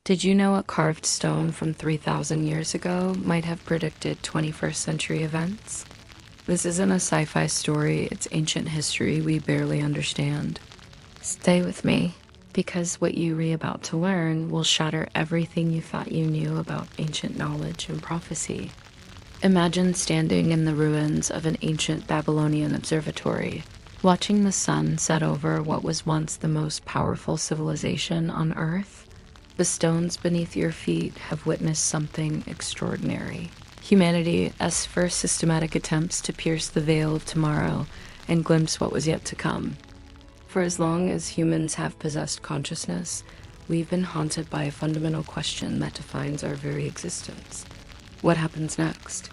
Did you know a carved stone from 3,000 years ago might have predicted 21st century events? This isn't a sci-fi story, it's ancient history we barely understand. Stay with me, because what you're about to learn will shatter everything you thought you knew about ancient knowledge and prophecy. Imagine standing in the ruins of an ancient Babylonian observatory, watching the sun set over what was once the most powerful civilization on Earth. The stones beneath your feet have witnessed something extraordinary. Humanity's first systematic attempts to pierce the veil of tomorrow and glimpse what was yet to come. For as long as humans have possessed consciousness, we've been haunted by a fundamental question that defines our very existence. What happens next?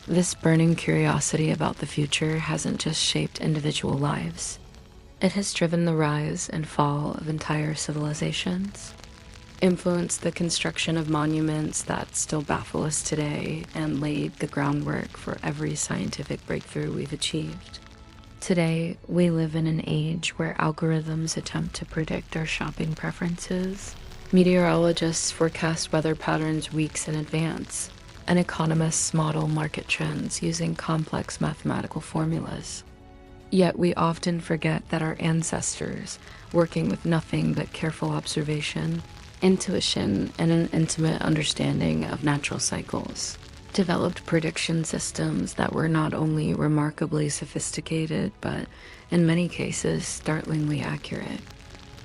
This burning curiosity about the future hasn't just shaped individual lives. It has driven the rise and fall of entire civilizations, influenced the construction of monuments that still baffle us today, and laid the groundwork for every scientific breakthrough we've achieved. Today, we live in an age where algorithms attempt to predict our shopping preferences, meteorologists forecast weather patterns weeks in advance, and economists model market trends using complex mathematical formulas. Yet we often forget that our ancestors, working with nothing but careful observation, intuition, and an intimate understanding of natural cycles, developed prediction systems that were not only remarkably sophisticated, but in many cases startlingly accurate.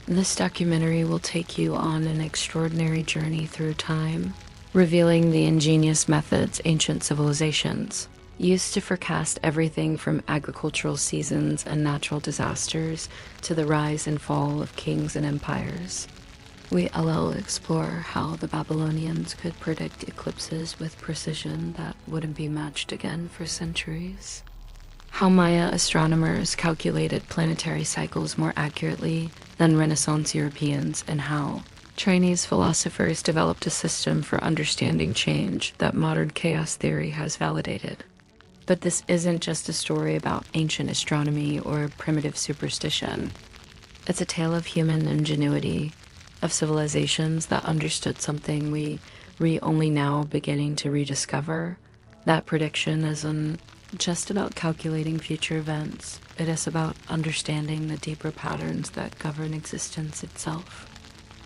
This documentary will take you on an extraordinary journey through time, revealing the ingenious methods ancient civilizations used to forecast everything from agricultural seasons and natural disasters to the rise and fall of kings and empires. We'll explore how the Babylonians could predict eclipses with precision that wouldn't be matched again for centuries. How Maya astronomers calculated planetary cycles more accurately than Renaissance Europeans, and how Chinese philosophers developed a system for understanding change that modern chaos theory has validated. But this isn't just a story about ancient astronomy or primitive superstition. It's a tale of human ingenuity, of civilizations that understood something we only now beginning to rediscover. That prediction isn't just about calculating future events. It is about understanding the deeper patterns that govern existence itself.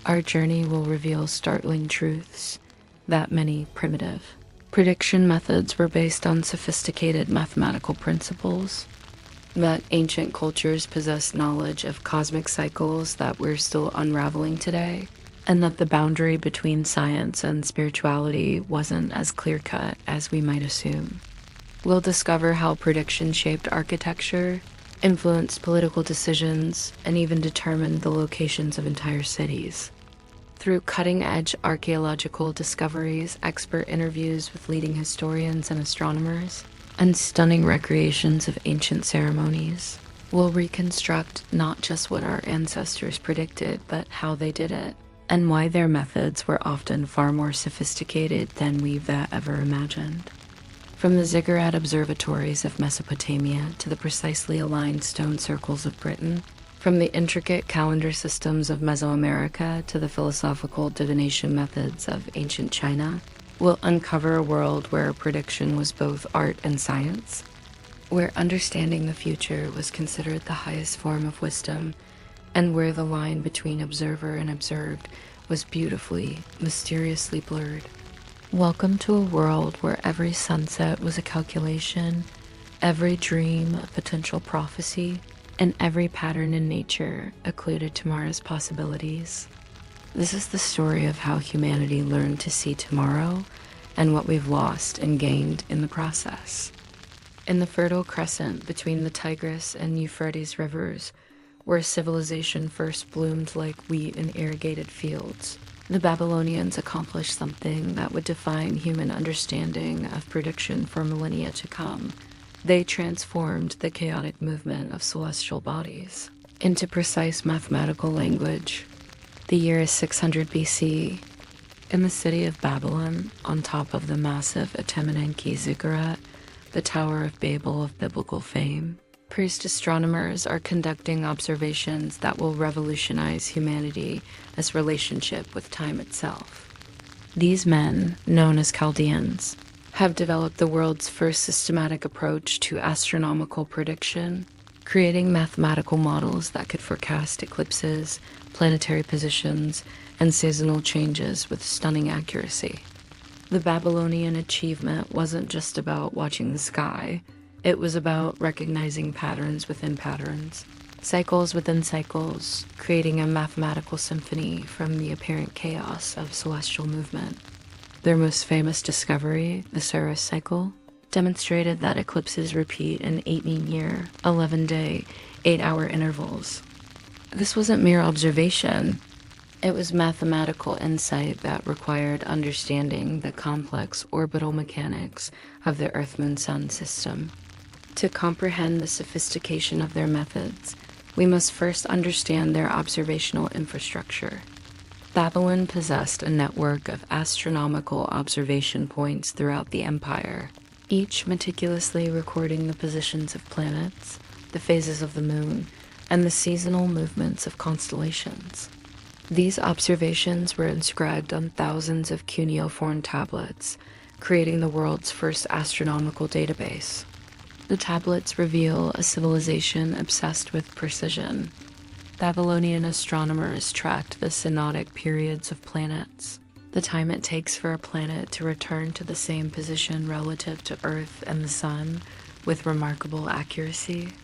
Our journey will reveal startling truths that many primitive prediction methods were based on sophisticated mathematical principles, that ancient cultures possessed knowledge of cosmic cycles that we're still unraveling today, and that the boundary between science and spirituality wasn't as clear-cut as we might assume. We'll discover how prediction shaped architecture, influenced political decisions, and even determined the locations of entire cities. Through cutting-edge archaeological discoveries, expert interviews with leading historians and astronomers, and stunning recreations of ancient ceremonies, we'll reconstruct not just what our ancestors predicted, but how they did it, and why their methods were often far more sophisticated than we've ever imagined. From the ziggurat observatories of Mesopotamia to the precisely aligned stone circles of Britain, from the intricate calendar systems of Mesoamerica to the philosophical divination methods of ancient China, we'll uncover a world where prediction was both art and science, where understanding the future was considered the highest form of wisdom, and where the line between observer and observed was beautifully, mysteriously blurred. Welcome to a world where every sunset was a calculation, every dream a potential prophecy, and every pattern in nature occluded tomorrow's possibilities. This is the story of how humanity learned to see tomorrow and what we've lost and gained in the process. In the Fertile Crescent between the Tigris and Euphrates rivers, where civilization first bloomed like wheat in irrigated fields, the Babylonians accomplished something that would define human understanding of prediction for millennia to come. They transformed the chaotic movement of celestial bodies into precise mathematical language. The year is 600 BC. In the city of Babylon, on top of the massive Atemenenki ziggurat, the Tower of Babel of biblical fame, Priest astronomers are conducting observations that will revolutionize humanity as relationship with time itself. These men, known as Chaldeans, have developed the world's first systematic approach to astronomical prediction, creating mathematical models that could forecast eclipses, planetary positions, and seasonal changes with stunning accuracy. The Babylonian achievement wasn't just about watching the sky, it was about recognizing patterns within patterns, cycles within cycles, creating a mathematical symphony from the apparent chaos of celestial movement. Their most famous discovery, the Saros cycle, demonstrated that eclipses repeat in 18-year, 11-day, 8-hour intervals. This wasn't mere observation. It was mathematical insight that required understanding the complex orbital mechanics of the Earth-Moon-Sun system. To comprehend the sophistication of their methods, we must first understand their observational infrastructure. Babylon possessed a network of astronomical observation points throughout the empire, each meticulously recording the positions of planets, the phases of the moon, and the seasonal movements of constellations. These observations were inscribed on thousands of cuneiform tablets, creating the world's first astronomical database. The tablets reveal a civilization obsessed with precision. Babylonian astronomers tracked the synodic periods of planets, the time it takes for a planet to return to the same position relative to Earth and the Sun, with remarkable accuracy.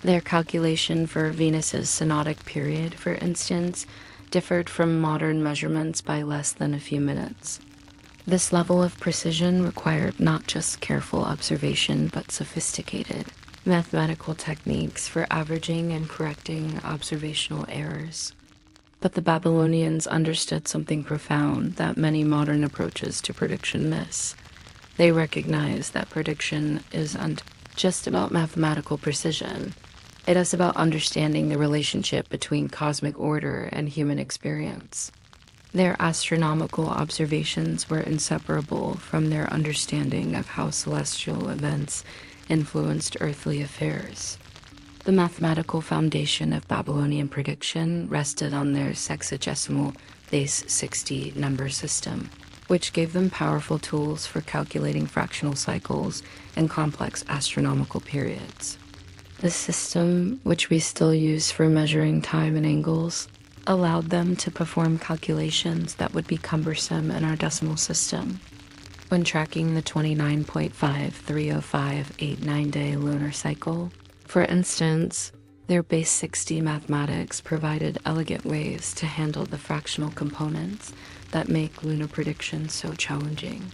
Their calculation for Venus's synodic period, for instance, differed from modern measurements by less than a few minutes. This level of precision required not just careful observation, but sophisticated mathematical techniques for averaging and correcting observational errors. But the Babylonians understood something profound that many modern approaches to prediction miss. They recognized that prediction isn't just about mathematical precision. It is about understanding the relationship between cosmic order and human experience. Their astronomical observations were inseparable from their understanding of how celestial events influenced earthly affairs. The mathematical foundation of Babylonian prediction rested on their sexagesimal base 60 number system, which gave them powerful tools for calculating fractional cycles and complex astronomical periods. This system, which we still use for measuring time and angles, allowed them to perform calculations that would be cumbersome in our decimal system. When tracking the 29.530589-day lunar cycle, for instance, their base 60 mathematics provided elegant ways to handle the fractional components that make lunar predictions so challenging.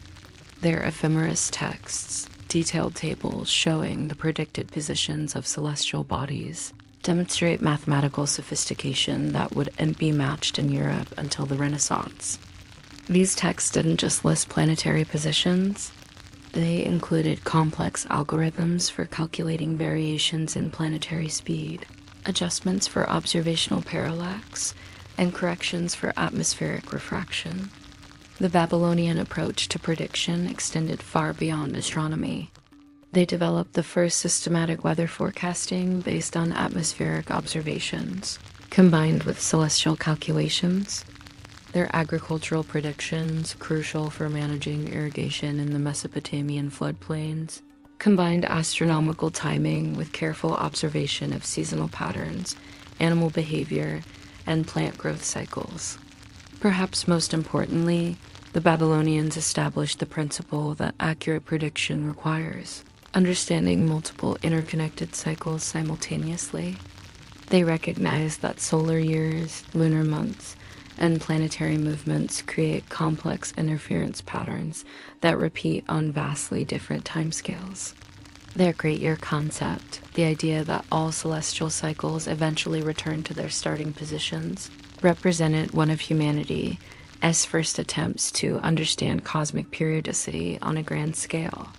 Their ephemeris texts, detailed tables showing the predicted positions of celestial bodies, demonstrate mathematical sophistication that wouldn't be matched in Europe until the Renaissance. These texts didn't just list planetary positions, they included complex algorithms for calculating variations in planetary speed, adjustments for observational parallax, and corrections for atmospheric refraction. The Babylonian approach to prediction extended far beyond astronomy. They developed the first systematic weather forecasting based on atmospheric observations, combined with celestial calculations. Their agricultural predictions, crucial for managing irrigation in the Mesopotamian floodplains, combined astronomical timing with careful observation of seasonal patterns, animal behavior, and plant growth cycles. Perhaps most importantly, the Babylonians established the principle that accurate prediction requires understanding multiple interconnected cycles simultaneously. They recognized that solar years, lunar months, and planetary movements create complex interference patterns that repeat on vastly different timescales. Their great year concept, the idea that all celestial cycles eventually return to their starting positions, represented one of humanity's first attempts to understand cosmic periodicity on a grand scale.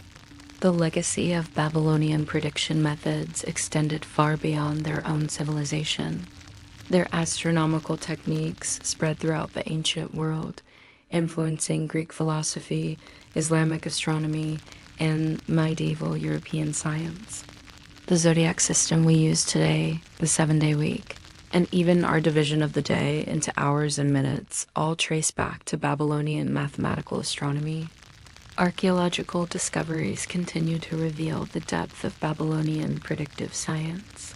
The legacy of Babylonian prediction methods extended far beyond their own civilization. Their astronomical techniques spread throughout the ancient world, influencing Greek philosophy, Islamic astronomy, and medieval European science. The zodiac system we use today, the 7-day week, and even our division of the day into hours and minutes all trace back to Babylonian mathematical astronomy. Archaeological discoveries continue to reveal the depth of Babylonian predictive science.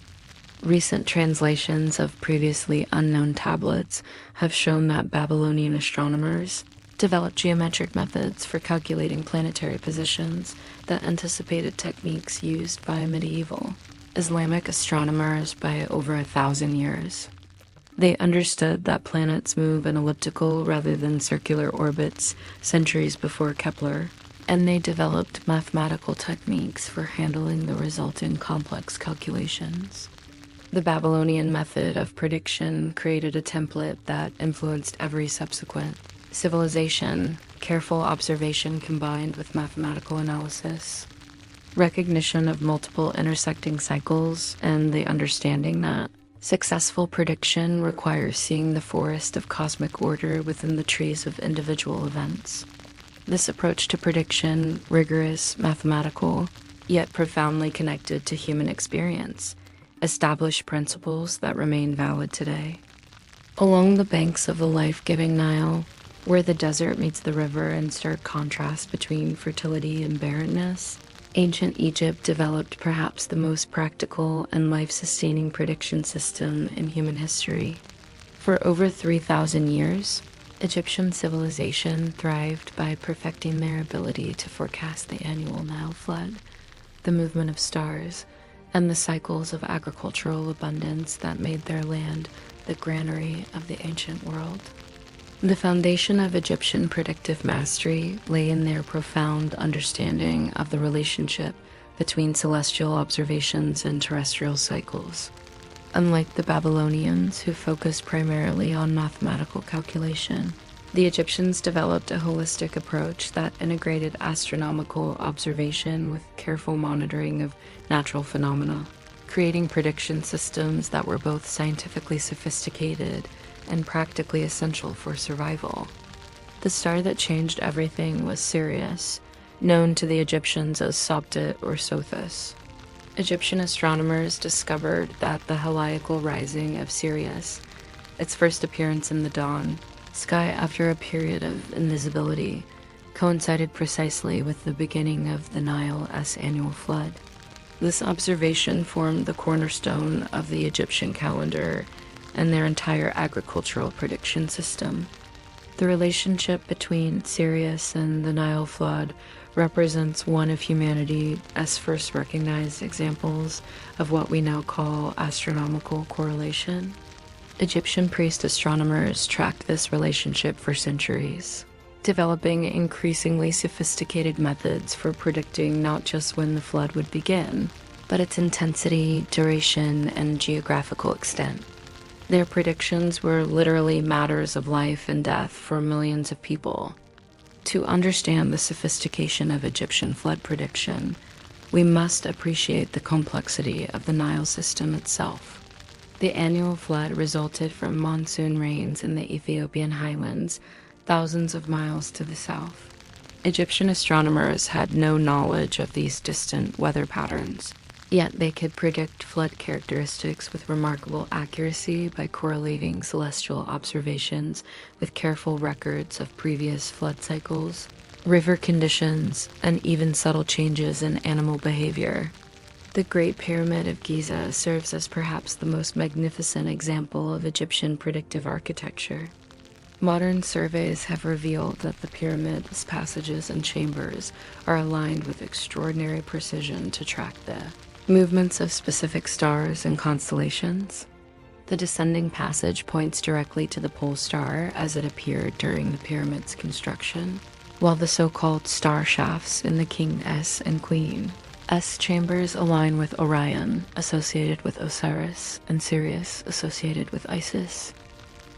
Recent translations of previously unknown tablets have shown that Babylonian astronomers developed geometric methods for calculating planetary positions that anticipated techniques used by medieval Islamic astronomers by over 1,000 years. They understood that planets move in elliptical rather than circular orbits centuries before Kepler, and they developed mathematical techniques for handling the resulting complex calculations. The Babylonian method of prediction created a template that influenced every subsequent civilization, careful observation combined with mathematical analysis, recognition of multiple intersecting cycles, and the understanding that successful prediction requires seeing the forest of cosmic order within the trees of individual events. This approach to prediction, rigorous, mathematical, yet profoundly connected to human experience, established principles that remain valid today. Along the banks of the life-giving Nile, where the desert meets the river in stark contrast between fertility and barrenness, ancient Egypt developed perhaps the most practical and life-sustaining prediction system in human history. For over 3,000 years, Egyptian civilization thrived by perfecting their ability to forecast the annual Nile flood, the movement of stars, and the cycles of agricultural abundance that made their land the granary of the ancient world. The foundation of Egyptian predictive mastery lay in their profound understanding of the relationship between celestial observations and terrestrial cycles. Unlike the Babylonians, who focused primarily on mathematical calculation, the Egyptians developed a holistic approach that integrated astronomical observation with careful monitoring of natural phenomena, creating prediction systems that were both scientifically sophisticated and practically essential for survival. The star that changed everything was Sirius, known to the Egyptians as Sopdet or Sothis. Egyptian astronomers discovered that the heliacal rising of Sirius, its first appearance in the dawn sky after a period of invisibility, coincided precisely with the beginning of the Nile's annual flood. This observation formed the cornerstone of the Egyptian calendar and their entire agricultural prediction system. The relationship between Sirius and the Nile flood represents one of humanity's first recognized examples of what we now call astronomical correlation. Egyptian priest astronomers tracked this relationship for centuries, developing increasingly sophisticated methods for predicting not just when the flood would begin, but its intensity, duration, and geographical extent. Their predictions were literally matters of life and death for millions of people. To understand the sophistication of Egyptian flood prediction, we must appreciate the complexity of the Nile system itself. The annual flood resulted from monsoon rains in the Ethiopian highlands, thousands of miles to the south. Egyptian astronomers had no knowledge of these distant weather patterns, yet they could predict flood characteristics with remarkable accuracy by correlating celestial observations with careful records of previous flood cycles, river conditions, and even subtle changes in animal behavior. The Great Pyramid of Giza serves as perhaps the most magnificent example of Egyptian predictive architecture. Modern surveys have revealed that the pyramid's passages and chambers are aligned with extraordinary precision to track the movements of specific stars and constellations. The descending passage points directly to the pole star as it appeared during the pyramid's construction, while the so-called star shafts in the King S and Queen S chambers align with Orion, associated with Osiris, and Sirius, associated with Isis.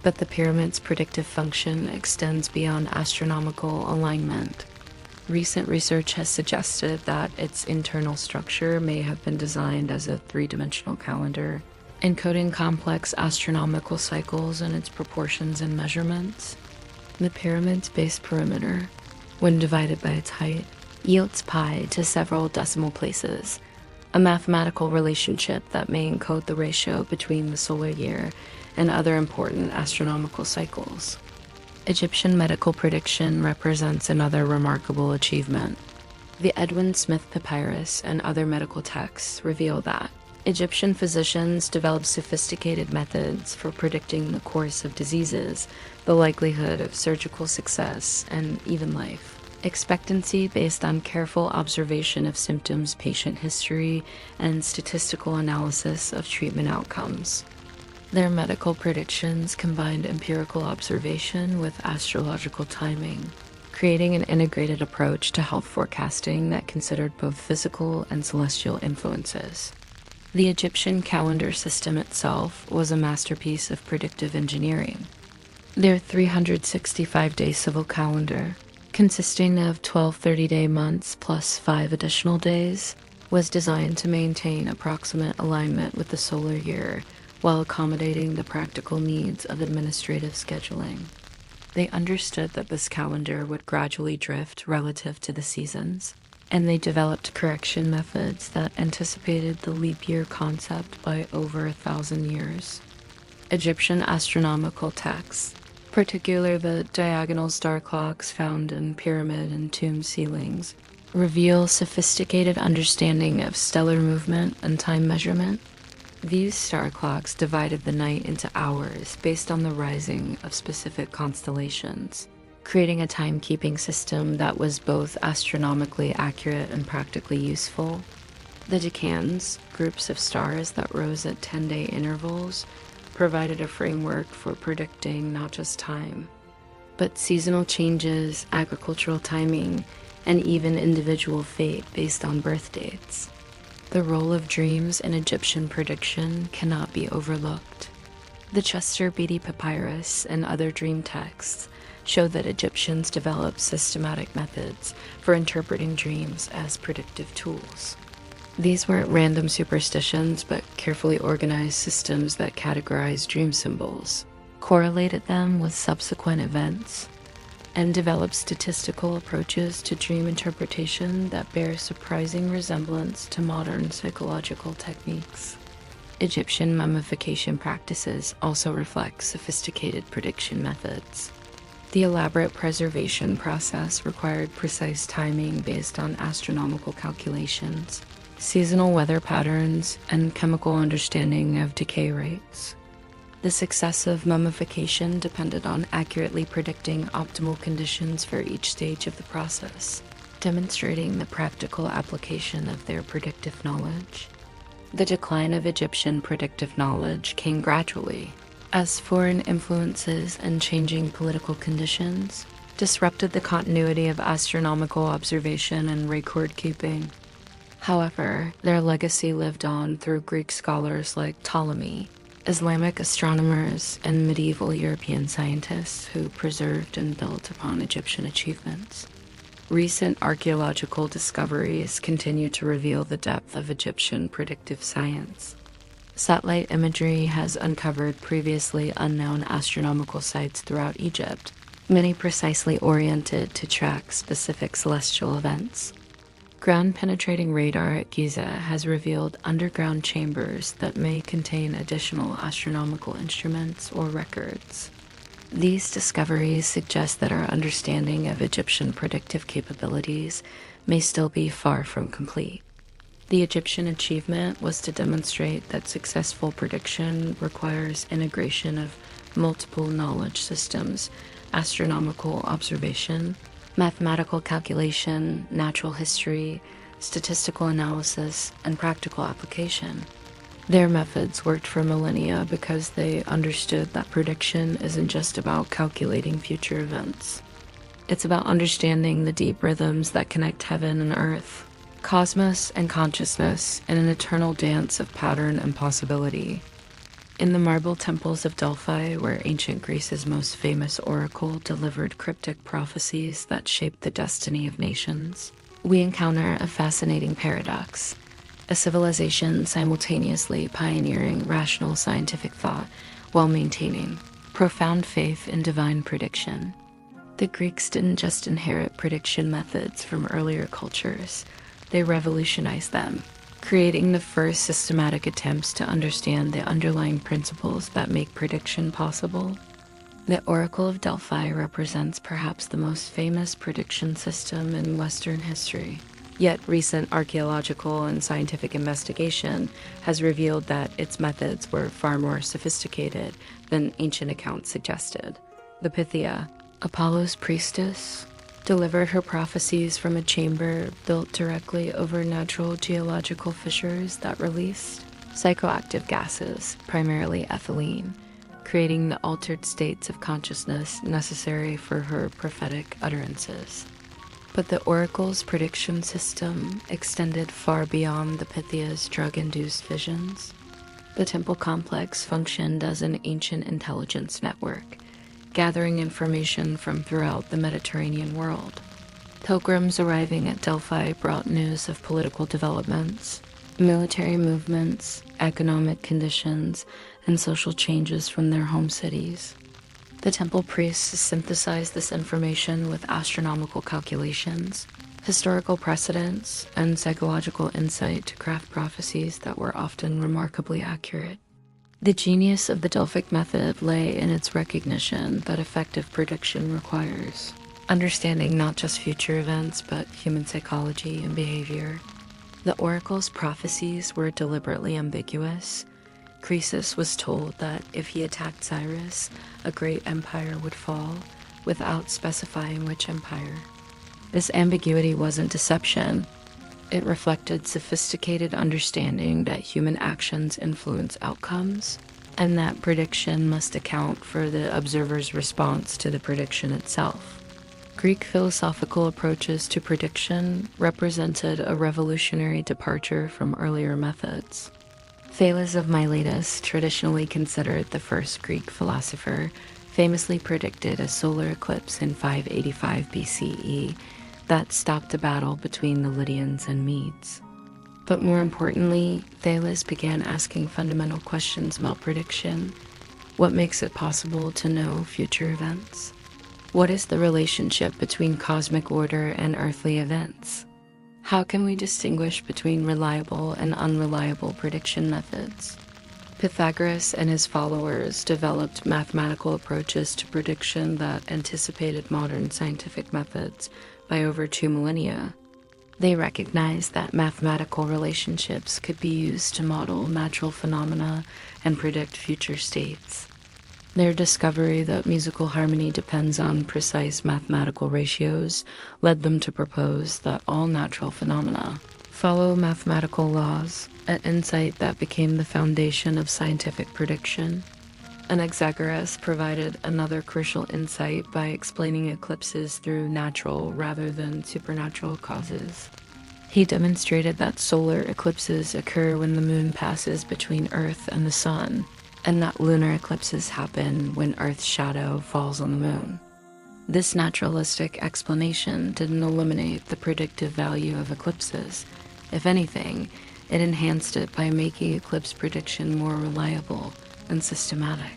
But the pyramid's predictive function extends beyond astronomical alignment. Recent research has suggested that its internal structure may have been designed as a three-dimensional calendar, encoding complex astronomical cycles in its proportions and measurements. The pyramid's base perimeter, when divided by its height, yields pi to several decimal places, a mathematical relationship that may encode the ratio between the solar year and other important astronomical cycles. Egyptian medical prediction represents another remarkable achievement. The Edwin Smith Papyrus and other medical texts reveal that Egyptian physicians developed sophisticated methods for predicting the course of diseases, the likelihood of surgical success, and even life. Expectancy based on careful observation of symptoms, patient history, and statistical analysis of treatment outcomes. Their medical predictions combined empirical observation with astrological timing, creating an integrated approach to health forecasting that considered both physical and celestial influences. The Egyptian calendar system itself was a masterpiece of predictive engineering. Their 365-day civil calendar, consisting of 12 30-day months plus 5 additional days, was designed to maintain approximate alignment with the solar year while accommodating the practical needs of administrative scheduling. They understood that this calendar would gradually drift relative to the seasons, and they developed correction methods that anticipated the leap year concept by over 1,000 years. Egyptian astronomical texts, particularly the diagonal star clocks found in pyramid and tomb ceilings, reveal sophisticated understanding of stellar movement and time measurement. These star clocks divided the night into hours based on the rising of specific constellations, creating a timekeeping system that was both astronomically accurate and practically useful. The decans, groups of stars that rose at 10-day intervals, provided a framework for predicting not just time, but seasonal changes, agricultural timing, and even individual fate based on birth dates. The role of dreams in Egyptian prediction cannot be overlooked. The Chester Beatty Papyrus and other dream texts show that Egyptians developed systematic methods for interpreting dreams as predictive tools. These weren't random superstitions, but carefully organized systems that categorized dream symbols, correlated them with subsequent events, and developed statistical approaches to dream interpretation that bear surprising resemblance to modern psychological techniques. Egyptian mummification practices also reflect sophisticated prediction methods. The elaborate preservation process required precise timing based on astronomical calculations, seasonal weather patterns, and chemical understanding of decay rates. The success of mummification depended on accurately predicting optimal conditions for each stage of the process, demonstrating the practical application of their predictive knowledge. The decline of Egyptian predictive knowledge came gradually, as foreign influences and changing political conditions disrupted the continuity of astronomical observation and record keeping. However, their legacy lived on through Greek scholars like Ptolemy, Islamic astronomers, and medieval European scientists who preserved and built upon Egyptian achievements. Recent archaeological discoveries continue to reveal the depth of Egyptian predictive science. Satellite imagery has uncovered previously unknown astronomical sites throughout Egypt, many precisely oriented to track specific celestial events. Ground-penetrating radar at Giza has revealed underground chambers that may contain additional astronomical instruments or records. These discoveries suggest that our understanding of Egyptian predictive capabilities may still be far from complete. The Egyptian achievement was to demonstrate that successful prediction requires integration of multiple knowledge systems, astronomical observation, mathematical calculation, natural history, statistical analysis, and practical application. Their methods worked for millennia because they understood that prediction isn't just about calculating future events. It's about understanding the deep rhythms that connect heaven and earth, cosmos and consciousness in an eternal dance of pattern and possibility. In the marble temples of Delphi, where ancient Greece's most famous oracle delivered cryptic prophecies that shaped the destiny of nations, we encounter a fascinating paradox: a civilization simultaneously pioneering rational scientific thought while maintaining profound faith in divine prediction. The Greeks didn't just inherit prediction methods from earlier cultures, they revolutionized them, creating the first systematic attempts to understand the underlying principles that make prediction possible. The Oracle of Delphi represents perhaps the most famous prediction system in Western history. Yet recent archaeological and scientific investigation has revealed that its methods were far more sophisticated than ancient accounts suggested. The Pythia, Apollo's priestess, delivered her prophecies from a chamber built directly over natural geological fissures that released psychoactive gases, primarily ethylene, creating the altered states of consciousness necessary for her prophetic utterances. But the oracle's prediction system extended far beyond the Pythia's drug-induced visions. The temple complex functioned as an ancient intelligence network, gathering information from throughout the Mediterranean world. Pilgrims arriving at Delphi brought news of political developments, military movements, economic conditions, and social changes from their home cities. The temple priests synthesized this information with astronomical calculations, historical precedents, and psychological insight to craft prophecies that were often remarkably accurate. The genius of the Delphic method lay in its recognition that effective prediction requires understanding not just future events, but human psychology and behavior. The oracle's prophecies were deliberately ambiguous. Croesus was told that if he attacked Cyrus, a great empire would fall, without specifying which empire. This ambiguity wasn't deception. It reflected sophisticated understanding that human actions influence outcomes, and that prediction must account for the observer's response to the prediction itself. Greek philosophical approaches to prediction represented a revolutionary departure from earlier methods. Thales of Miletus, traditionally considered the first Greek philosopher, famously predicted a solar eclipse in 585 BCE that stopped a battle between the Lydians and Medes. But more importantly, Thales began asking fundamental questions about prediction. What makes it possible to know future events? What is the relationship between cosmic order and earthly events? How can we distinguish between reliable and unreliable prediction methods? Pythagoras and his followers developed mathematical approaches to prediction that anticipated modern scientific methods by over 2 millennia. They recognized that mathematical relationships could be used to model natural phenomena and predict future states. Their discovery that musical harmony depends on precise mathematical ratios led them to propose that all natural phenomena follow mathematical laws, an insight that became the foundation of scientific prediction. Anaxagoras provided another crucial insight by explaining eclipses through natural rather than supernatural causes. He demonstrated that solar eclipses occur when the moon passes between Earth and the sun, and that lunar eclipses happen when Earth's shadow falls on the moon. This naturalistic explanation didn't eliminate the predictive value of eclipses. If anything, it enhanced it by making eclipse prediction more reliable and systematic.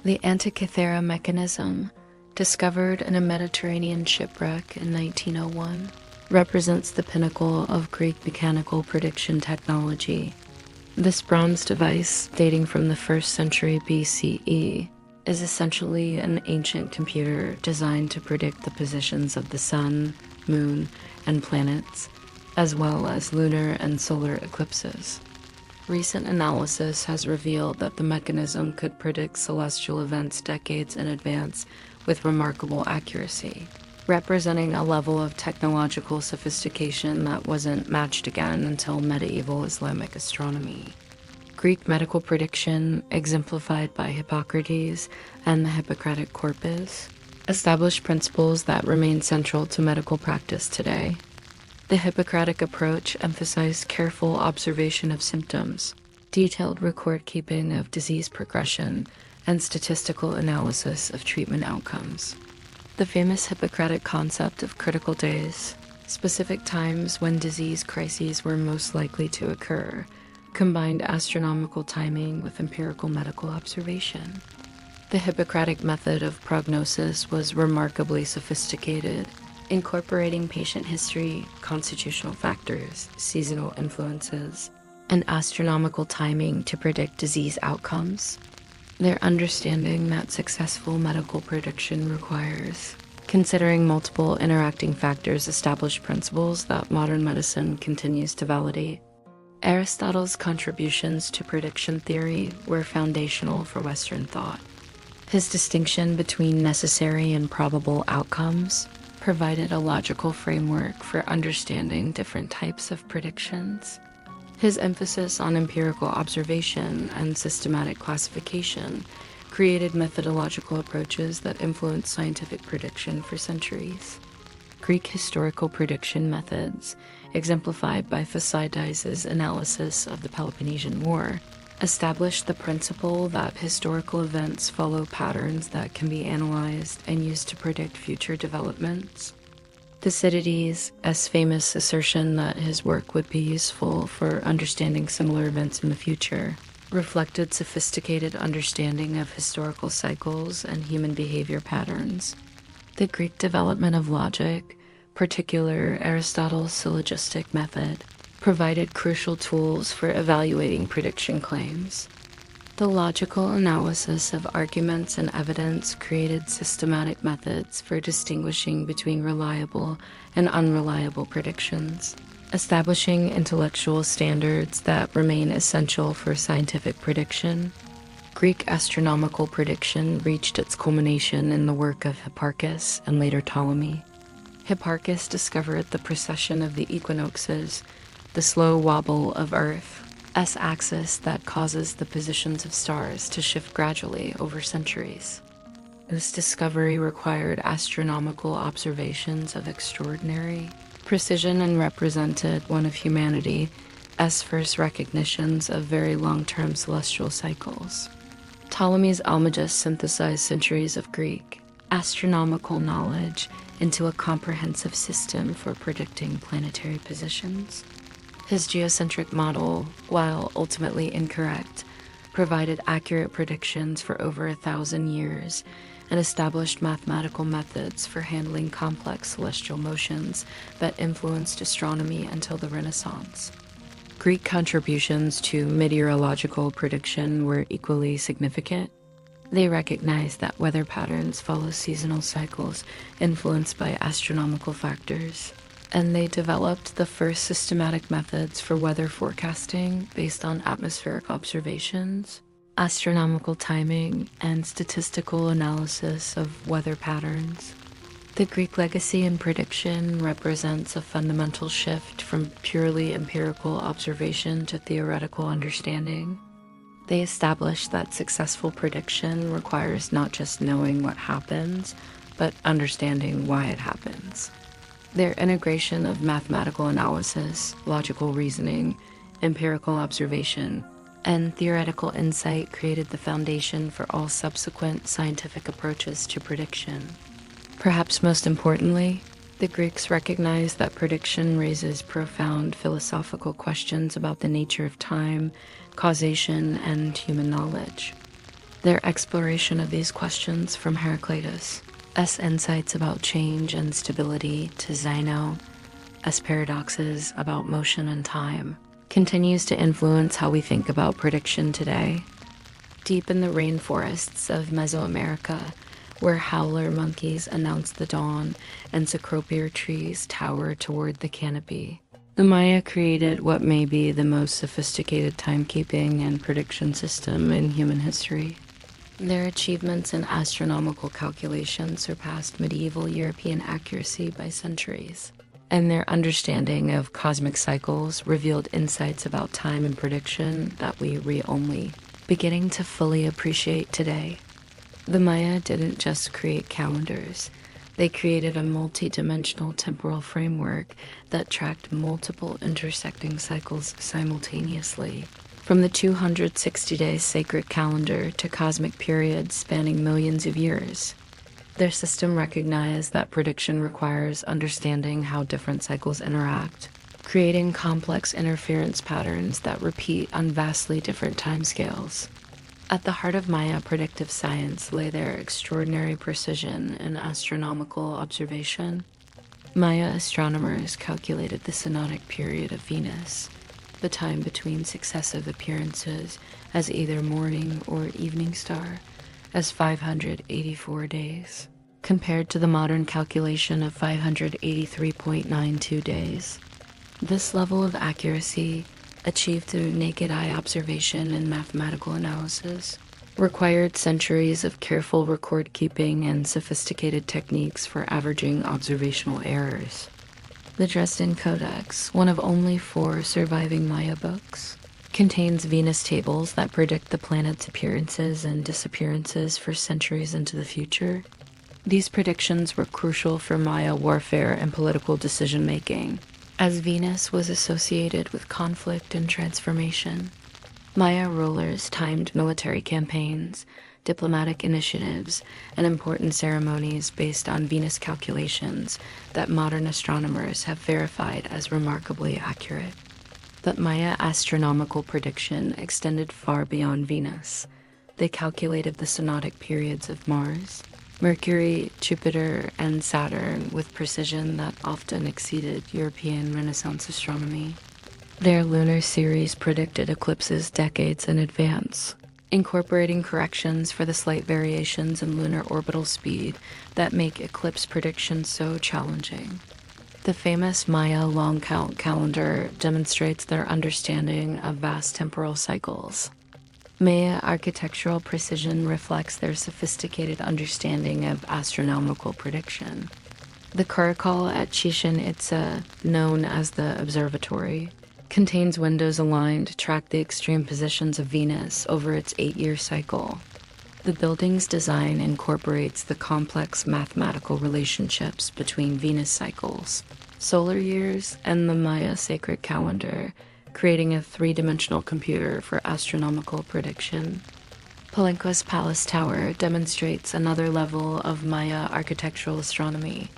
The Antikythera mechanism, discovered in a Mediterranean shipwreck in 1901, represents the pinnacle of Greek mechanical prediction technology. This bronze device, dating from the 1st century BCE, is essentially an ancient computer designed to predict the positions of the sun, moon, and planets, as well as lunar and solar eclipses. Recent analysis has revealed that the mechanism could predict celestial events decades in advance with remarkable accuracy, representing a level of technological sophistication that wasn't matched again until medieval Islamic astronomy. Greek medical prediction, exemplified by Hippocrates and the Hippocratic Corpus, established principles that remain central to medical practice today. The Hippocratic approach emphasized careful observation of symptoms, detailed record-keeping of disease progression, and statistical analysis of treatment outcomes. The famous Hippocratic concept of critical days, specific times when disease crises were most likely to occur, combined astronomical timing with empirical medical observation. The Hippocratic method of prognosis was remarkably sophisticated. incorporating patient history, constitutional factors, seasonal influences, and astronomical timing to predict disease outcomes. Their understanding that successful medical prediction requires considering multiple interacting factors establish principles that modern medicine continues to validate. Aristotle's contributions to prediction theory were foundational for Western thought. His distinction between necessary and probable outcomes provided a logical framework for understanding different types of predictions. His emphasis on empirical observation and systematic classification created methodological approaches that influenced scientific prediction for centuries. Greek historical prediction methods, exemplified by Thucydides' analysis of the Peloponnesian War, established the principle that historical events follow patterns that can be analyzed and used to predict future developments. Thucydides' famous assertion that his work would be useful for understanding similar events in the future reflected sophisticated understanding of historical cycles and human behavior patterns. The Greek development of logic, particularly Aristotle's syllogistic method, provided crucial tools for evaluating prediction claims. The logical analysis of arguments and evidence created systematic methods for distinguishing between reliable and unreliable predictions, establishing intellectual standards that remain essential for scientific prediction. Greek astronomical prediction reached its culmination in the work of Hipparchus and later Ptolemy. Hipparchus discovered the precession of the equinoxes, the slow wobble of Earth's axis that causes the positions of stars to shift gradually over centuries. This discovery required astronomical observations of extraordinary precision and represented one of humanity's first recognitions of very long-term celestial cycles. Ptolemy's Almagest synthesized centuries of Greek astronomical knowledge into a comprehensive system for predicting planetary positions. His geocentric model, while ultimately incorrect, provided accurate predictions for over 1,000 years and established mathematical methods for handling complex celestial motions that influenced astronomy until the Renaissance. Greek contributions to meteorological prediction were equally significant. They recognized that weather patterns follow seasonal cycles influenced by astronomical factors, and they developed the first systematic methods for weather forecasting based on atmospheric observations, astronomical timing, and statistical analysis of weather patterns. The Greek legacy in prediction represents a fundamental shift from purely empirical observation to theoretical understanding. They established that successful prediction requires not just knowing what happens, but understanding why it happens. Their integration of mathematical analysis, logical reasoning, empirical observation, and theoretical insight created the foundation for all subsequent scientific approaches to prediction. Perhaps most importantly, the Greeks recognized that prediction raises profound philosophical questions about the nature of time, causation, and human knowledge. Their exploration of these questions, from Heraclitus' insights about change and stability to Zeno's paradoxes about motion and time, continues to influence how we think about prediction today. Deep in the rainforests of Mesoamerica, where howler monkeys announce the dawn and cecropia trees tower toward the canopy, the Maya created what may be the most sophisticated timekeeping and prediction system in human history. Their achievements in astronomical calculation surpassed medieval European accuracy by centuries, and their understanding of cosmic cycles revealed insights about time and prediction that we are only beginning to fully appreciate today. The Maya didn't just create calendars. They created a multi-dimensional temporal framework that tracked multiple intersecting cycles simultaneously, from the 260-day sacred calendar to cosmic periods spanning millions of years. Their system recognized that prediction requires understanding how different cycles interact, creating complex interference patterns that repeat on vastly different timescales. At the heart of Maya predictive science lay their extraordinary precision in astronomical observation. Maya astronomers calculated the synodic period of Venus, the time between successive appearances as either morning or evening star, as 584 days, compared to the modern calculation of 583.92 days. This level of accuracy, achieved through naked eye observation and mathematical analysis, required centuries of careful record keeping and sophisticated techniques for averaging observational errors. The Dresden Codex, one of only 4 surviving Maya books, contains Venus tables that predict the planet's appearances and disappearances for centuries into the future. These predictions were crucial for Maya warfare and political decision-making, as Venus was associated with conflict and transformation. Maya rulers timed military campaigns, diplomatic initiatives, and important ceremonies based on Venus calculations that modern astronomers have verified as remarkably accurate. But Maya astronomical prediction extended far beyond Venus. They calculated the synodic periods of Mars, Mercury, Jupiter, and Saturn with precision that often exceeded European Renaissance astronomy. Their lunar series predicted eclipses decades in advance, incorporating corrections for the slight variations in lunar orbital speed that make eclipse predictions so challenging. The famous Maya long count calendar demonstrates their understanding of vast temporal cycles. Maya architectural precision reflects their sophisticated understanding of astronomical prediction. The Curacao at Chichen Itza, known as the Observatory, contains windows aligned to track the extreme positions of Venus over its 8-year cycle. The building's design incorporates the complex mathematical relationships between Venus cycles, solar years, and the Maya sacred calendar, creating a 3-dimensional computer for astronomical prediction. Palenque's Palace Tower demonstrates another level of Maya architectural astronomy.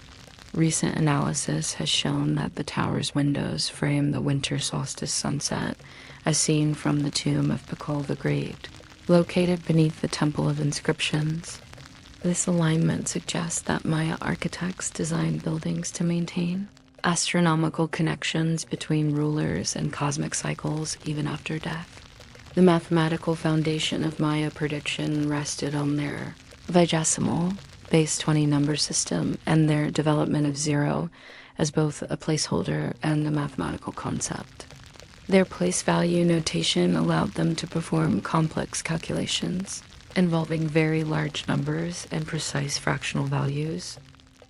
Recent analysis has shown that the tower's windows frame the winter solstice sunset, as seen from the tomb of Pakal the Great, located beneath the Temple of Inscriptions. This alignment suggests that Maya architects designed buildings to maintain astronomical connections between rulers and cosmic cycles even after death. The mathematical foundation of Maya prediction rested on their vigesimal, base 20 number system, and their development of 0 as both a placeholder and a mathematical concept. Their place value notation allowed them to perform complex calculations involving very large numbers and precise fractional values.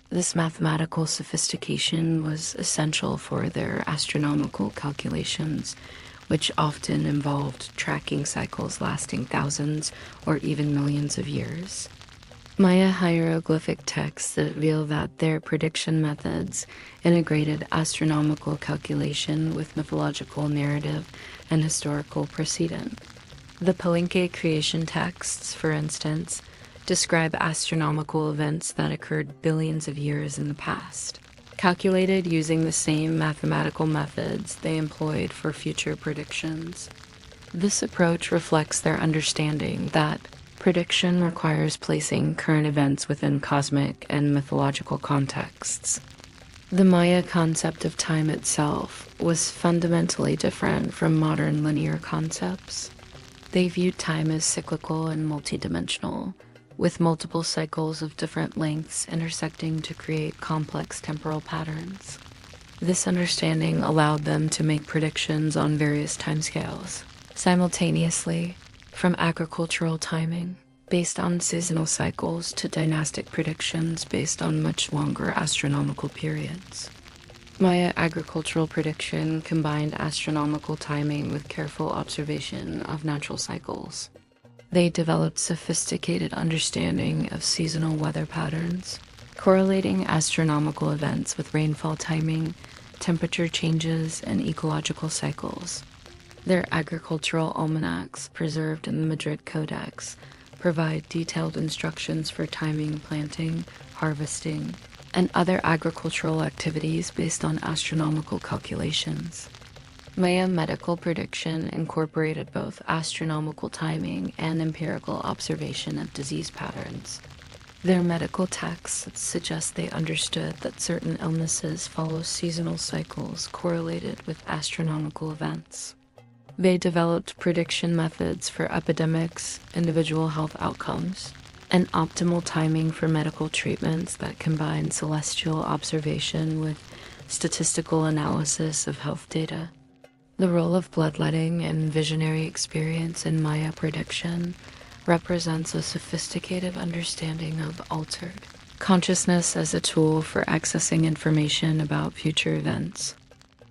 This mathematical sophistication was essential for their astronomical calculations, which often involved tracking cycles lasting thousands or even millions of years. Maya hieroglyphic texts reveal that their prediction methods integrated astronomical calculation with mythological narrative and historical precedent. The Palenque creation texts, for instance, describe astronomical events that occurred billions of years in the past, calculated using the same mathematical methods they employed for future predictions. This approach reflects their understanding that prediction requires placing current events within cosmic and mythological contexts. The Maya concept of time itself was fundamentally different from modern linear concepts. They viewed time as cyclical and multidimensional, with multiple cycles of different lengths intersecting to create complex temporal patterns. This understanding allowed them to make predictions on various timescales simultaneously, from agricultural timing based on seasonal cycles to dynastic predictions based on much longer astronomical periods. Maya agricultural prediction combined astronomical timing with careful observation of natural cycles. They developed sophisticated understanding of seasonal weather patterns, correlating astronomical events with rainfall timing, temperature changes, and ecological cycles. Their agricultural almanacs, preserved in the Madrid Codex, provide detailed instructions for timing planting, harvesting, and other agricultural activities based on astronomical calculations. Maya medical prediction incorporated both astronomical timing and empirical observation of disease patterns. Their medical texts suggest they understood that certain illnesses follow seasonal cycles correlated with astronomical events. They developed prediction methods for epidemics, individual health outcomes, and optimal timing for medical treatments that combine celestial observation with statistical analysis of health data. The role of bloodletting and visionary experience in Maya prediction represents a sophisticated understanding of altered consciousness as a tool for accessing information about future events.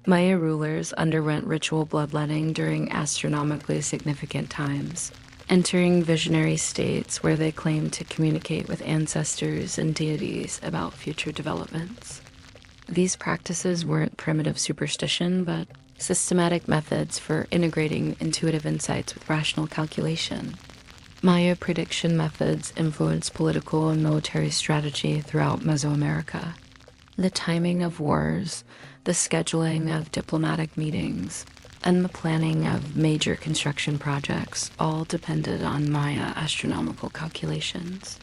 Maya rulers underwent ritual bloodletting during astronomically significant times, entering visionary states where they claimed to communicate with ancestors and deities about future developments. These practices weren't primitive superstition, but systematic methods for integrating intuitive insights with rational calculation. Maya prediction methods influenced political and military strategy throughout Mesoamerica. The timing of wars, the scheduling of diplomatic meetings, and the planning of major construction projects all depended on Maya astronomical calculations.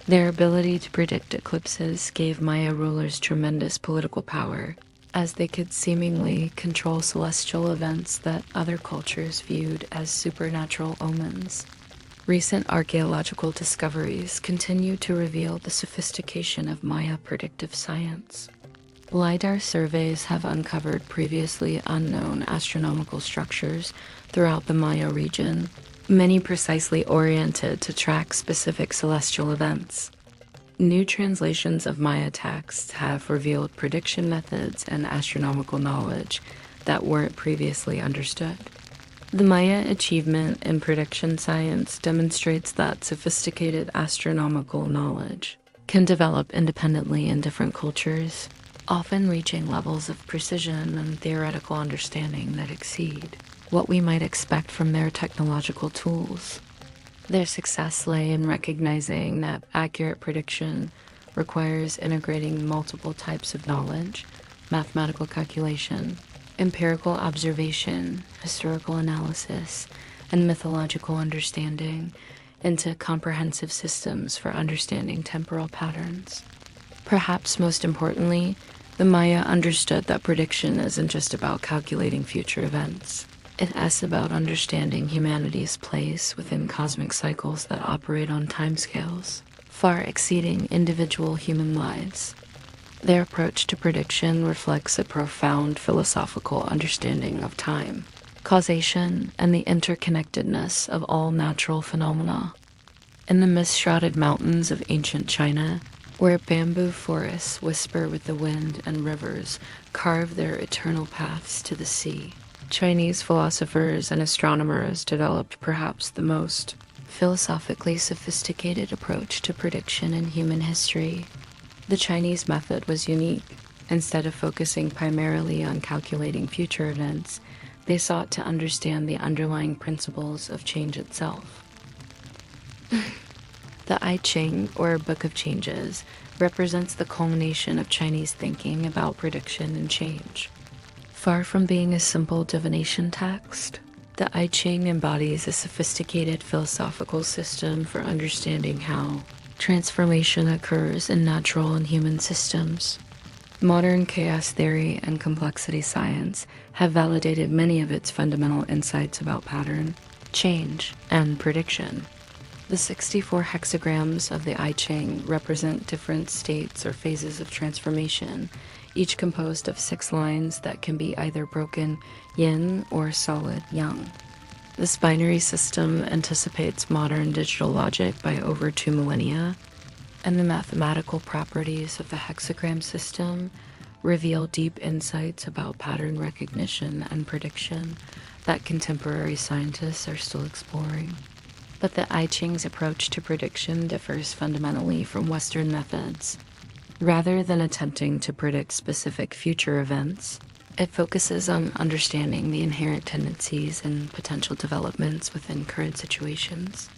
Their ability to predict eclipses gave Maya rulers tremendous political power, as they could seemingly control celestial events that other cultures viewed as supernatural omens. Recent archaeological discoveries continue to reveal the sophistication of Maya predictive science. LiDAR surveys have uncovered previously unknown astronomical structures throughout the Maya region, many precisely oriented to track specific celestial events. New translations of Maya texts have revealed prediction methods and astronomical knowledge that weren't previously understood. The Maya achievement in prediction science demonstrates that sophisticated astronomical knowledge can develop independently in different cultures, often reaching levels of precision and theoretical understanding that exceed what we might expect from their technological tools. Their success lay in recognizing that accurate prediction requires integrating multiple types of knowledge, mathematical calculation, empirical observation, historical analysis, and mythological understanding into comprehensive systems for understanding temporal patterns. Perhaps most importantly, the Maya understood that prediction isn't just about calculating future events. It's about understanding humanity's place within cosmic cycles that operate on timescales far exceeding individual human lives. Their approach to prediction reflects a profound philosophical understanding of time, causation, and the interconnectedness of all natural phenomena. In the mist-shrouded mountains of ancient China, where bamboo forests whisper with the wind and rivers carve their eternal paths to the sea, Chinese philosophers and astronomers developed perhaps the most philosophically sophisticated approach to prediction in human history. The Chinese method was unique. Instead of focusing primarily on calculating future events, they sought to understand the underlying principles of change itself. The I Ching, or Book of Changes, represents the culmination of Chinese thinking about prediction and change. Far from being a simple divination text, the I Ching embodies a sophisticated philosophical system for understanding how transformation occurs in natural and human systems. Modern chaos theory and complexity science have validated many of its fundamental insights about pattern, change, and prediction. The 64 hexagrams of the I Ching represent different states or phases of transformation, each composed of 6 lines that can be either broken yin or solid yang. This binary system anticipates modern digital logic by over 2 millennia, and the mathematical properties of the hexagram system reveal deep insights about pattern recognition and prediction that contemporary scientists are still exploring. But the I Ching's approach to prediction differs fundamentally from Western methods. Rather than attempting to predict specific future events, it focuses on understanding the inherent tendencies and potential developments within current situations.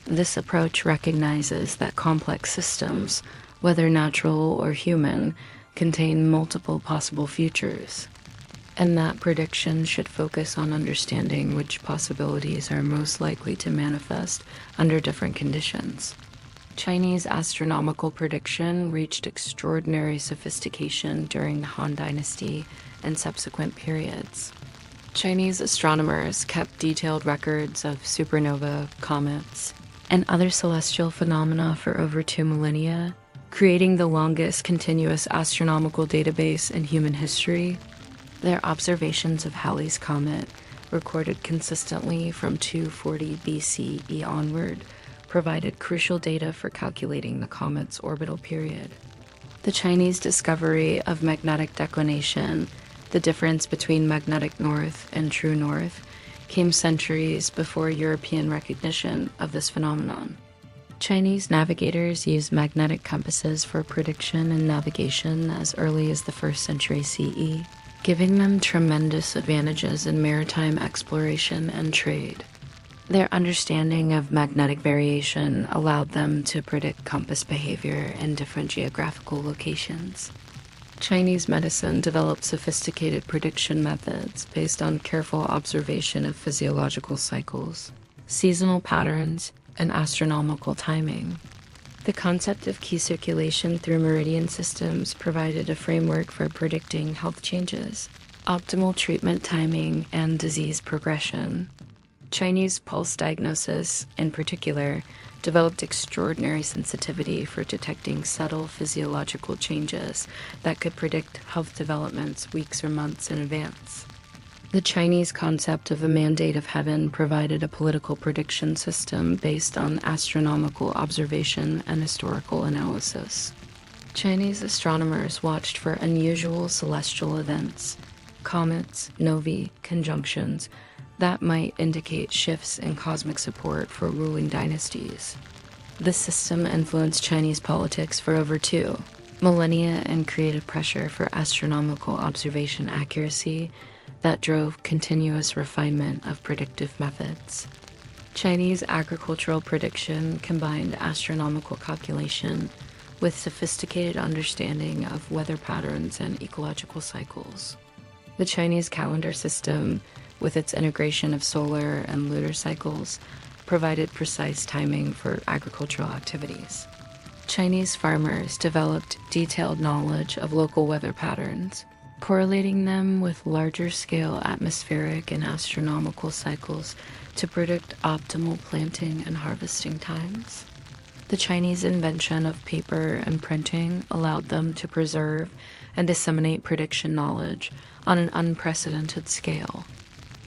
This approach recognizes that complex systems, whether natural or human, contain multiple possible futures, and that prediction should focus on understanding which possibilities are most likely to manifest under different conditions. Chinese astronomical prediction reached extraordinary sophistication during the Han Dynasty and subsequent periods. Chinese astronomers kept detailed records of supernova, comets, and other celestial phenomena for over 2 millennia, creating the longest continuous astronomical database in human history. Their observations of Halley's Comet, recorded consistently from 240 BCE onward, provided crucial data for calculating the comet's orbital period. The Chinese discovery of magnetic declination, the difference between magnetic north and true north, came centuries before European recognition of this phenomenon. Chinese navigators used magnetic compasses for prediction and navigation as early as the 1st century CE, giving them tremendous advantages in maritime exploration and trade. Their understanding of magnetic variation allowed them to predict compass behavior in different geographical locations. Chinese medicine developed sophisticated prediction methods based on careful observation of physiological cycles, seasonal patterns, and astronomical timing. The concept of qi circulation through meridian systems provided a framework for predicting health changes, optimal treatment timing, and disease progression. Chinese pulse diagnosis, in particular, developed extraordinary sensitivity for detecting subtle physiological changes that could predict health developments weeks or months in advance. The Chinese concept of a mandate of heaven provided a political prediction system based on astronomical observation and historical analysis. Chinese astronomers watched for unusual celestial events, comets, novae, conjunctions, that might indicate shifts in cosmic support for ruling dynasties. This system influenced Chinese politics for over 2 millennia and created pressure for astronomical observation accuracy that drove continuous refinement of predictive methods. Chinese agricultural prediction combined astronomical calculation with sophisticated understanding of weather patterns and ecological cycles. The Chinese calendar system, with its integration of solar and lunar cycles, provided precise timing for agricultural activities. Chinese farmers developed detailed knowledge of local weather patterns, correlating them with larger-scale atmospheric and astronomical cycles to predict optimal planting and harvesting times. The Chinese invention of paper and printing allowed them to preserve and disseminate prediction knowledge on an unprecedented scale.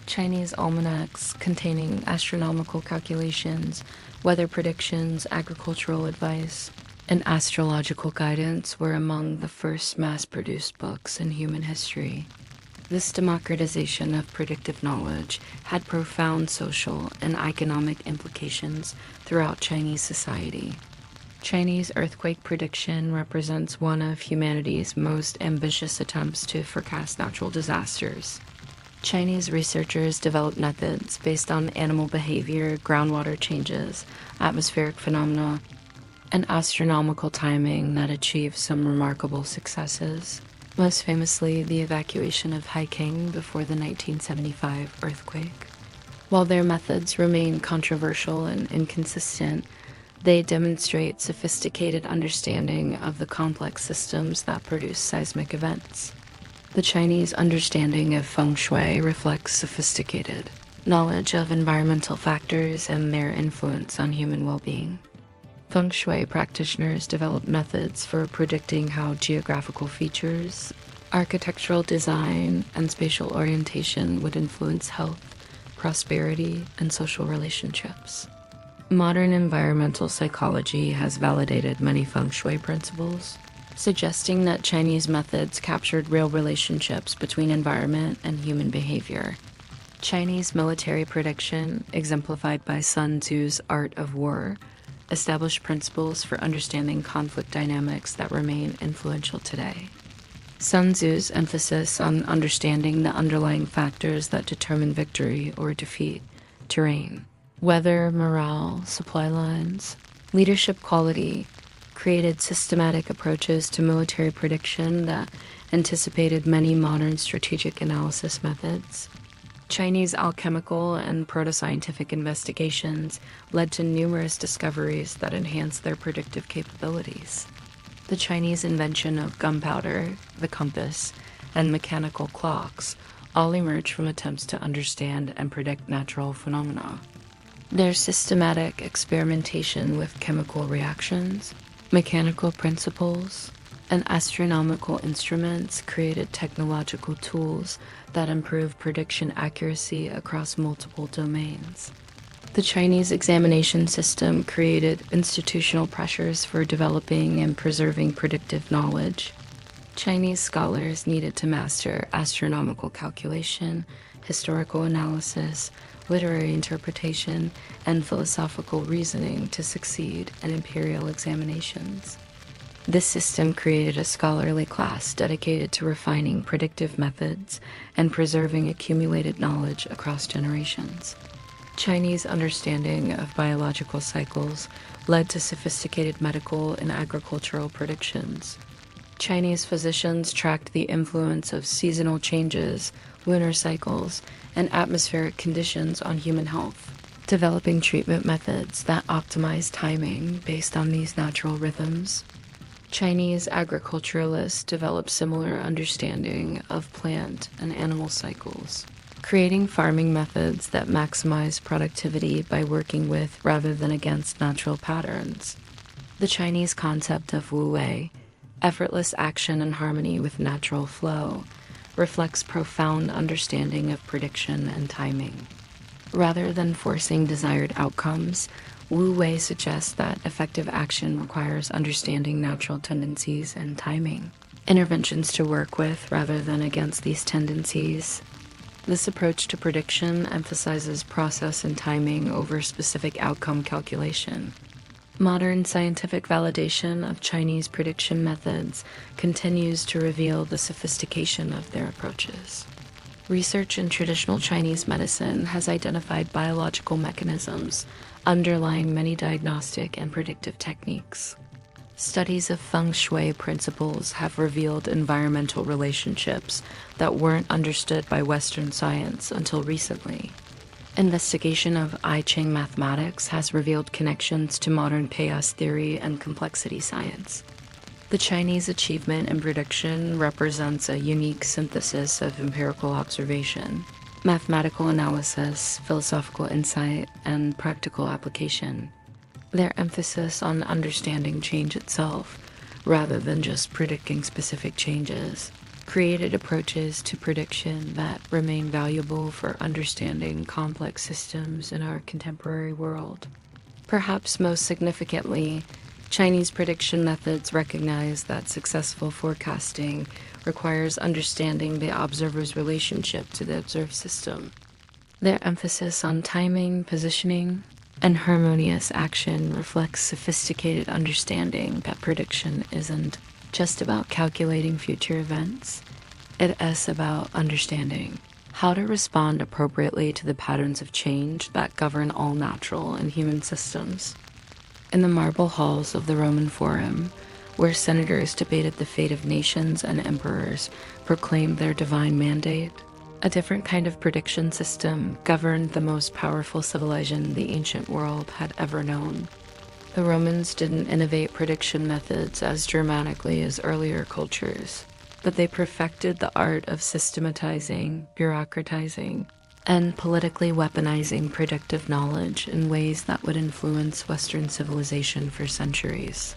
Chinese almanacs containing astronomical calculations, weather predictions, agricultural advice, and astrological guidance were among the first mass-produced books in human history. This democratization of predictive knowledge had profound social and economic implications throughout Chinese society. Chinese earthquake prediction represents one of humanity's most ambitious attempts to forecast natural disasters. Chinese researchers developed methods based on animal behavior, groundwater changes, atmospheric phenomena, and astronomical timing that achieved some remarkable successes, most famously the evacuation of Haiking before the 1975 earthquake. While their methods remain controversial and inconsistent, they demonstrate sophisticated understanding of the complex systems that produce seismic events. The Chinese understanding of feng shui reflects sophisticated knowledge of environmental factors and their influence on human well-being. Feng shui practitioners developed methods for predicting how geographical features, architectural design, and spatial orientation would influence health, prosperity, and social relationships. Modern environmental psychology has validated many feng shui principles, suggesting that Chinese methods captured real relationships between environment and human behavior. Chinese military prediction, exemplified by Sun Tzu's Art of War, established principles for understanding conflict dynamics that remain influential today. Sun Tzu's emphasis on understanding the underlying factors that determine victory or defeat, terrain, weather, morale, supply lines, leadership quality, created systematic approaches to military prediction that anticipated many modern strategic analysis methods. Chinese alchemical and proto-scientific investigations led to numerous discoveries that enhanced their predictive capabilities. The Chinese invention of gunpowder, the compass, and mechanical clocks all emerged from attempts to understand and predict natural phenomena. Their systematic experimentation with chemical reactions, mechanical principles, and astronomical instruments created technological tools that improve prediction accuracy across multiple domains. The Chinese examination system created institutional pressures for developing and preserving predictive knowledge. Chinese scholars needed to master astronomical calculation, historical analysis, literary interpretation, and philosophical reasoning to succeed in imperial examinations. This system created a scholarly class dedicated to refining predictive methods and preserving accumulated knowledge across generations. Chinese understanding of biological cycles led to sophisticated medical and agricultural predictions. Chinese physicians tracked the influence of seasonal changes, lunar cycles, and atmospheric conditions on human health, developing treatment methods that optimize timing based on these natural rhythms. Chinese agriculturalists developed similar understanding of plant and animal cycles, creating farming methods that maximize productivity by working with rather than against natural patterns. The Chinese concept of wu wei, effortless action and harmony with natural flow, reflects profound understanding of prediction and timing. Rather than forcing desired outcomes, Wu Wei suggests that effective action requires understanding natural tendencies and timing, interventions to work with rather than against these tendencies. This approach to prediction emphasizes process and timing over specific outcome calculation. Modern scientific validation of Chinese prediction methods continues to reveal the sophistication of their approaches. Research in traditional Chinese medicine has identified biological mechanisms underlying many diagnostic and predictive techniques. Studies of feng shui principles have revealed environmental relationships that weren't understood by Western science until recently. Investigation of I Ching mathematics has revealed connections to modern chaos theory and complexity science. The Chinese achievement in prediction represents a unique synthesis of empirical observation, mathematical analysis, philosophical insight, and practical application. Their emphasis on understanding change itself, rather than just predicting specific changes, created approaches to prediction that remain valuable for understanding complex systems in our contemporary world. Perhaps most significantly, Chinese prediction methods recognize that successful forecasting requires understanding the observer's relationship to the observed system. Their emphasis on timing, positioning, and harmonious action reflects sophisticated understanding that prediction isn't just about calculating future events. It is about understanding how to respond appropriately to the patterns of change that govern all natural and human systems. In the marble halls of the Roman Forum, where senators debated the fate of nations and emperors proclaimed their divine mandate, a different kind of prediction system governed the most powerful civilization the ancient world had ever known. The Romans didn't innovate prediction methods as dramatically as earlier cultures, but they perfected the art of systematizing, bureaucratizing, and politically weaponizing predictive knowledge in ways that would influence Western civilization for centuries.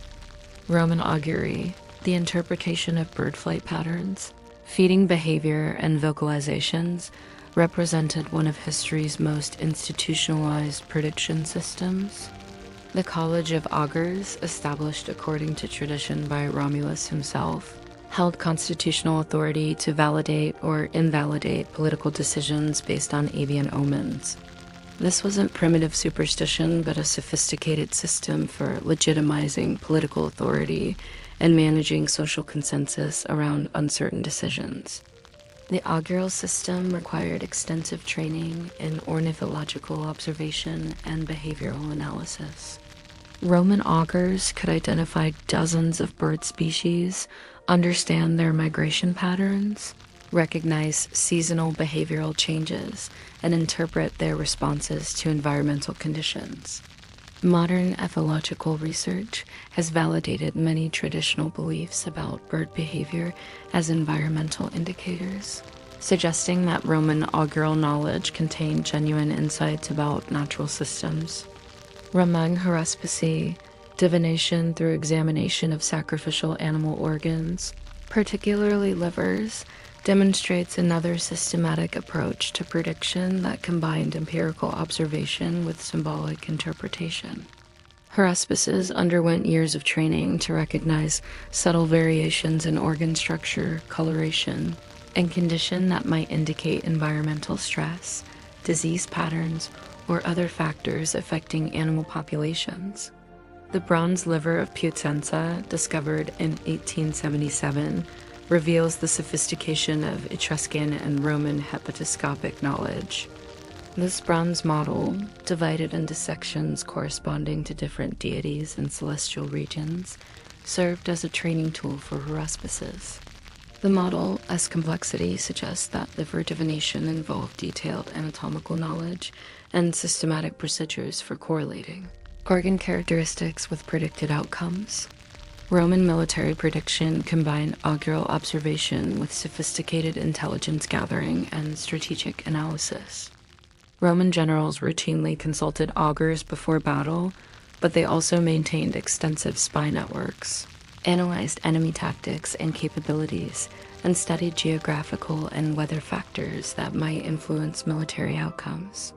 Roman augury, the interpretation of bird flight patterns, feeding behavior, and vocalizations, represented one of history's most institutionalized prediction systems. The College of Augurs, established according to tradition by Romulus himself, held constitutional authority to validate or invalidate political decisions based on avian omens. This wasn't primitive superstition, but a sophisticated system for legitimizing political authority and managing social consensus around uncertain decisions. The augural system required extensive training in ornithological observation and behavioral analysis. Roman augurs could identify dozens of bird species, understand their migration patterns, recognize seasonal behavioral changes, and interpret their responses to environmental conditions. Modern ethological research has validated many traditional beliefs about bird behavior as environmental indicators, suggesting that Roman augural knowledge contained genuine insights about natural systems. Roman haruspicy, divination through examination of sacrificial animal organs, particularly livers, demonstrates another systematic approach to prediction that combined empirical observation with symbolic interpretation. Haruspices underwent years of training to recognize subtle variations in organ structure, coloration, and condition that might indicate environmental stress, disease patterns, or other factors affecting animal populations. The bronze liver of Piacenza, discovered in 1877, reveals the sophistication of Etruscan and Roman hepatoscopic knowledge. This bronze model, divided into sections corresponding to different deities and celestial regions, served as a training tool for haruspices. The model's complexity suggests that liver divination involved detailed anatomical knowledge and systematic procedures for correlating organ characteristics with predicted outcomes. Roman military prediction combined augural observation with sophisticated intelligence gathering and strategic analysis. Roman generals routinely consulted augurs before battle, but they also maintained extensive spy networks, analyzed enemy tactics and capabilities, and studied geographical and weather factors that might influence military outcomes.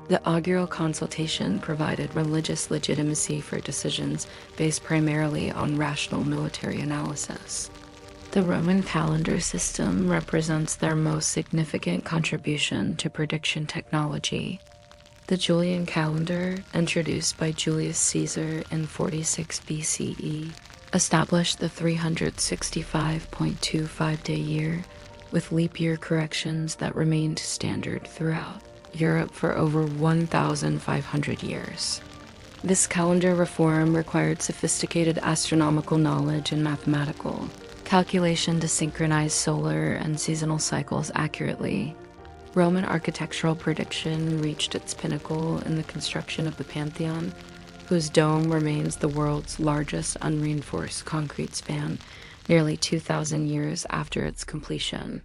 The augural consultation provided religious legitimacy for decisions based primarily on rational military analysis. The Roman calendar system represents their most significant contribution to prediction technology. The Julian calendar, introduced by Julius Caesar in 46 BCE, established the 365.25-day year, with leap year corrections that remained standard throughout Europe for over 1,500 years. This calendar reform required sophisticated astronomical knowledge and mathematical calculation to synchronize solar and seasonal cycles accurately. Roman architectural prediction reached its pinnacle in the construction of the Pantheon, whose dome remains the world's largest unreinforced concrete span, nearly 2,000 years after its completion.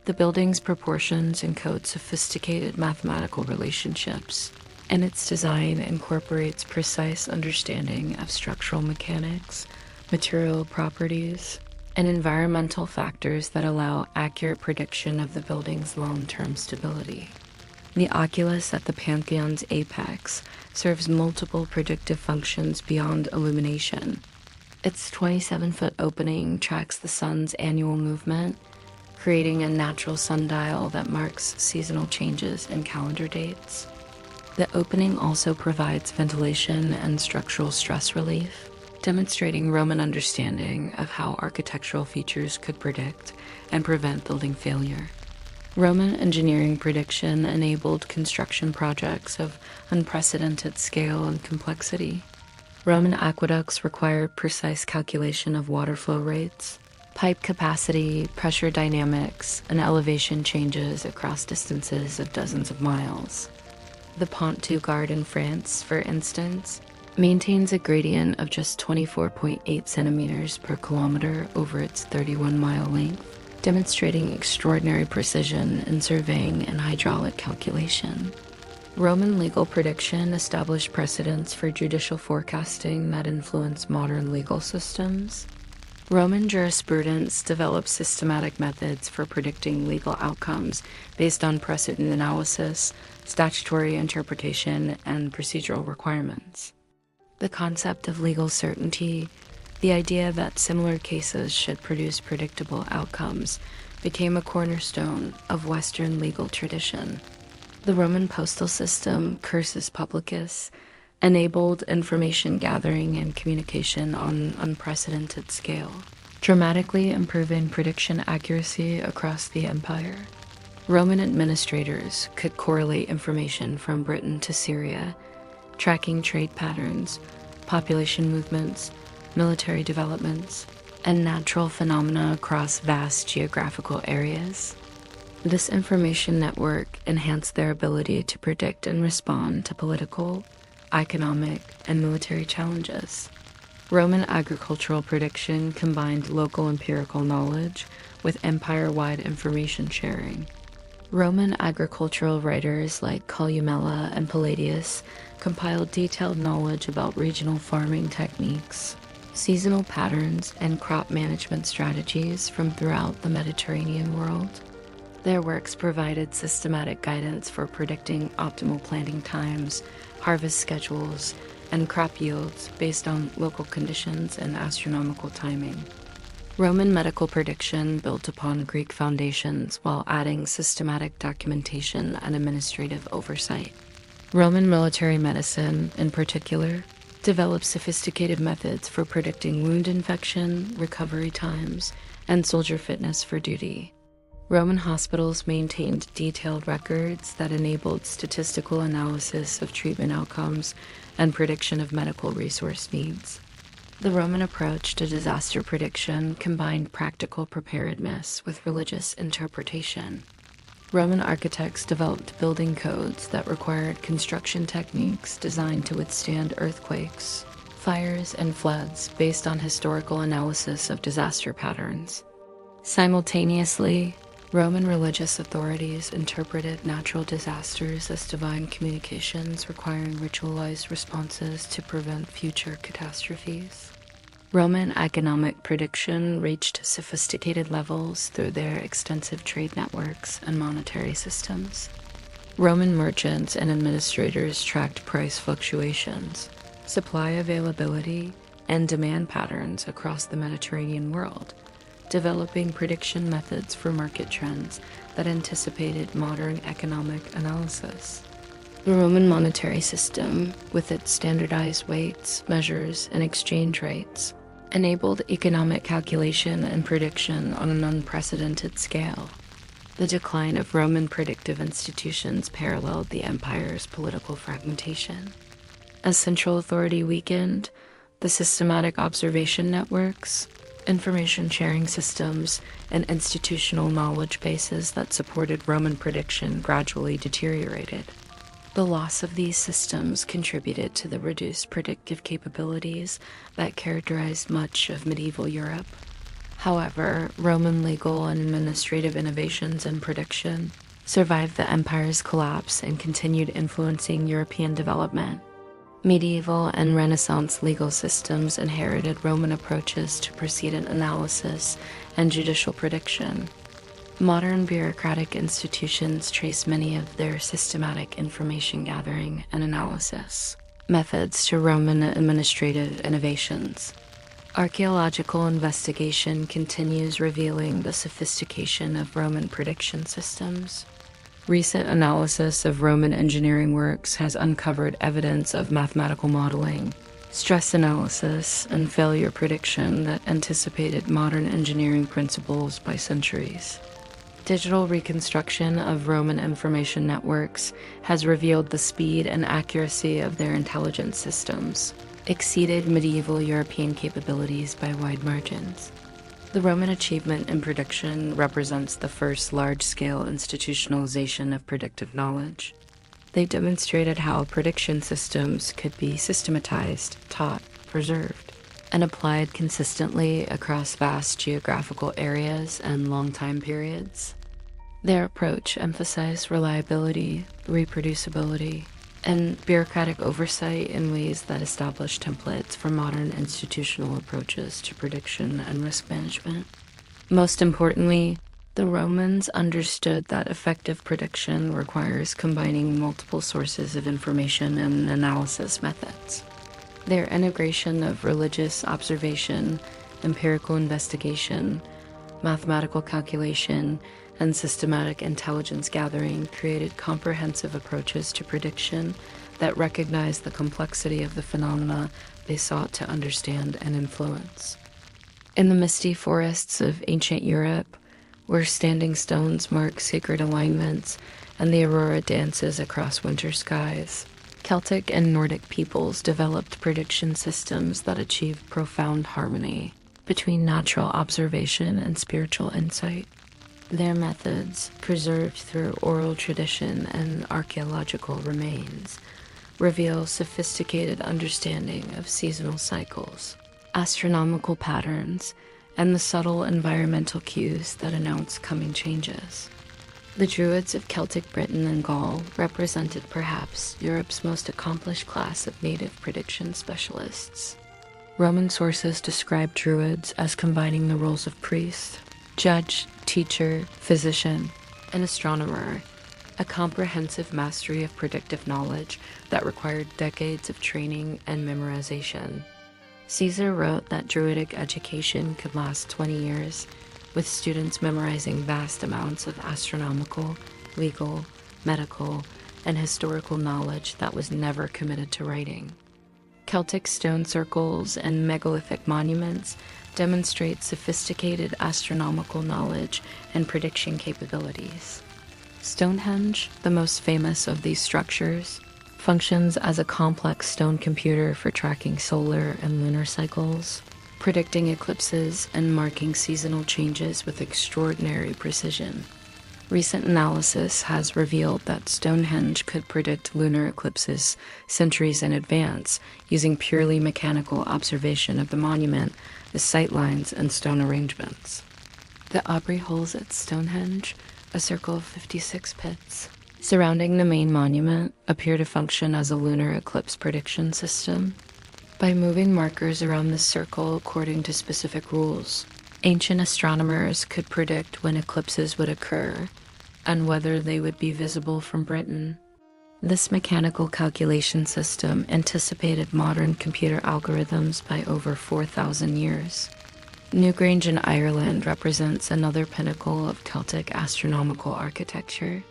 The building's proportions encode sophisticated mathematical relationships, and its design incorporates precise understanding of structural mechanics, material properties, and environmental factors that allow accurate prediction of the building's long-term stability. The oculus at the Pantheon's apex serves multiple predictive functions beyond illumination. Its 27-foot opening tracks the sun's annual movement, creating a natural sundial that marks seasonal changes and calendar dates. The opening also provides ventilation and structural stress relief, demonstrating Roman understanding of how architectural features could predict and prevent building failure. Roman engineering prediction enabled construction projects of unprecedented scale and complexity. Roman aqueducts required precise calculation of water flow rates, pipe capacity, pressure dynamics, and elevation changes across distances of dozens of miles. The Pont du Gard in France, for instance, maintains a gradient of just 24.8 centimeters per kilometer over its 31-mile length, demonstrating extraordinary precision in surveying and hydraulic calculation. Roman legal prediction established precedents for judicial forecasting that influenced modern legal systems. Roman jurisprudence developed systematic methods for predicting legal outcomes based on precedent analysis, statutory interpretation, and procedural requirements. The concept of legal certainty, the idea that similar cases should produce predictable outcomes, became a cornerstone of Western legal tradition. The Roman postal system, cursus publicus, enabled information gathering and communication on an unprecedented scale, dramatically improving prediction accuracy across the empire. Roman administrators could correlate information from Britain to Syria, tracking trade patterns, population movements, military developments, and natural phenomena across vast geographical areas. This information network enhanced their ability to predict and respond to political, economic, and military challenges. Roman agricultural prediction combined local empirical knowledge with empire-wide information sharing. Roman agricultural writers like Columella and Palladius compiled detailed knowledge about regional farming techniques, seasonal patterns, and crop management strategies from throughout the Mediterranean world. Their works provided systematic guidance for predicting optimal planting times, harvest schedules, and crop yields based on local conditions and astronomical timing. Roman medical prediction built upon Greek foundations while adding systematic documentation and administrative oversight. Roman military medicine, in particular, developed sophisticated methods for predicting wound infection, recovery times, and soldier fitness for duty. Roman hospitals maintained detailed records that enabled statistical analysis of treatment outcomes and prediction of medical resource needs. The Roman approach to disaster prediction combined practical preparedness with religious interpretation. Roman architects developed building codes that required construction techniques designed to withstand earthquakes, fires, and floods based on historical analysis of disaster patterns. Simultaneously, Roman religious authorities interpreted natural disasters as divine communications requiring ritualized responses to prevent future catastrophes. Roman economic prediction reached sophisticated levels through their extensive trade networks and monetary systems. Roman merchants and administrators tracked price fluctuations, supply availability, and demand patterns across the Mediterranean world, developing prediction methods for market trends that anticipated modern economic analysis. The Roman monetary system, with its standardized weights, measures, and exchange rates, enabled economic calculation and prediction on an unprecedented scale. The decline of Roman predictive institutions paralleled the empire's political fragmentation. As central authority weakened, the systematic observation networks, information sharing systems, and institutional knowledge bases that supported Roman prediction gradually deteriorated. The loss of these systems contributed to the reduced predictive capabilities that characterized much of medieval Europe. However, Roman legal and administrative innovations in prediction survived the empire's collapse and continued influencing European development. Medieval and Renaissance legal systems inherited Roman approaches to precedent analysis and judicial prediction. Modern bureaucratic institutions trace many of their systematic information gathering and analysis methods to Roman administrative innovations. Archaeological investigation continues revealing the sophistication of Roman prediction systems. Recent analysis of Roman engineering works has uncovered evidence of mathematical modeling, stress analysis, and failure prediction that anticipated modern engineering principles by centuries. Digital reconstruction of Roman information networks has revealed the speed and accuracy of their intelligence systems, exceeded medieval European capabilities by wide margins. The Roman achievement in prediction represents the first large-scale institutionalization of predictive knowledge. They demonstrated how prediction systems could be systematized, taught, preserved, and applied consistently across vast geographical areas and long time periods. Their approach emphasized reliability, reproducibility, and bureaucratic oversight in ways that established templates for modern institutional approaches to prediction and risk management. Most importantly, the Romans understood that effective prediction requires combining multiple sources of information and analysis methods. Their integration of religious observation, empirical investigation, mathematical calculation, and systematic intelligence gathering created comprehensive approaches to prediction that recognized the complexity of the phenomena they sought to understand and influence. In the misty forests of ancient Europe, where standing stones mark sacred alignments and the aurora dances across winter skies, Celtic and Nordic peoples developed prediction systems that achieved profound harmony between natural observation and spiritual insight. Their methods, preserved through oral tradition and archaeological remains, reveal sophisticated understanding of seasonal cycles, astronomical patterns, and the subtle environmental cues that announce coming changes. The Druids of Celtic Britain and Gaul represented perhaps Europe's most accomplished class of native prediction specialists. Roman sources describe Druids as combining the roles of priest, judge, teacher, physician, and astronomer, a comprehensive mastery of predictive knowledge that required decades of training and memorization. Caesar wrote that Druidic education could last 20 years, with students memorizing vast amounts of astronomical, legal, medical, and historical knowledge that was never committed to writing. Celtic stone circles and megalithic monuments demonstrate sophisticated astronomical knowledge and prediction capabilities. Stonehenge, the most famous of these structures, functions as a complex stone computer for tracking solar and lunar cycles, predicting eclipses and marking seasonal changes with extraordinary precision. Recent analysis has revealed that Stonehenge could predict lunar eclipses centuries in advance using purely mechanical observation of the monument, the sightlines, and stone arrangements. The Aubrey holes at Stonehenge, a circle of 56 pits, surrounding the main monument, appear to function as a lunar eclipse prediction system. By moving markers around the circle according to specific rules, ancient astronomers could predict when eclipses would occur and whether they would be visible from Britain. This mechanical calculation system anticipated modern computer algorithms by over 4,000 years. Newgrange in Ireland represents another pinnacle of Celtic astronomical architecture.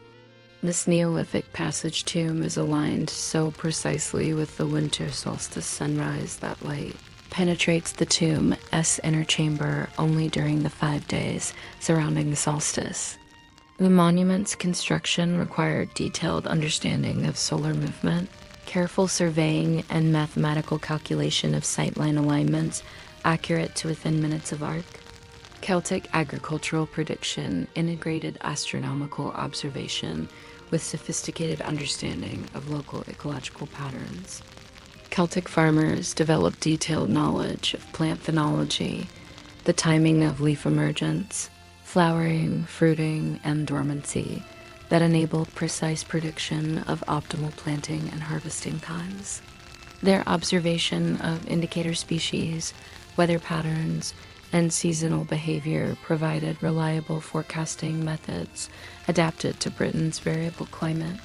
This Neolithic passage tomb is aligned so precisely with the winter solstice sunrise that light penetrates the tomb's inner chamber only during the 5 days surrounding the solstice. The monument's construction required detailed understanding of solar movement, careful surveying, and mathematical calculation of sightline alignments accurate to within minutes of arc. Celtic agricultural prediction integrated astronomical observation with sophisticated understanding of local ecological patterns. Celtic farmers developed detailed knowledge of plant phenology, the timing of leaf emergence, flowering, fruiting, and dormancy that enabled precise prediction of optimal planting and harvesting times. Their observation of indicator species, weather patterns, and seasonal behavior provided reliable forecasting methods adapted to Britain's variable climate.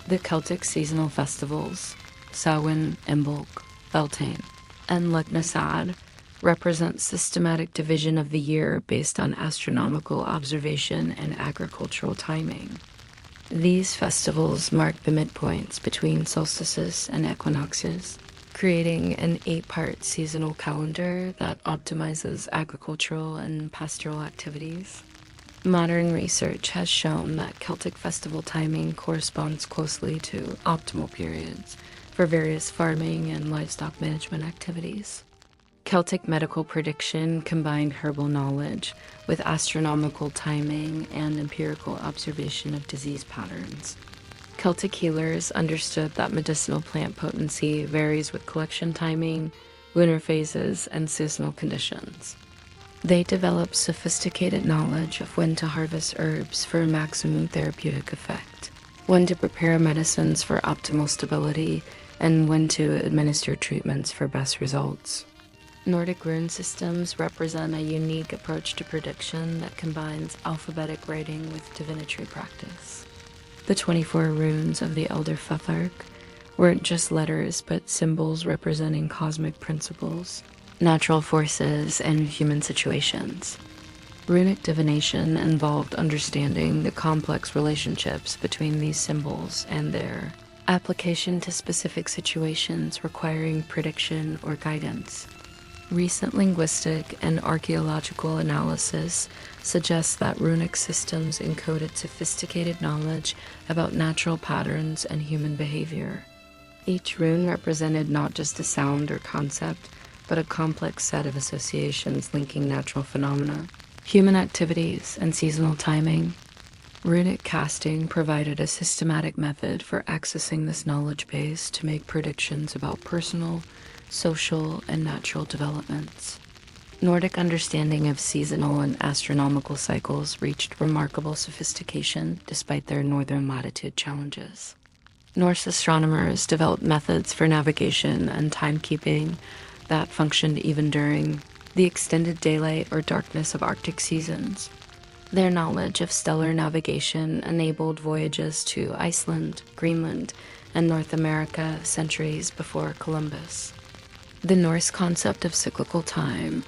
The Celtic seasonal festivals, Samhain, Imbolc, Beltane, and Lughnasadh, represent systematic division of the year based on astronomical observation and agricultural timing. These festivals mark the midpoints between solstices and equinoxes, creating an 8-part seasonal calendar that optimizes agricultural and pastoral activities. Modern research has shown that Celtic festival timing corresponds closely to optimal periods for various farming and livestock management activities. Celtic medical prediction combined herbal knowledge with astronomical timing and empirical observation of disease patterns. Celtic healers understood that medicinal plant potency varies with collection timing, lunar phases, and seasonal conditions. They developed sophisticated knowledge of when to harvest herbs for maximum therapeutic effect, when to prepare medicines for optimal stability, and when to administer treatments for best results. Nordic rune systems represent a unique approach to prediction that combines alphabetic writing with divinatory practice. The 24 runes of the Elder Futhark weren't just letters, but symbols representing cosmic principles, natural forces, and human situations. Runic divination involved understanding the complex relationships between these symbols and their application to specific situations requiring prediction or guidance. Recent linguistic and archaeological analysis suggests that runic systems encoded sophisticated knowledge about natural patterns and human behavior. Each rune represented not just a sound or concept, but a complex set of associations linking natural phenomena, human activities, and seasonal timing. Runic casting provided a systematic method for accessing this knowledge base to make predictions about personal, social, and natural developments. Nordic understanding of seasonal and astronomical cycles reached remarkable sophistication despite their northern latitude challenges. Norse astronomers developed methods for navigation and timekeeping that functioned even during the extended daylight or darkness of Arctic seasons. Their knowledge of stellar navigation enabled voyages to Iceland, Greenland, and North America centuries before Columbus. The Norse concept of cyclical time,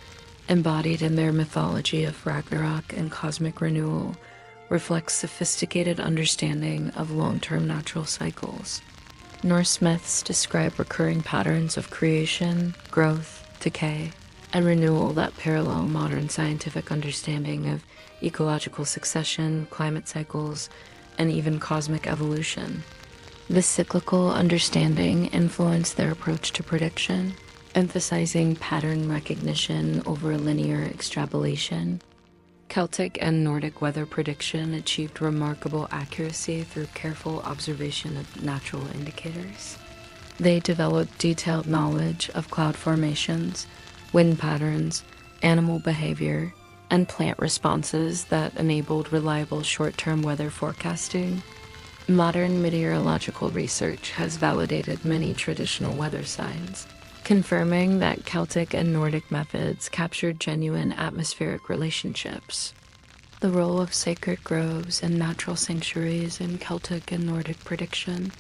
embodied in their mythology of Ragnarok and cosmic renewal, reflects sophisticated understanding of long-term natural cycles. Norse myths describe recurring patterns of creation, growth, decay, and renewal that parallel modern scientific understanding of ecological succession, climate cycles, and even cosmic evolution. This cyclical understanding influenced their approach to prediction, emphasizing pattern recognition over linear extrapolation. Celtic and Nordic weather prediction achieved remarkable accuracy through careful observation of natural indicators. They developed detailed knowledge of cloud formations, wind patterns, animal behavior, and plant responses that enabled reliable short-term weather forecasting. Modern meteorological research has validated many traditional weather signs, confirming that Celtic and Nordic methods captured genuine atmospheric relationships. The role of sacred groves and natural sanctuaries in Celtic and Nordic prediction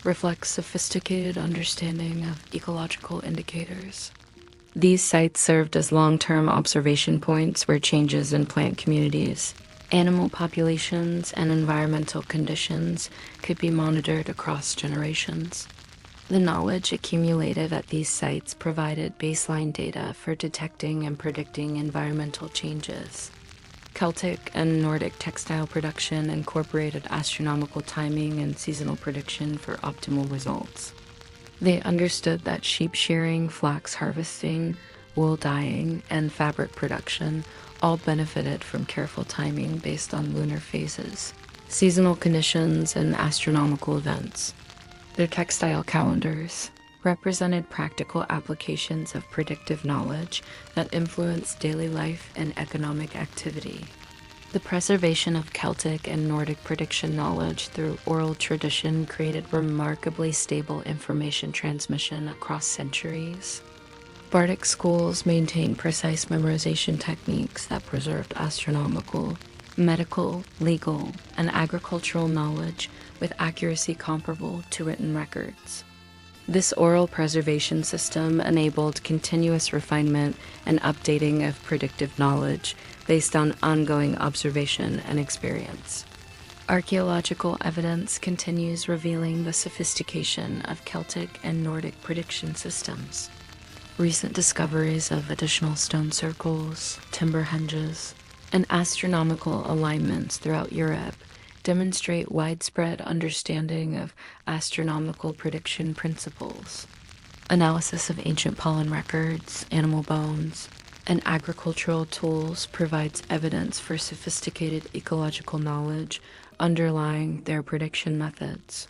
reflects sophisticated understanding of ecological indicators. These sites served as long-term observation points where changes in plant communities, animal populations, and environmental conditions could be monitored across generations. The knowledge accumulated at these sites provided baseline data for detecting and predicting environmental changes. Celtic and Nordic textile production incorporated astronomical timing and seasonal prediction for optimal results. They understood that sheep shearing, flax harvesting, wool dyeing, and fabric production all benefited from careful timing based on lunar phases, seasonal conditions, and astronomical events. Their textile calendars represented practical applications of predictive knowledge that influenced daily life and economic activity. The preservation of Celtic and Nordic prediction knowledge through oral tradition created remarkably stable information transmission across centuries. Bardic schools maintained precise memorization techniques that preserved astronomical, medical, legal, and agricultural knowledge with accuracy comparable to written records. This oral preservation system enabled continuous refinement and updating of predictive knowledge based on ongoing observation and experience. Archaeological evidence continues revealing the sophistication of Celtic and Nordic prediction systems. Recent discoveries of additional stone circles, timber henges, and astronomical alignments throughout Europe demonstrate widespread understanding of astronomical prediction principles. Analysis of ancient pollen records, animal bones, and agricultural tools provides evidence for sophisticated ecological knowledge underlying their prediction methods.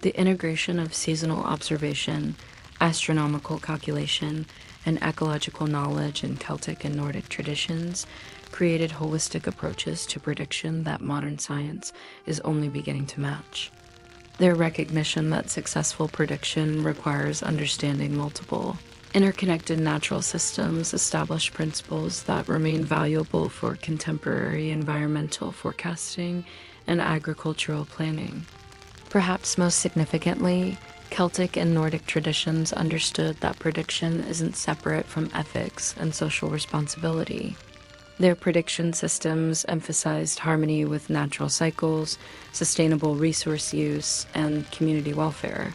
The integration of seasonal observation, astronomical calculation, and ecological knowledge in Celtic and Nordic traditions created holistic approaches to prediction that modern science is only beginning to match. Their recognition that successful prediction requires understanding multiple, interconnected natural systems established principles that remain valuable for contemporary environmental forecasting and agricultural planning. Perhaps most significantly, Celtic and Nordic traditions understood that prediction isn't separate from ethics and social responsibility. Their prediction systems emphasized harmony with natural cycles, sustainable resource use, and community welfare.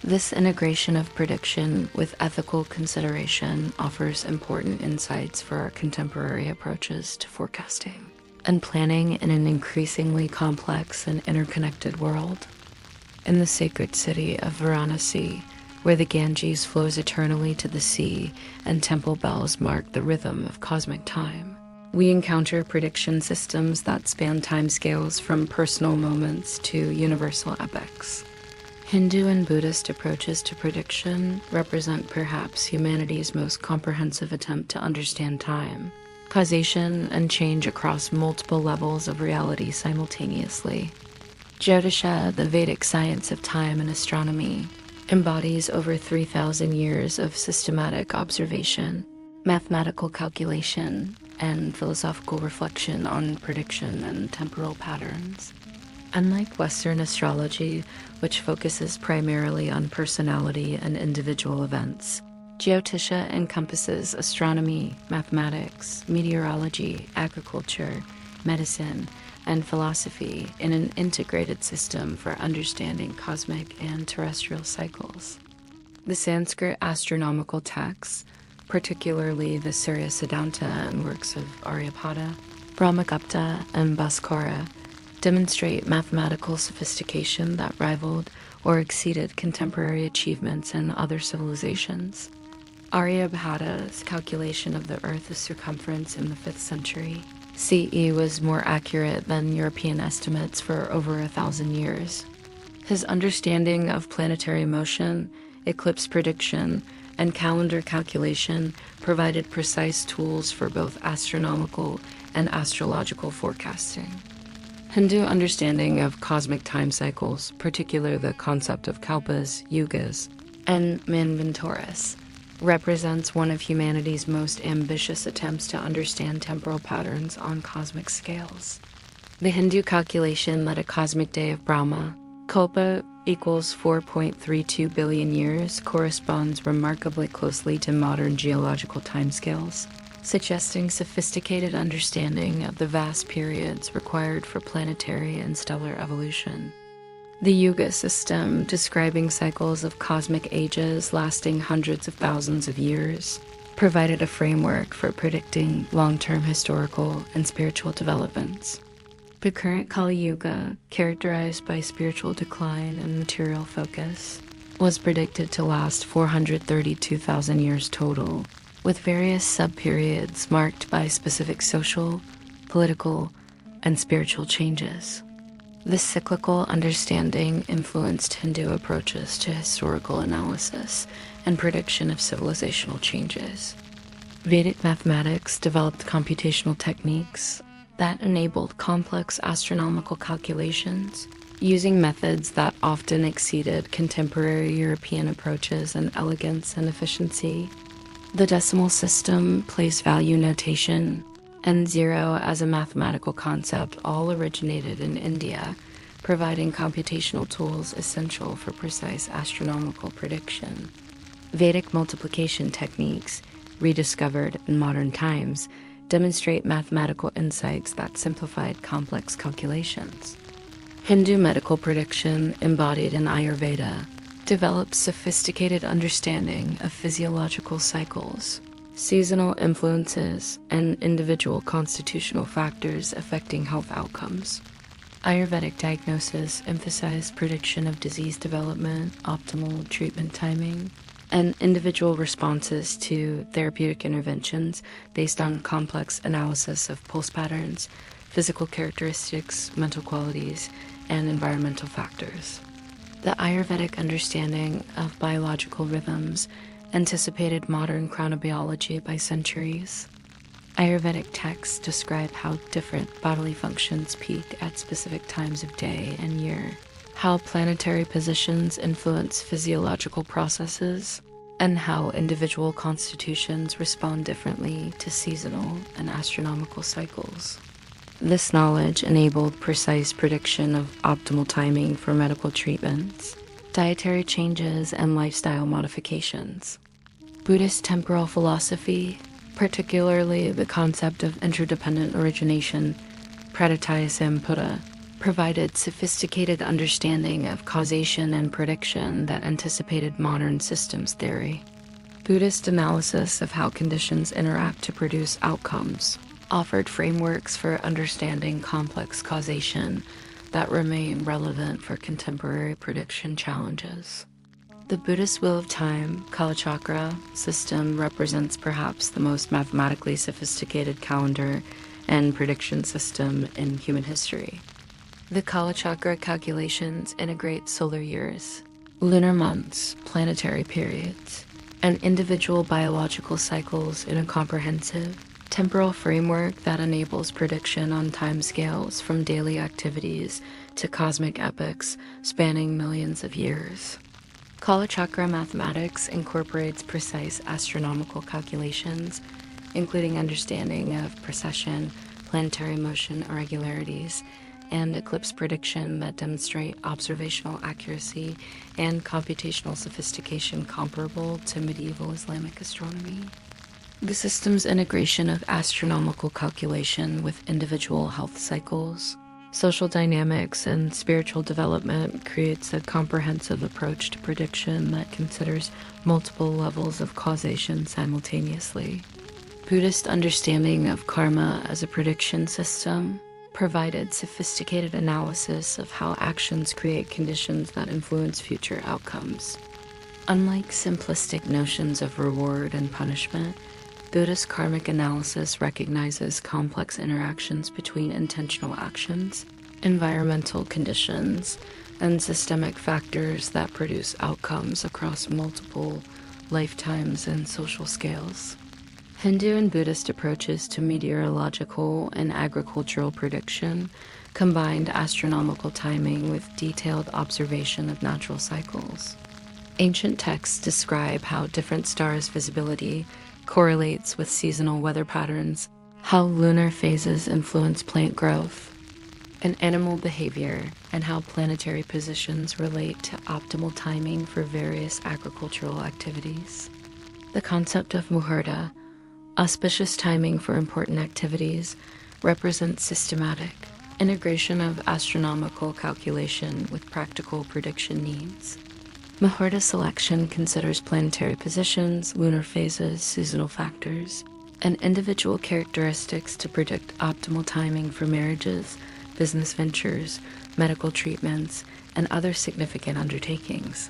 This integration of prediction with ethical consideration offers important insights for our contemporary approaches to forecasting and planning in an increasingly complex and interconnected world. In the sacred city of Varanasi, where the Ganges flows eternally to the sea and temple bells mark the rhythm of cosmic time. We encounter prediction systems that span timescales from personal moments to universal epics. Hindu and Buddhist approaches to prediction represent perhaps humanity's most comprehensive attempt to understand time, causation, and change across multiple levels of reality simultaneously. Jyotisha, the Vedic science of time and astronomy, embodies over 3,000 years of systematic observation, mathematical calculation, and philosophical reflection on prediction and temporal patterns. Unlike Western astrology, which focuses primarily on personality and individual events, Jyotisha encompasses astronomy, mathematics, meteorology, agriculture, medicine, and philosophy in an integrated system for understanding cosmic and terrestrial cycles. The Sanskrit astronomical texts, particularly the Surya Siddhanta and works of Aryabhata, Brahmagupta, and Bhaskara, demonstrate mathematical sophistication that rivaled or exceeded contemporary achievements in other civilizations. Aryabhata's calculation of the Earth's circumference in the 5th century CE was more accurate than European estimates for over 1,000 years. His understanding of planetary motion, eclipse prediction, and calendar calculation provided precise tools for both astronomical and astrological forecasting. Hindu understanding of cosmic time cycles, particularly the concept of kalpas, yugas, and manvantaras, represents one of humanity's most ambitious attempts to understand temporal patterns on cosmic scales. The Hindu calculation that a cosmic day of Brahma, Kalpa, equals 4.32 billion years corresponds remarkably closely to modern geological timescales, suggesting sophisticated understanding of the vast periods required for planetary and stellar evolution. The Yuga system, describing cycles of cosmic ages lasting hundreds of thousands of years, provided a framework for predicting long-term historical and spiritual developments. The current Kali Yuga, characterized by spiritual decline and material focus, was predicted to last 432,000 years total, with various sub-periods marked by specific social, political, and spiritual changes. This cyclical understanding influenced Hindu approaches to historical analysis and prediction of civilizational changes. Vedic mathematics developed computational techniques that enabled complex astronomical calculations, using methods that often exceeded contemporary European approaches in elegance and efficiency. The decimal system, place value notation, and zero as a mathematical concept all originated in India, providing computational tools essential for precise astronomical prediction. Vedic multiplication techniques, rediscovered in modern times, demonstrate mathematical insights that simplified complex calculations. Hindu medical prediction, embodied in Ayurveda, developed sophisticated understanding of physiological cycles, seasonal influences, and individual constitutional factors affecting health outcomes. Ayurvedic diagnosis emphasized prediction of disease development, optimal treatment timing, and individual responses to therapeutic interventions based on complex analysis of pulse patterns, physical characteristics, mental qualities, and environmental factors. The Ayurvedic understanding of biological rhythms anticipated modern chronobiology by centuries. Ayurvedic texts describe how different bodily functions peak at specific times of day and year, how planetary positions influence physiological processes, and how individual constitutions respond differently to seasonal and astronomical cycles. This knowledge enabled precise prediction of optimal timing for medical treatments, dietary changes, and lifestyle modifications. Buddhist temporal philosophy, particularly the concept of interdependent origination, pratitya sambuddha, provided sophisticated understanding of causation and prediction that anticipated modern systems theory. Buddhist analysis of how conditions interact to produce outcomes offered frameworks for understanding complex causation that remain relevant for contemporary prediction challenges. The Buddhist wheel of time, Kalachakra, system represents perhaps the most mathematically sophisticated calendar and prediction system in human history. The Kalachakra calculations integrate solar years, lunar months, planetary periods, and individual biological cycles in a comprehensive, temporal framework that enables prediction on timescales from daily activities to cosmic epochs spanning millions of years. Kalachakra mathematics incorporates precise astronomical calculations, including understanding of precession, planetary motion irregularities, and eclipse prediction that demonstrate observational accuracy and computational sophistication comparable to medieval Islamic astronomy. The system's integration of astronomical calculation with individual health cycles, social dynamics, and spiritual development creates a comprehensive approach to prediction that considers multiple levels of causation simultaneously. Buddhist understanding of karma as a prediction system provided sophisticated analysis of how actions create conditions that influence future outcomes. Unlike simplistic notions of reward and punishment, Buddhist karmic analysis recognizes complex interactions between intentional actions, environmental conditions, and systemic factors that produce outcomes across multiple lifetimes and social scales. Hindu and Buddhist approaches to meteorological and agricultural prediction combined astronomical timing with detailed observation of natural cycles. Ancient texts describe how different stars' visibility correlates with seasonal weather patterns, how lunar phases influence plant growth and animal behavior, and how planetary positions relate to optimal timing for various agricultural activities. The concept of muhurta, auspicious timing for important activities, represents systematic integration of astronomical calculation with practical prediction needs. Muhurta selection considers planetary positions, lunar phases, seasonal factors, and individual characteristics to predict optimal timing for marriages, business ventures, medical treatments, and other significant undertakings.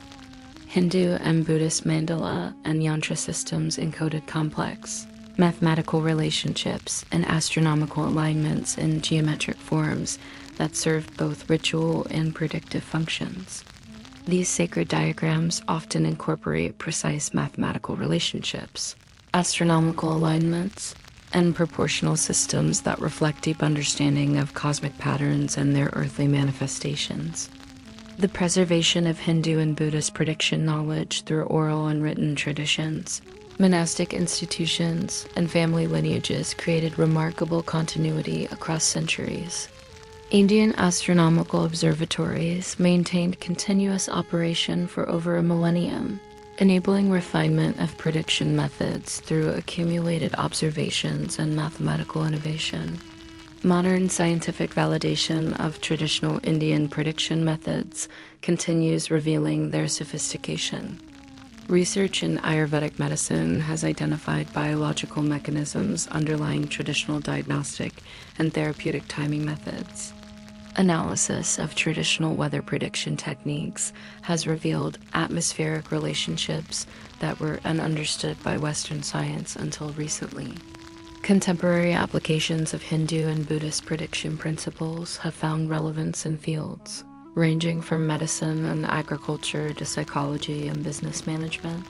Hindu and Buddhist mandala and yantra systems encoded complex mathematical relationships and astronomical alignments in geometric forms that serve both ritual and predictive functions. These sacred diagrams often incorporate precise mathematical relationships, astronomical alignments, and proportional systems that reflect deep understanding of cosmic patterns and their earthly manifestations. The preservation of Hindu and Buddhist prediction knowledge through oral and written traditions, monastic institutions, and family lineages created remarkable continuity across centuries. Indian astronomical observatories maintained continuous operation for over a millennium, enabling refinement of prediction methods through accumulated observations and mathematical innovation. Modern scientific validation of traditional Indian prediction methods continues revealing their sophistication. Research in Ayurvedic medicine has identified biological mechanisms underlying traditional diagnostic and therapeutic timing methods. Analysis of traditional weather prediction techniques has revealed atmospheric relationships that were ununderstood by Western science until recently. Contemporary applications of Hindu and Buddhist prediction principles have found relevance in fields ranging from medicine and agriculture to psychology and business management.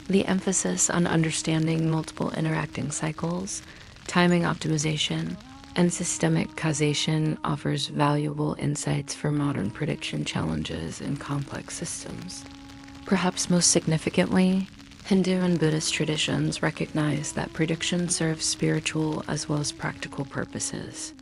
The emphasis on understanding multiple interacting cycles, timing optimization, and systemic causation offers valuable insights for modern prediction challenges in complex systems. Perhaps most significantly, Hindu and Buddhist traditions recognize that prediction serves spiritual as well as practical purposes.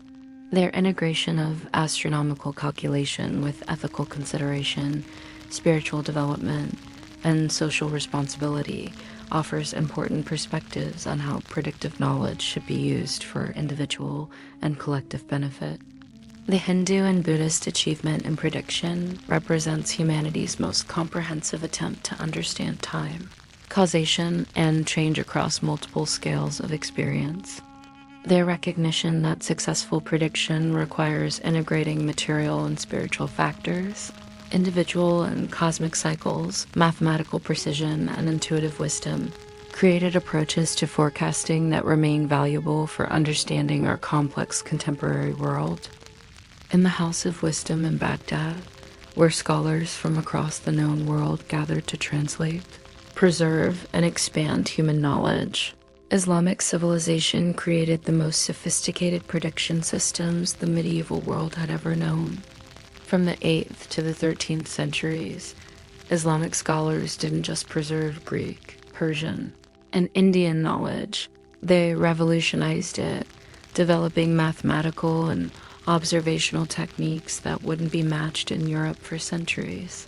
Their integration of astronomical calculation with ethical consideration, spiritual development, and social responsibility offers important perspectives on how predictive knowledge should be used for individual and collective benefit. The Hindu and Buddhist achievement in prediction represents humanity's most comprehensive attempt to understand time, causation, and change across multiple scales of experience. Their recognition that successful prediction requires integrating material and spiritual factors Individual and cosmic cycles, mathematical precision, and intuitive wisdom created approaches to forecasting that remain valuable for understanding our complex contemporary world. In the House of Wisdom in Baghdad, where scholars from across the known world gathered to translate, preserve, and expand human knowledge, Islamic civilization created the most sophisticated prediction systems the medieval world had ever known. From the 8th to the 13th centuries, Islamic scholars didn't just preserve Greek, Persian, and Indian knowledge, they revolutionized it, developing mathematical and observational techniques that wouldn't be matched in Europe for centuries.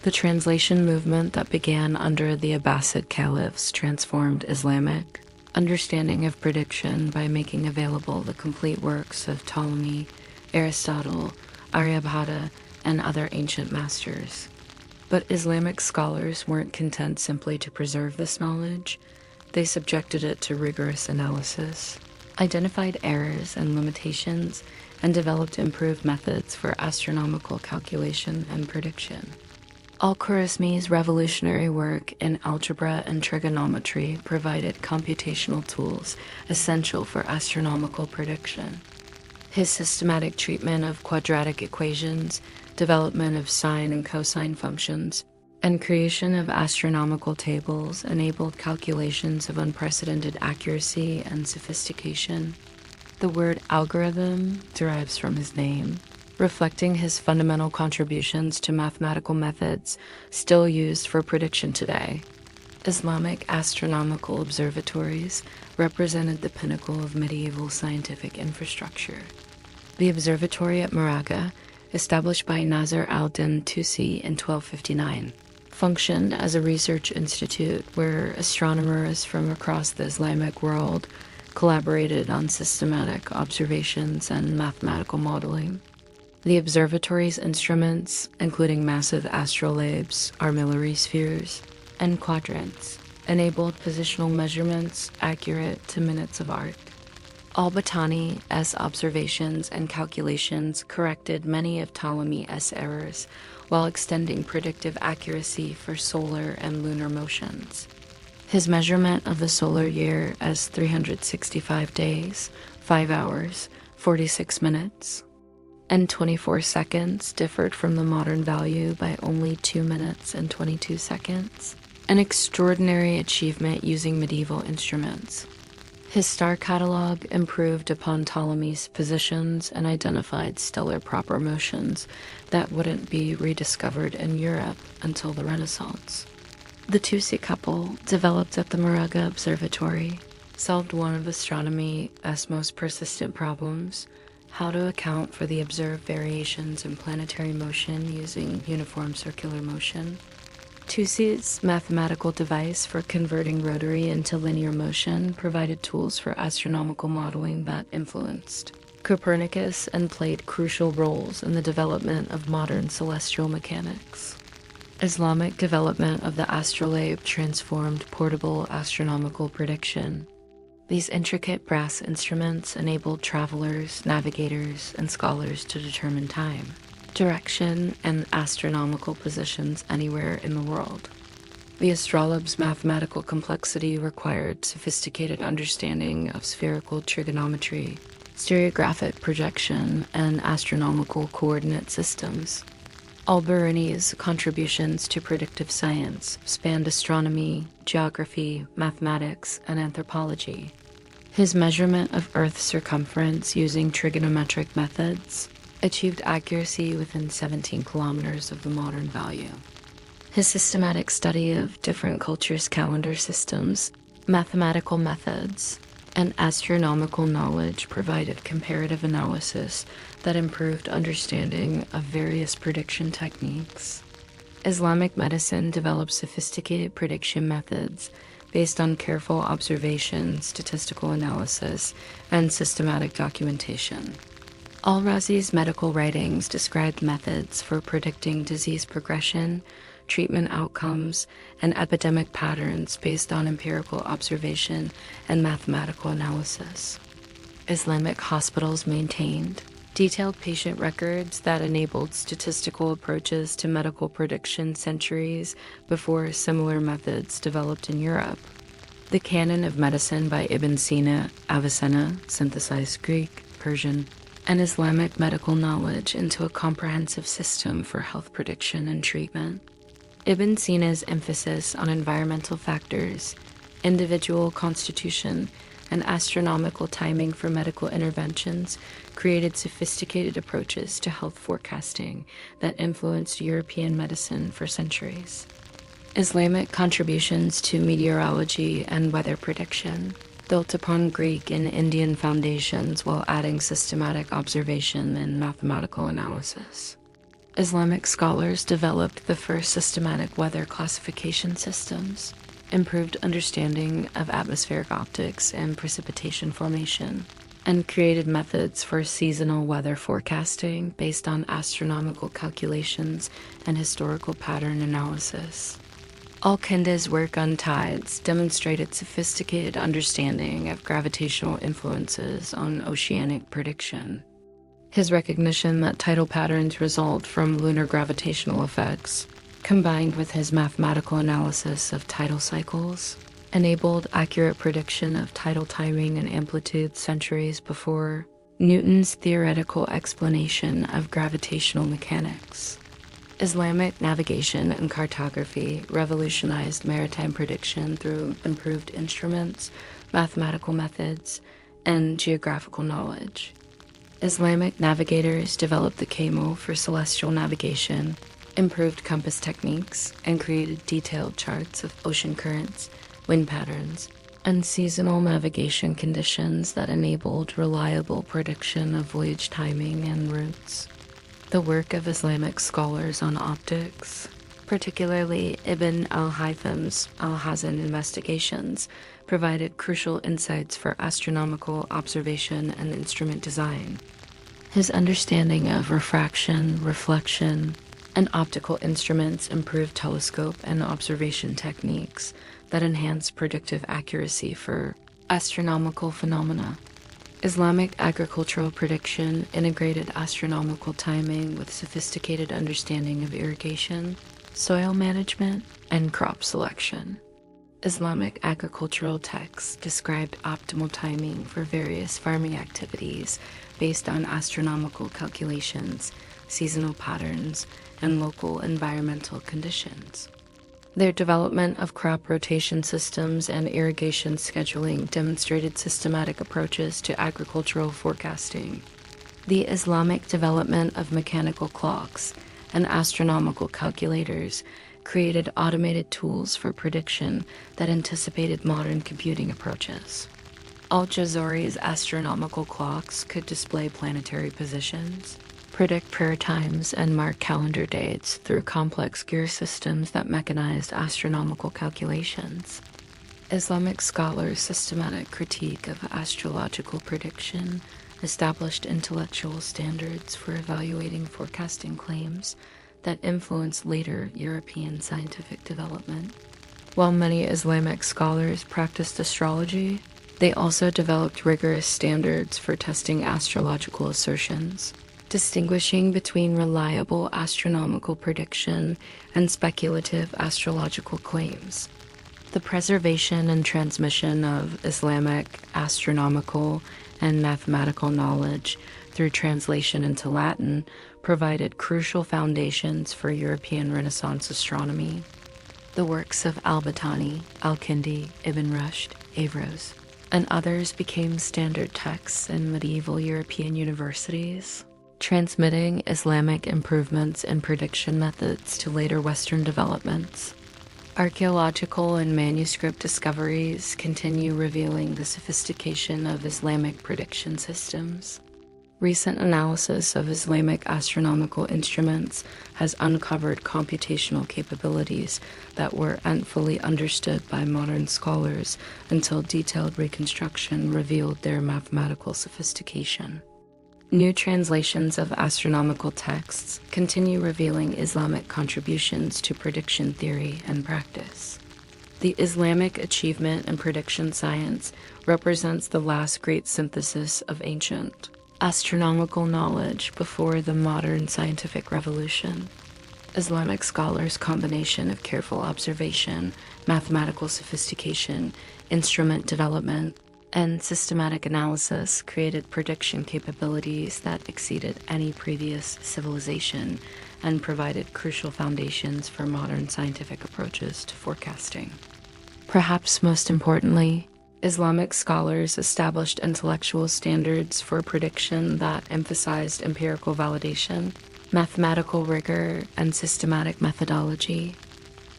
The translation movement that began under the Abbasid caliphs transformed Islamic understanding of prediction by making available the complete works of Ptolemy, Aristotle, Aryabhata, and other ancient masters. But Islamic scholars weren't content simply to preserve this knowledge. They subjected it to rigorous analysis, identified errors and limitations, and developed improved methods for astronomical calculation and prediction. Al-Khwarizmi's revolutionary work in algebra and trigonometry provided computational tools essential for astronomical prediction. His systematic treatment of quadratic equations, development of sine and cosine functions, and creation of astronomical tables enabled calculations of unprecedented accuracy and sophistication. The word algorithm derives from his name, reflecting his fundamental contributions to mathematical methods still used for prediction today. Islamic astronomical observatories represented the pinnacle of medieval scientific infrastructure. The observatory at Maraga, established by Nasr al-Din Tusi in 1259, functioned as a research institute where astronomers from across the Islamic world collaborated on systematic observations and mathematical modeling. The observatory's instruments, including massive astrolabes, armillary spheres, and quadrants, enabled positional measurements accurate to minutes of arc. Al-Battani's observations and calculations corrected many of Ptolemy's errors while extending predictive accuracy for solar and lunar motions. His measurement of the solar year as 365 days, 5 hours, 46 minutes, and 24 seconds differed from the modern value by only 2 minutes and 22 seconds, an extraordinary achievement using medieval instruments. His star catalog improved upon Ptolemy's positions and identified stellar proper motions that wouldn't be rediscovered in Europe until the Renaissance. The Tusi couple, developed at the Maraga Observatory, solved one of astronomy's most persistent problems: how to account for the observed variations in planetary motion using uniform circular motion. Tusi's mathematical device for converting rotary into linear motion provided tools for astronomical modeling that influenced Copernicus and played crucial roles in the development of modern celestial mechanics. Islamic development of the astrolabe transformed portable astronomical prediction. These intricate brass instruments enabled travelers, navigators, and scholars to determine time, direction, and astronomical positions anywhere in the world. The astrolabe's mathematical complexity required sophisticated understanding of spherical trigonometry, stereographic projection, and astronomical coordinate systems. Al-Biruni's contributions to predictive science spanned astronomy, geography, mathematics, and anthropology. His measurement of Earth's circumference using trigonometric methods achieved accuracy within 17 kilometers of the modern value. His systematic study of different cultures' calendar systems, mathematical methods, and astronomical knowledge provided comparative analysis that improved understanding of various prediction techniques. Islamic medicine developed sophisticated prediction methods based on careful observation, statistical analysis, and systematic documentation. Al-Razi's medical writings described methods for predicting disease progression, treatment outcomes, and epidemic patterns based on empirical observation and mathematical analysis. Islamic hospitals maintained, Detailed patient records that enabled statistical approaches to medical prediction centuries before similar methods developed in Europe. The Canon of Medicine by Ibn Sina, Avicenna synthesized Greek, Persian, and Islamic medical knowledge into a comprehensive system for health prediction and treatment. Ibn Sina's emphasis on environmental factors, individual constitution, and astronomical timing for medical interventions created sophisticated approaches to health forecasting that influenced European medicine for centuries. Islamic contributions to meteorology and weather prediction built upon Greek and Indian foundations while adding systematic observation and mathematical analysis. Islamic scholars developed the first systematic weather classification systems, improved understanding of atmospheric optics and precipitation formation, and created methods for seasonal weather forecasting based on astronomical calculations and historical pattern analysis. Al-Kinda's work on tides demonstrated sophisticated understanding of gravitational influences on oceanic prediction. His recognition that tidal patterns result from lunar gravitational effects, combined with his mathematical analysis of tidal cycles, enabled accurate prediction of tidal timing and amplitude centuries before Newton's theoretical explanation of gravitational mechanics. Islamic navigation and cartography revolutionized maritime prediction through improved instruments, mathematical methods, and geographical knowledge. Islamic navigators developed the camel for celestial navigation, improved compass techniques, and created detailed charts of ocean currents, wind patterns, and seasonal navigation conditions that enabled reliable prediction of voyage timing and routes. The work of Islamic scholars on optics, particularly Ibn al-Haytham's Al-Hazan investigations, provided crucial insights for astronomical observation and instrument design. His understanding of refraction, reflection, and optical instruments improved telescope and observation techniques that enhanced predictive accuracy for astronomical phenomena. Islamic agricultural prediction integrated astronomical timing with sophisticated understanding of irrigation, soil management, and crop selection. Islamic agricultural texts described optimal timing for various farming activities based on astronomical calculations, seasonal patterns, and local environmental conditions. Their development of crop rotation systems and irrigation scheduling demonstrated systematic approaches to agricultural forecasting. The Islamic development of mechanical clocks and astronomical calculators created automated tools for prediction that anticipated modern computing approaches. Al-Jazari's astronomical clocks could display planetary positions, predict prayer times, and mark calendar dates through complex gear systems that mechanized astronomical calculations. Islamic scholars' systematic critique of astrological prediction established intellectual standards for evaluating forecasting claims that influenced later European scientific development. While many Islamic scholars practiced astrology, they also developed rigorous standards for testing astrological assertions, distinguishing between reliable astronomical prediction and speculative astrological claims. The preservation and transmission of Islamic astronomical and mathematical knowledge through translation into Latin provided crucial foundations for European Renaissance astronomy. The works of al-Battani, al-Kindi, Ibn Rushd, Averroes, and others became standard texts in medieval European universities, transmitting Islamic improvements in prediction methods to later Western developments. Archaeological and manuscript discoveries continue revealing the sophistication of Islamic prediction systems. Recent analysis of Islamic astronomical instruments has uncovered computational capabilities that weren't fully understood by modern scholars until detailed reconstruction revealed their mathematical sophistication. New translations of astronomical texts continue revealing Islamic contributions to prediction theory and practice. The Islamic achievement in prediction science represents the last great synthesis of ancient Astronomical knowledge before the modern scientific revolution. Islamic scholars' combination of careful observation, mathematical sophistication, instrument development, and systematic analysis created prediction capabilities that exceeded any previous civilization and provided crucial foundations for modern scientific approaches to forecasting. Perhaps most importantly, Islamic scholars established intellectual standards for prediction that emphasized empirical validation, mathematical rigor, and systematic methodology.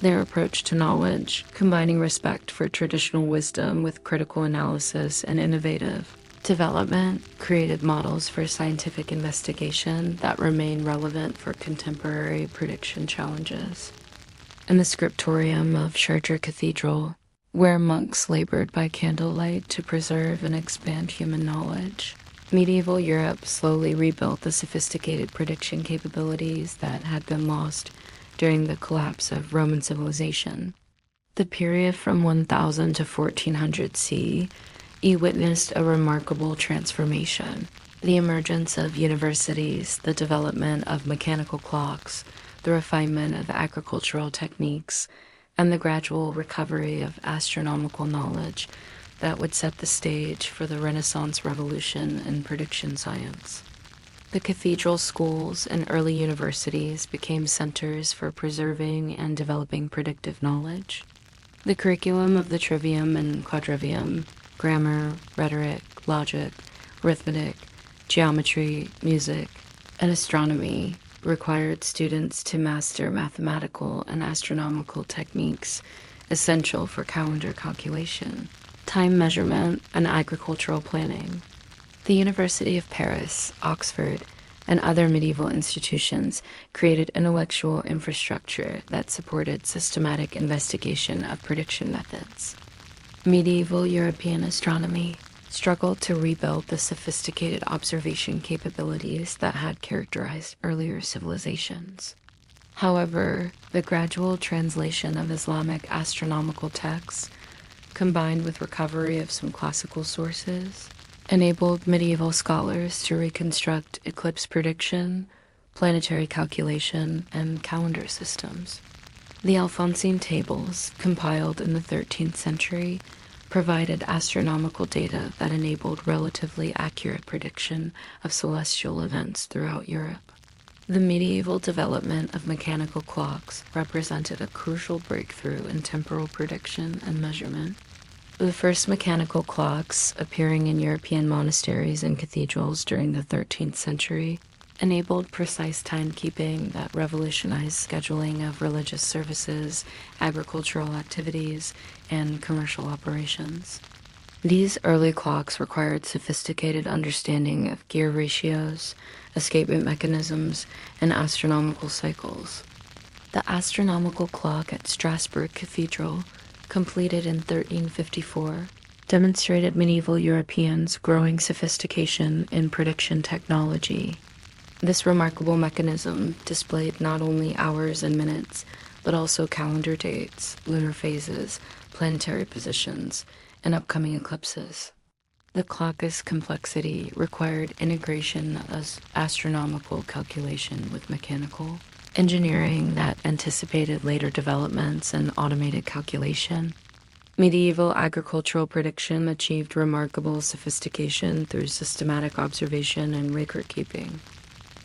Their approach to knowledge, combining respect for traditional wisdom with critical analysis and innovative development, created models for scientific investigation that remain relevant for contemporary prediction challenges. In the scriptorium of Sharjah Cathedral, where monks labored by candlelight to preserve and expand human knowledge, medieval Europe slowly rebuilt the sophisticated prediction capabilities that had been lost during the collapse of Roman civilization. The period from 1000 to 1400 CE witnessed a remarkable transformation. The emergence of universities, the development of mechanical clocks, the refinement of agricultural techniques, and the gradual recovery of astronomical knowledge that would set the stage for the Renaissance revolution in prediction science. The cathedral schools and early universities became centers for preserving and developing predictive knowledge. The curriculum of the trivium and quadrivium, grammar, rhetoric, logic, arithmetic, geometry, music, and astronomy required students to master mathematical and astronomical techniques essential for calendar calculation, time measurement, and agricultural planning. The University of Paris, Oxford, and other medieval institutions created intellectual infrastructure that supported systematic investigation of prediction methods. Medieval European astronomy struggled to rebuild the sophisticated observation capabilities that had characterized earlier civilizations. However, the gradual translation of Islamic astronomical texts, combined with recovery of some classical sources, enabled medieval scholars to reconstruct eclipse prediction, planetary calculation, and calendar systems. The Alphonsine tables, compiled in the 13th century, provided astronomical data that enabled relatively accurate prediction of celestial events throughout Europe. The medieval development of mechanical clocks represented a crucial breakthrough in temporal prediction and measurement. The first mechanical clocks, appearing in European monasteries and cathedrals during the 13th century, enabled precise timekeeping that revolutionized scheduling of religious services, agricultural activities, and commercial operations. These early clocks required sophisticated understanding of gear ratios, escapement mechanisms, and astronomical cycles. The astronomical clock at Strasbourg Cathedral, completed in 1354, demonstrated medieval Europeans' growing sophistication in prediction technology. This remarkable mechanism displayed not only hours and minutes, but also calendar dates, lunar phases, planetary positions, and upcoming eclipses. The clock's complexity required integration of astronomical calculation with mechanical engineering that anticipated later developments in automated calculation. Medieval agricultural prediction achieved remarkable sophistication through systematic observation and record keeping.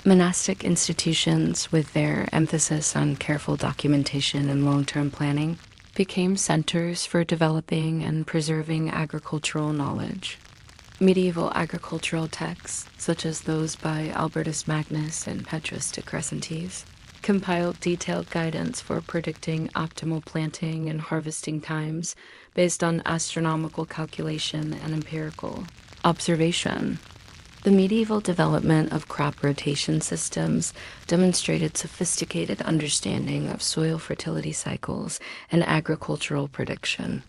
Monastic institutions, with their emphasis on careful documentation and long-term planning, became centers for developing and preserving agricultural knowledge. Medieval agricultural texts, such as those by Albertus Magnus and Petrus de Crescentes, compiled detailed guidance for predicting optimal planting and harvesting times based on astronomical calculation and empirical observation. The medieval development of crop rotation systems demonstrated sophisticated understanding of soil fertility cycles and agricultural prediction.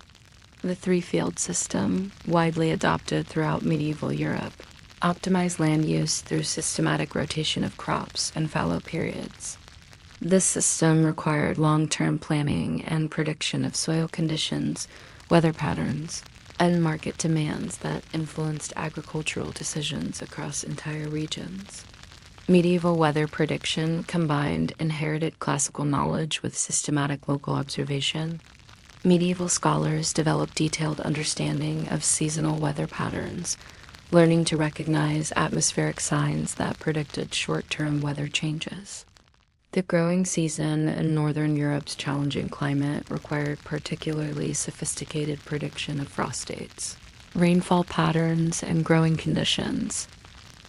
The three-field system, widely adopted throughout medieval Europe, optimized land use through systematic rotation of crops and fallow periods. This system required long-term planning and prediction of soil conditions, weather patterns, and market demands that influenced agricultural decisions across entire regions. Medieval weather prediction combined inherited classical knowledge with systematic local observation. Medieval scholars developed detailed understanding of seasonal weather patterns, learning to recognize atmospheric signs that predicted short-term weather changes. The growing season in Northern Europe's challenging climate required particularly sophisticated prediction of frost dates, rainfall patterns, and growing conditions.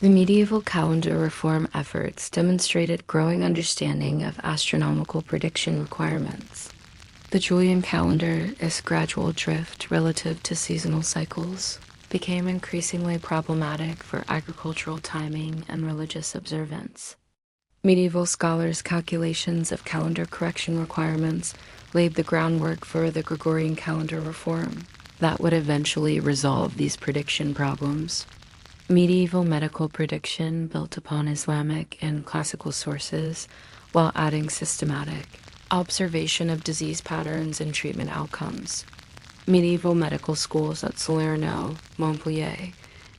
The medieval calendar reform efforts demonstrated growing understanding of astronomical prediction requirements. The Julian calendar, its gradual drift relative to seasonal cycles, became increasingly problematic for agricultural timing and religious observance. Medieval scholars' calculations of calendar correction requirements laid the groundwork for the Gregorian calendar reform that would eventually resolve these prediction problems. Medieval medical prediction built upon Islamic and classical sources while adding systematic observation of disease patterns and treatment outcomes. Medieval medical schools at Salerno, Montpellier,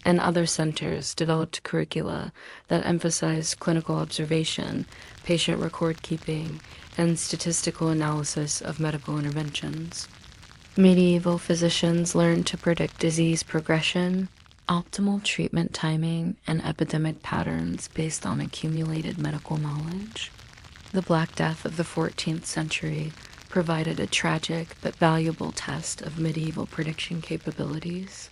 and other centers developed curricula that emphasized clinical observation, patient record keeping, and statistical analysis of medical interventions. Medieval physicians learned to predict disease progression, optimal treatment timing, and epidemic patterns based on accumulated medical knowledge. The Black Death of the 14th century provided a tragic but valuable test of medieval prediction capabilities.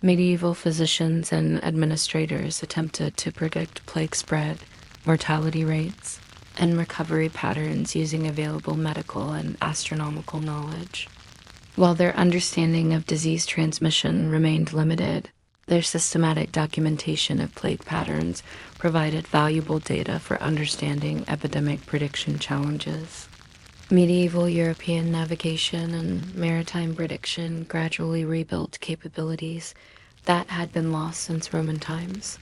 Medieval physicians and administrators attempted to predict plague spread, mortality rates, and recovery patterns using available medical and astronomical knowledge. While their understanding of disease transmission remained limited, their systematic documentation of plague patterns provided valuable data for understanding epidemic prediction challenges. Medieval European navigation and maritime prediction gradually rebuilt capabilities that had been lost since Roman times.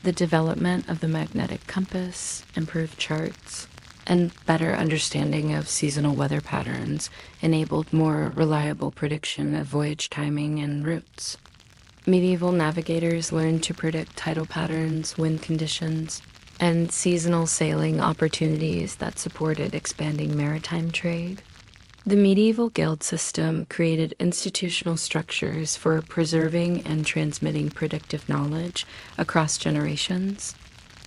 The development of the magnetic compass, improved charts, and better understanding of seasonal weather patterns enabled more reliable prediction of voyage timing and routes. Medieval navigators learned to predict tidal patterns, wind conditions, and seasonal sailing opportunities that supported expanding maritime trade. The medieval guild system created institutional structures for preserving and transmitting predictive knowledge across generations.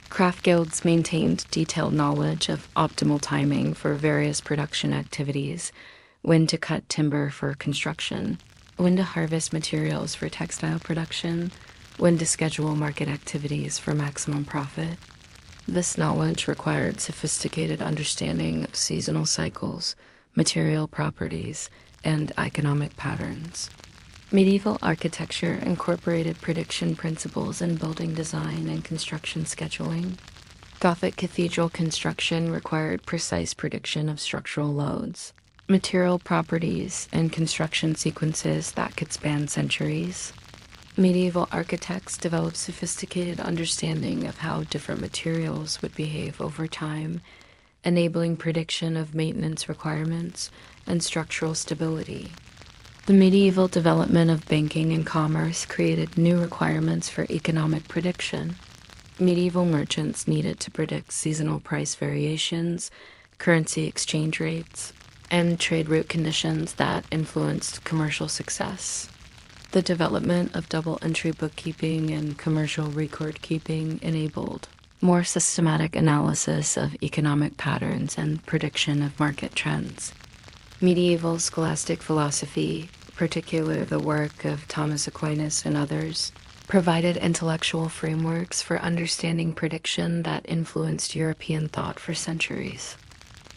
Craft guilds maintained detailed knowledge of optimal timing for various production activities, when to cut timber for construction, when to harvest materials for textile production, when to schedule market activities for maximum profit. This knowledge required sophisticated understanding of seasonal cycles, material properties, and economic patterns. Medieval architecture incorporated prediction principles in building design and construction scheduling. Gothic cathedral construction required precise prediction of structural loads, material properties, and construction sequences that could span centuries. Medieval architects developed sophisticated understanding of how different materials would behave over time, enabling prediction of maintenance requirements and structural stability. The medieval development of banking and commerce created new requirements for economic prediction. Medieval merchants needed to predict seasonal price variations, currency exchange rates, and trade route conditions that influenced commercial success. The development of double-entry bookkeeping and commercial record keeping enabled more systematic analysis of economic patterns and prediction of market trends. Medieval scholastic philosophy, particularly the work of Thomas Aquinas and others, provided intellectual frameworks for understanding prediction that influenced European thought for centuries.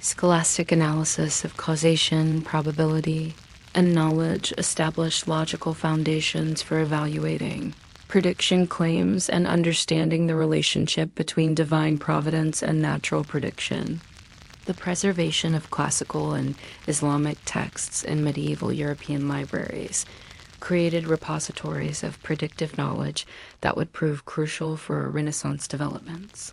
Scholastic analysis of causation, probability, and knowledge established logical foundations for evaluating prediction claims and understanding the relationship between divine providence and natural prediction. The preservation of classical and Islamic texts in medieval European libraries created repositories of predictive knowledge that would prove crucial for Renaissance developments.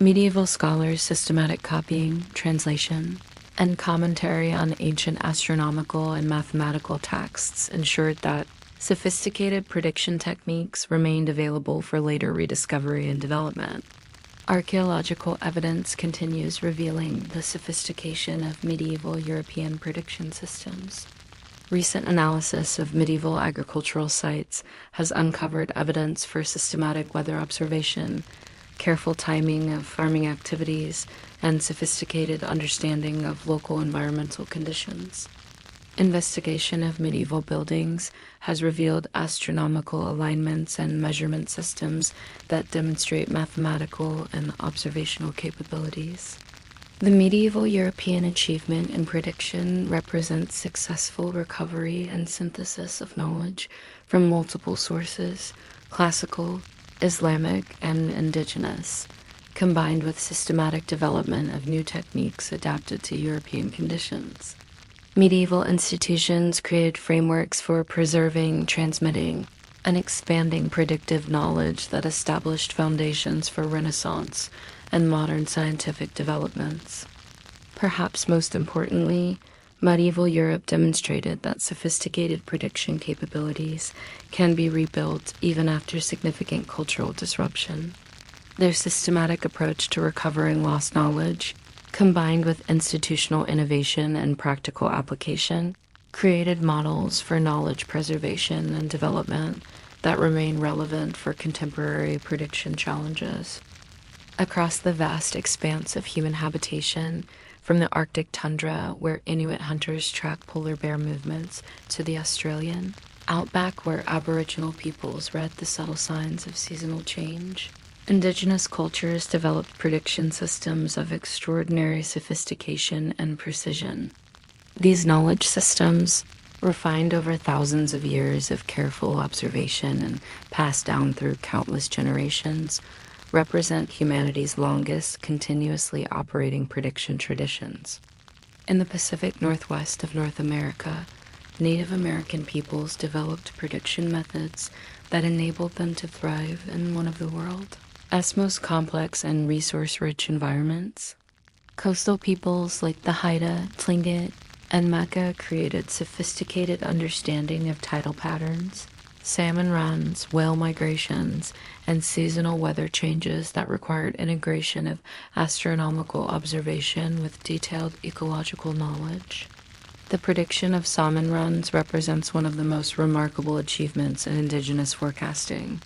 Medieval scholars' systematic copying, translation, and commentary on ancient astronomical and mathematical texts ensured that Sophisticated prediction techniques remained available for later rediscovery and development. Archaeological evidence continues revealing the sophistication of medieval European prediction systems. Recent analysis of medieval agricultural sites has uncovered evidence for systematic weather observation, careful timing of farming activities, and sophisticated understanding of local environmental conditions. Investigation of medieval buildings has revealed astronomical alignments and measurement systems that demonstrate mathematical and observational capabilities. The medieval European achievement in prediction represents successful recovery and synthesis of knowledge from multiple sources, classical, Islamic, and indigenous, combined with systematic development of new techniques adapted to European conditions. Medieval institutions created frameworks for preserving, transmitting, and expanding predictive knowledge that established foundations for Renaissance and modern scientific developments. Perhaps most importantly, medieval Europe demonstrated that sophisticated prediction capabilities can be rebuilt even after significant cultural disruption. Their systematic approach to recovering lost knowledge, combined with institutional innovation and practical application, created models for knowledge preservation and development that remain relevant for contemporary prediction challenges. Across the vast expanse of human habitation, from the Arctic tundra, where Inuit hunters track polar bear movements, to the Australian outback, where Aboriginal peoples read the subtle signs of seasonal change, indigenous cultures developed prediction systems of extraordinary sophistication and precision. These knowledge systems, refined over thousands of years of careful observation and passed down through countless generations, represent humanity's longest continuously operating prediction traditions. In the Pacific Northwest of North America, Native American peoples developed prediction methods that enabled them to thrive in one of the world's most complex and resource-rich environments. Coastal peoples like the Haida, Tlingit, and Maka created sophisticated understanding of tidal patterns, salmon runs, whale migrations, and seasonal weather changes that required integration of astronomical observation with detailed ecological knowledge. The prediction of salmon runs represents one of the most remarkable achievements in indigenous forecasting.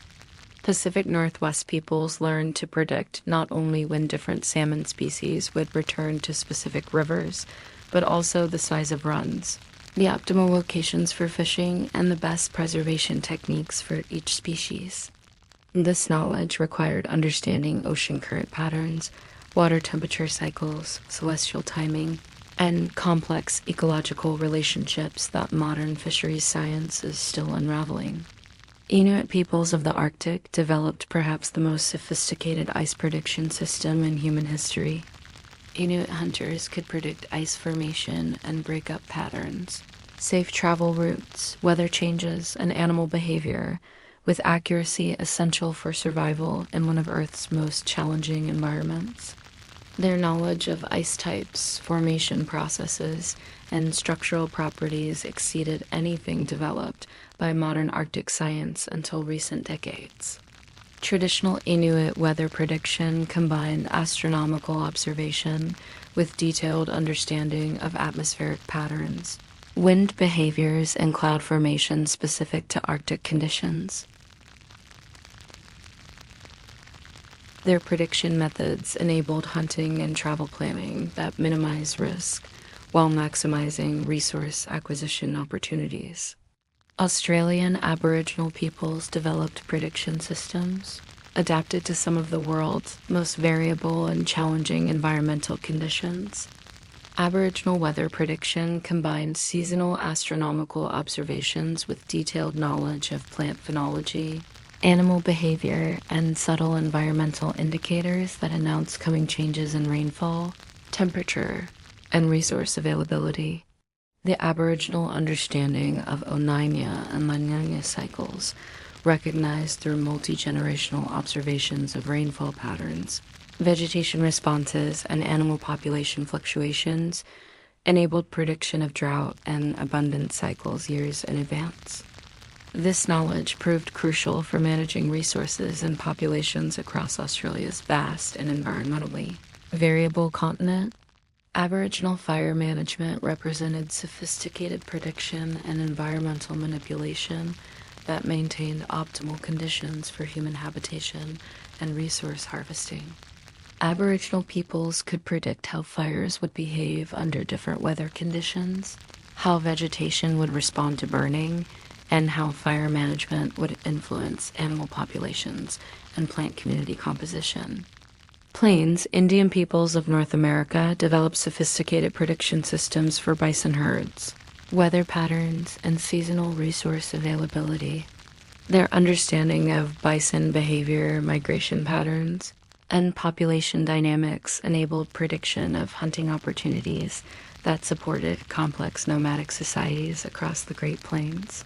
Pacific Northwest peoples learned to predict not only when different salmon species would return to specific rivers, but also the size of runs, the optimal locations for fishing, and the best preservation techniques for each species. This knowledge required understanding ocean current patterns, water temperature cycles, celestial timing, and complex ecological relationships that modern fisheries science is still unraveling. Inuit peoples of the Arctic developed perhaps the most sophisticated ice prediction system in human history. Inuit hunters could predict ice formation and breakup patterns, safe travel routes, weather changes, and animal behavior, with accuracy essential for survival in one of Earth's most challenging environments. Their knowledge of ice types, formation processes, and structural properties exceeded anything developed by modern Arctic science until recent decades. Traditional Inuit weather prediction combined astronomical observation with detailed understanding of atmospheric patterns, wind behaviors, and cloud formation specific to Arctic conditions. Their prediction methods enabled hunting and travel planning that minimize risk while maximizing resource acquisition opportunities. Australian Aboriginal peoples developed prediction systems adapted to some of the world's most variable and challenging environmental conditions. Aboriginal weather prediction combined seasonal astronomical observations with detailed knowledge of plant phenology, animal behavior, and subtle environmental indicators that announce coming changes in rainfall, temperature, and resource availability. The Aboriginal understanding of Onainia and La Niña cycles, recognized through multi-generational observations of rainfall patterns, vegetation responses, and animal population fluctuations, enabled prediction of drought and abundance cycles years in advance. This knowledge proved crucial for managing resources and populations across Australia's vast and environmentally variable continent. Aboriginal fire management represented sophisticated prediction and environmental manipulation that maintained optimal conditions for human habitation and resource harvesting. Aboriginal peoples could predict how fires would behave under different weather conditions, how vegetation would respond to burning, and how fire management would influence animal populations and plant community composition. Plains, Indian peoples of North America developed sophisticated prediction systems for bison herds, weather patterns, and seasonal resource availability. Their understanding of bison behavior, migration patterns, and population dynamics enabled prediction of hunting opportunities that supported complex nomadic societies across the Great Plains.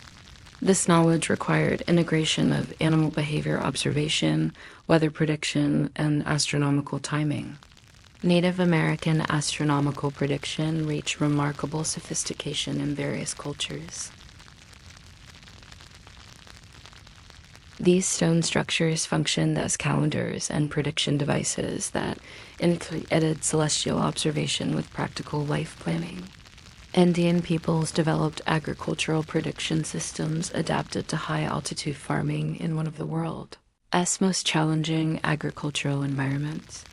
This knowledge required integration of animal behavior observation, weather prediction, and astronomical timing. Native American astronomical prediction reached remarkable sophistication in various cultures. These stone structures functioned as calendars and prediction devices that integrated celestial observation with practical life planning. Indian peoples developed agricultural prediction systems adapted to high-altitude farming in one of the world's most challenging agricultural environments.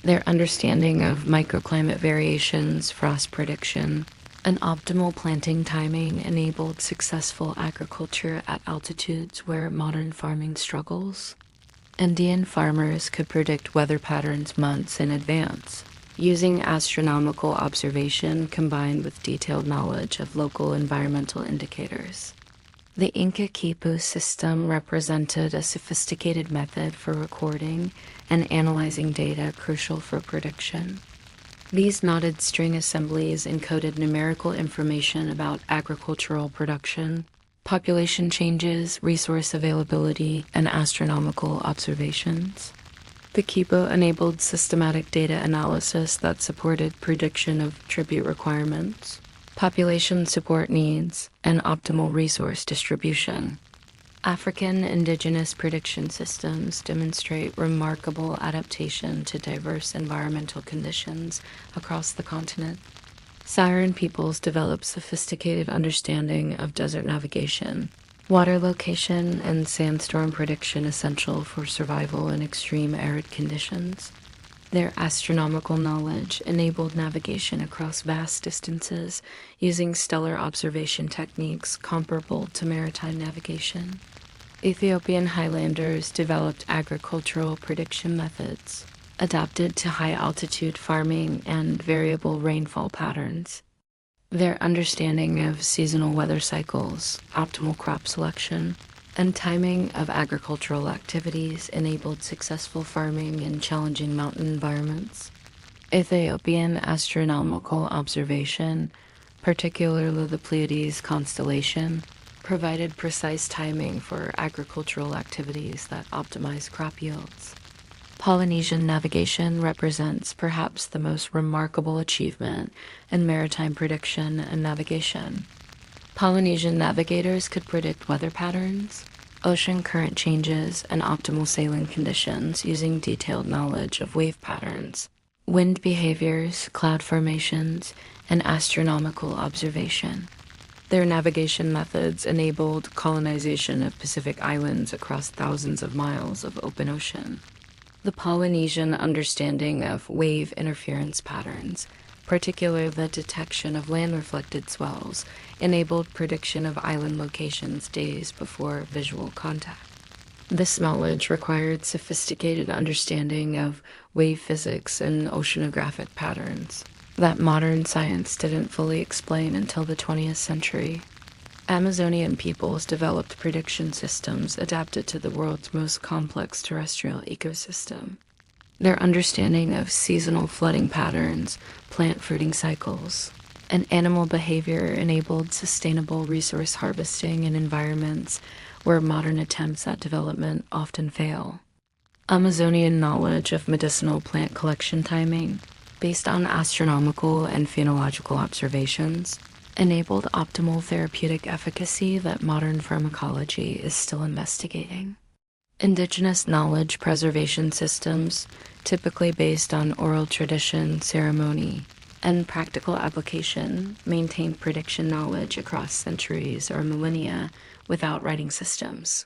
Their understanding of microclimate variations, frost prediction, and optimal planting timing enabled successful agriculture at altitudes where modern farming struggles. Indian farmers could predict weather patterns months in advance, using astronomical observation combined with detailed knowledge of local environmental indicators. The Inca Quipu system represented a sophisticated method for recording and analyzing data crucial for prediction. These knotted string assemblies encoded numerical information about agricultural production, population changes, resource availability, and astronomical observations. The Quipu enabled systematic data analysis that supported prediction of tribute requirements, population support needs, and optimal resource distribution. African indigenous prediction systems demonstrate remarkable adaptation to diverse environmental conditions across the continent. Saharan peoples developed sophisticated understanding of desert navigation, water location, and sandstorm prediction essential for survival in extreme arid conditions. Their astronomical knowledge enabled navigation across vast distances using stellar observation techniques comparable to maritime navigation. Ethiopian highlanders developed agricultural prediction methods adapted to high-altitude farming and variable rainfall patterns. Their understanding of seasonal weather cycles, optimal crop selection, and timing of agricultural activities enabled successful farming in challenging mountain environments. Ethiopian astronomical observation, particularly the Pleiades constellation, provided precise timing for agricultural activities that optimize crop yields. Polynesian navigation represents perhaps the most remarkable achievement in maritime prediction and navigation. Polynesian navigators could predict weather patterns, ocean current changes, and optimal sailing conditions using detailed knowledge of wave patterns, wind behaviors, cloud formations, and astronomical observation. Their navigation methods enabled colonization of Pacific islands across thousands of miles of open ocean. The Polynesian understanding of wave interference patterns, particularly the detection of land-reflected swells, enabled prediction of island locations days before visual contact. This knowledge required sophisticated understanding of wave physics and oceanographic patterns that modern science didn't fully explain until the 20th century. Amazonian peoples developed prediction systems adapted to the world's most complex terrestrial ecosystem. Their understanding of seasonal flooding patterns, plant fruiting cycles, and animal behavior enabled sustainable resource harvesting in environments where modern attempts at development often fail. Amazonian knowledge of medicinal plant collection timing, based on astronomical and phenological observations, enabled optimal therapeutic efficacy that modern pharmacology is still investigating. Indigenous knowledge preservation systems, typically based on oral tradition, ceremony, and practical application, maintain prediction knowledge across centuries or millennia without writing systems.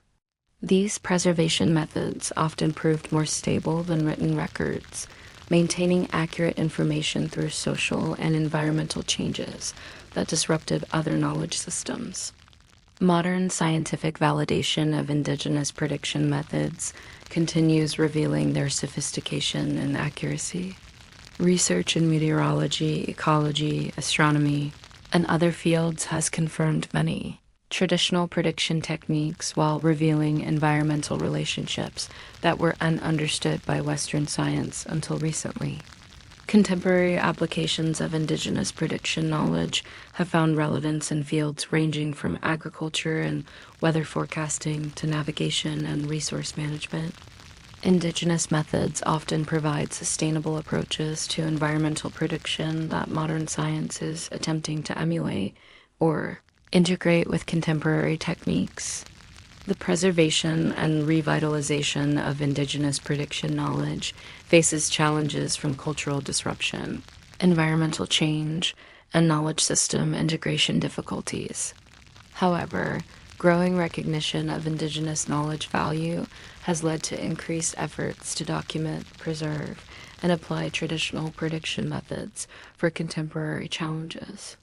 These preservation methods often proved more stable than written records, maintaining accurate information through social and environmental changes that disrupted other knowledge systems. Modern scientific validation of indigenous prediction methods continues revealing their sophistication and accuracy. Research in meteorology, ecology, astronomy, and other fields has confirmed many traditional prediction techniques while revealing environmental relationships that were ununderstood by Western science until recently. Contemporary applications of indigenous prediction knowledge have found relevance in fields ranging from agriculture and weather forecasting to navigation and resource management. Indigenous methods often provide sustainable approaches to environmental prediction that modern science is attempting to emulate or integrate with contemporary techniques. The preservation and revitalization of indigenous prediction knowledge faces challenges from cultural disruption, environmental change, and knowledge system integration difficulties. However, growing recognition of indigenous knowledge value has led to increased efforts to document, preserve, and apply traditional prediction methods for contemporary challenges.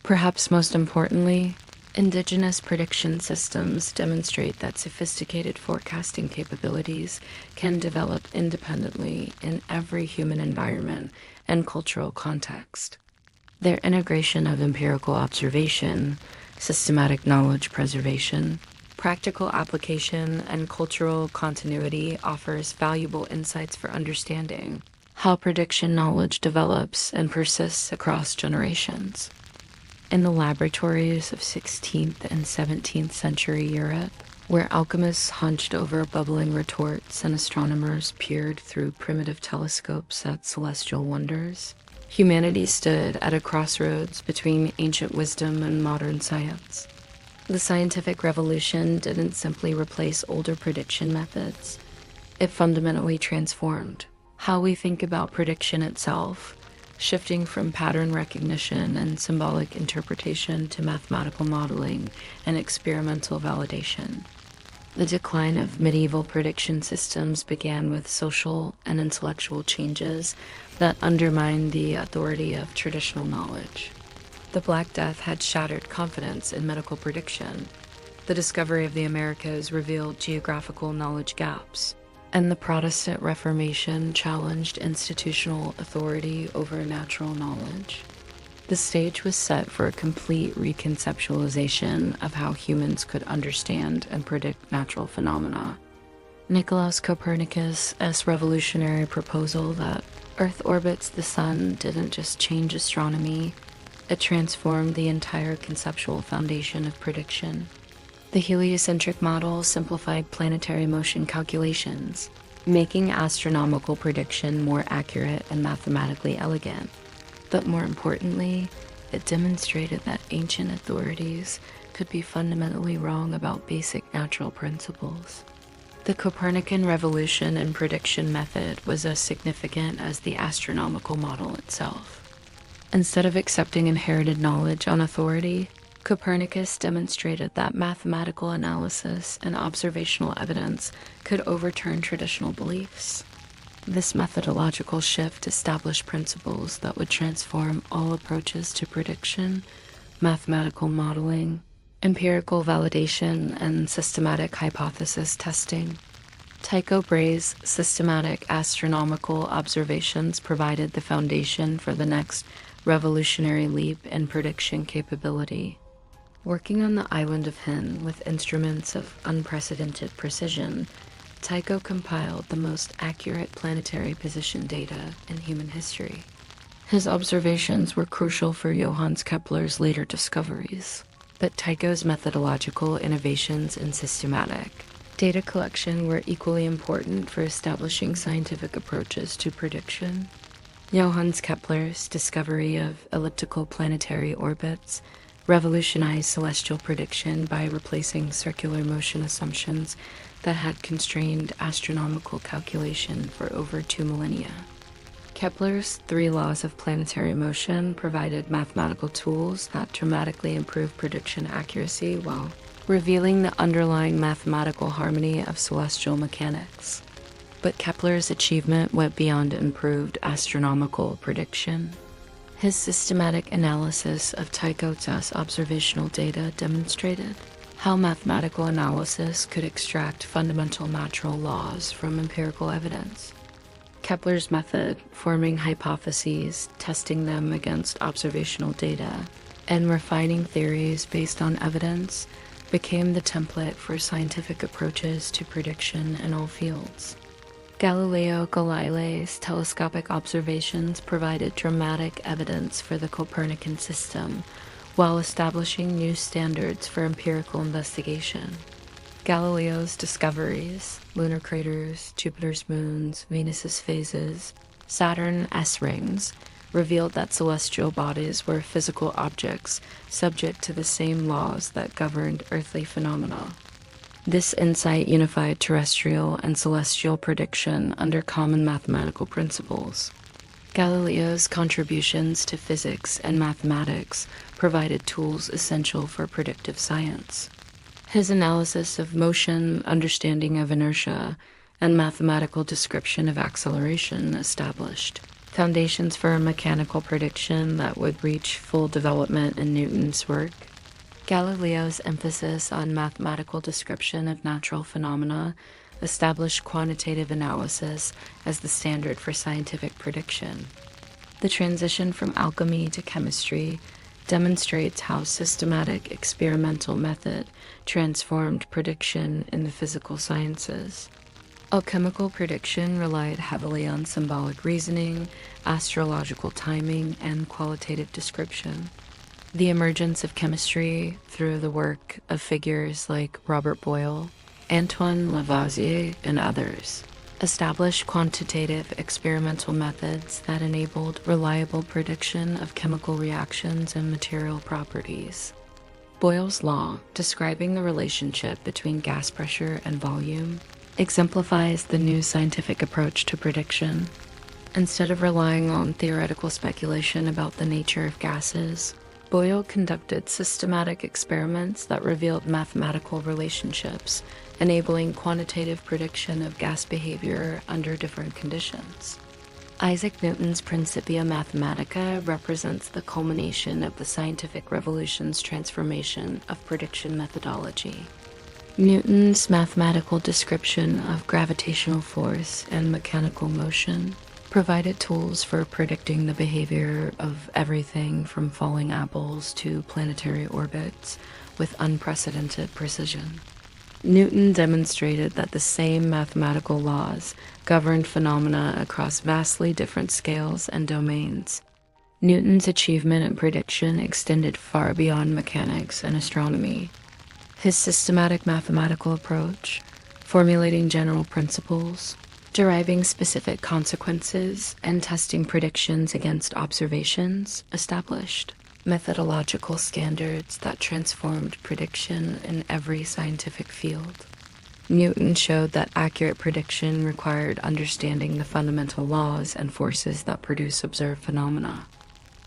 Perhaps most importantly, indigenous prediction systems demonstrate that sophisticated forecasting capabilities can develop independently in every human environment and cultural context. Their integration of empirical observation, systematic knowledge preservation, practical application, and cultural continuity offers valuable insights for understanding how prediction knowledge develops and persists across generations. In the laboratories of 16th and 17th century Europe, where alchemists hunched over bubbling retorts and astronomers peered through primitive telescopes at celestial wonders, humanity stood at a crossroads between ancient wisdom and modern science. The scientific revolution didn't simply replace older prediction methods. It fundamentally transformed how we think about prediction itself, shifting from pattern recognition and symbolic interpretation to mathematical modeling and experimental validation. The decline of medieval prediction systems began with social and intellectual changes that undermined the authority of traditional knowledge. The Black Death had shattered confidence in medical prediction. The discovery of the Americas revealed geographical knowledge gaps, and the Protestant Reformation challenged institutional authority over natural knowledge. The stage was set for a complete reconceptualization of how humans could understand and predict natural phenomena. Nicolaus Copernicus' revolutionary proposal that Earth orbits the sun didn't just change astronomy, it transformed the entire conceptual foundation of prediction. The heliocentric model simplified planetary motion calculations, making astronomical prediction more accurate and mathematically elegant. But more importantly, it demonstrated that ancient authorities could be fundamentally wrong about basic natural principles. The Copernican revolution in prediction method was as significant as the astronomical model itself. Instead of accepting inherited knowledge on authority, Copernicus demonstrated that mathematical analysis and observational evidence could overturn traditional beliefs. This methodological shift established principles that would transform all approaches to prediction, mathematical modeling, empirical validation, and systematic hypothesis testing. Tycho Brahe's systematic astronomical observations provided the foundation for the next revolutionary leap in prediction capability. Working on the island of Hinn with instruments of unprecedented precision, Tycho compiled the most accurate planetary position data in human history. His observations were crucial for Johannes Kepler's later discoveries, but Tycho's methodological innovations in systematic data collection were equally important for establishing scientific approaches to prediction. Johannes Kepler's discovery of elliptical planetary orbits revolutionized celestial prediction by replacing circular motion assumptions that had constrained astronomical calculation for over 2 millennia. Kepler's 3 laws of planetary motion provided mathematical tools that dramatically improved prediction accuracy while revealing the underlying mathematical harmony of celestial mechanics. But Kepler's achievement went beyond improved astronomical prediction. His systematic analysis of Tycho's observational data demonstrated how mathematical analysis could extract fundamental natural laws from empirical evidence. Kepler's method, forming hypotheses, testing them against observational data, and refining theories based on evidence, became the template for scientific approaches to prediction in all fields. Galileo Galilei's telescopic observations provided dramatic evidence for the Copernican system, while establishing new standards for empirical investigation. Galileo's discoveries, lunar craters, Jupiter's moons, Venus's phases, Saturn's S-rings, revealed that celestial bodies were physical objects subject to the same laws that governed earthly phenomena. This insight unified terrestrial and celestial prediction under common mathematical principles. Galileo's contributions to physics and mathematics provided tools essential for predictive science. His analysis of motion, understanding of inertia, and mathematical description of acceleration established foundations for a mechanical prediction that would reach full development in Newton's work. Galileo's emphasis on mathematical description of natural phenomena established quantitative analysis as the standard for scientific prediction. The transition from alchemy to chemistry demonstrates how systematic experimental method transformed prediction in the physical sciences. Alchemical prediction relied heavily on symbolic reasoning, astrological timing, and qualitative description. The emergence of chemistry through the work of figures like Robert Boyle, Antoine Lavoisier, and others established quantitative experimental methods that enabled reliable prediction of chemical reactions and material properties. Boyle's law, describing the relationship between gas pressure and volume, exemplifies the new scientific approach to prediction. Instead of relying on theoretical speculation about the nature of gases, Boyle conducted systematic experiments that revealed mathematical relationships, enabling quantitative prediction of gas behavior under different conditions. Isaac Newton's Principia Mathematica represents the culmination of the scientific revolution's transformation of prediction methodology. Newton's mathematical description of gravitational force and mechanical motion provided tools for predicting the behavior of everything from falling apples to planetary orbits with unprecedented precision. Newton demonstrated that the same mathematical laws governed phenomena across vastly different scales and domains. Newton's achievement in prediction extended far beyond mechanics and astronomy. His systematic mathematical approach, formulating general principles, deriving specific consequences, and testing predictions against observations, established methodological standards that transformed prediction in every scientific field. Newton showed that accurate prediction required understanding the fundamental laws and forces that produce observed phenomena.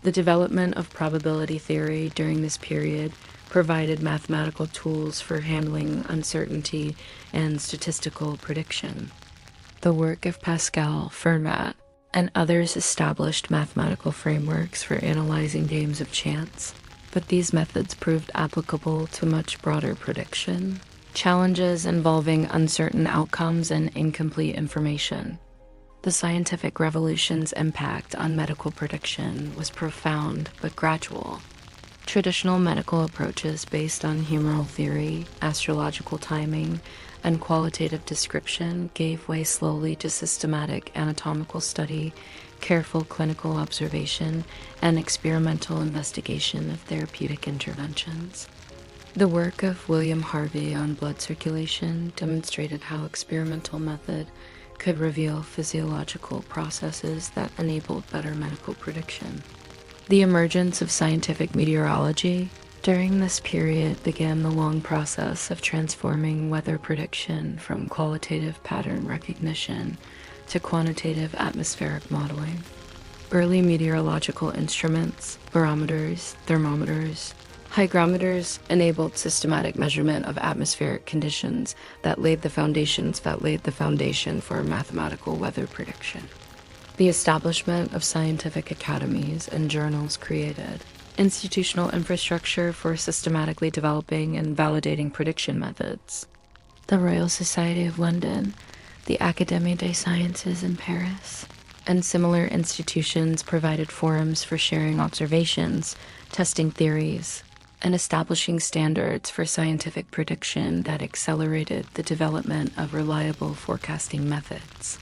The development of probability theory during this period provided mathematical tools for handling uncertainty and statistical prediction. The work of Pascal, Fermat, and others established mathematical frameworks for analyzing games of chance, but these methods proved applicable to much broader prediction, challenges involving uncertain outcomes and incomplete information. The scientific revolution's impact on medical prediction was profound but gradual. Traditional medical approaches based on humoral theory, astrological timing, and qualitative description gave way slowly to systematic anatomical study, careful clinical observation, and experimental investigation of therapeutic interventions. The work of William Harvey on blood circulation demonstrated how experimental method could reveal physiological processes that enabled better medical prediction. The emergence of scientific meteorology, During this period began the long process of transforming weather prediction from qualitative pattern recognition to quantitative atmospheric modeling. Early meteorological instruments, barometers, thermometers, hygrometers enabled systematic measurement of atmospheric conditions that laid the foundation for mathematical weather prediction. The establishment of scientific academies and journals created institutional infrastructure for systematically developing and validating prediction methods. The Royal Society of London, the Académie des Sciences in Paris, and similar institutions provided forums for sharing observations, testing theories, and establishing standards for scientific prediction that accelerated the development of reliable forecasting methods.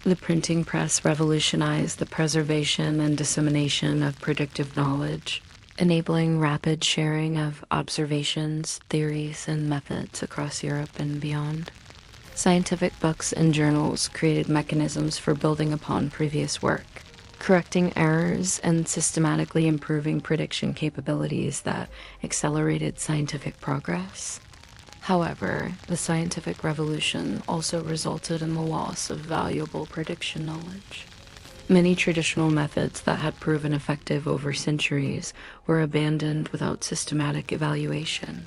The printing press revolutionized the preservation and dissemination of predictive knowledge, enabling rapid sharing of observations, theories, and methods across Europe and beyond. Scientific books and journals created mechanisms for building upon previous work, correcting errors and systematically improving prediction capabilities that accelerated scientific progress. However, the scientific revolution also resulted in the loss of valuable prediction knowledge. Many traditional methods that had proven effective over centuries were abandoned without systematic evaluation.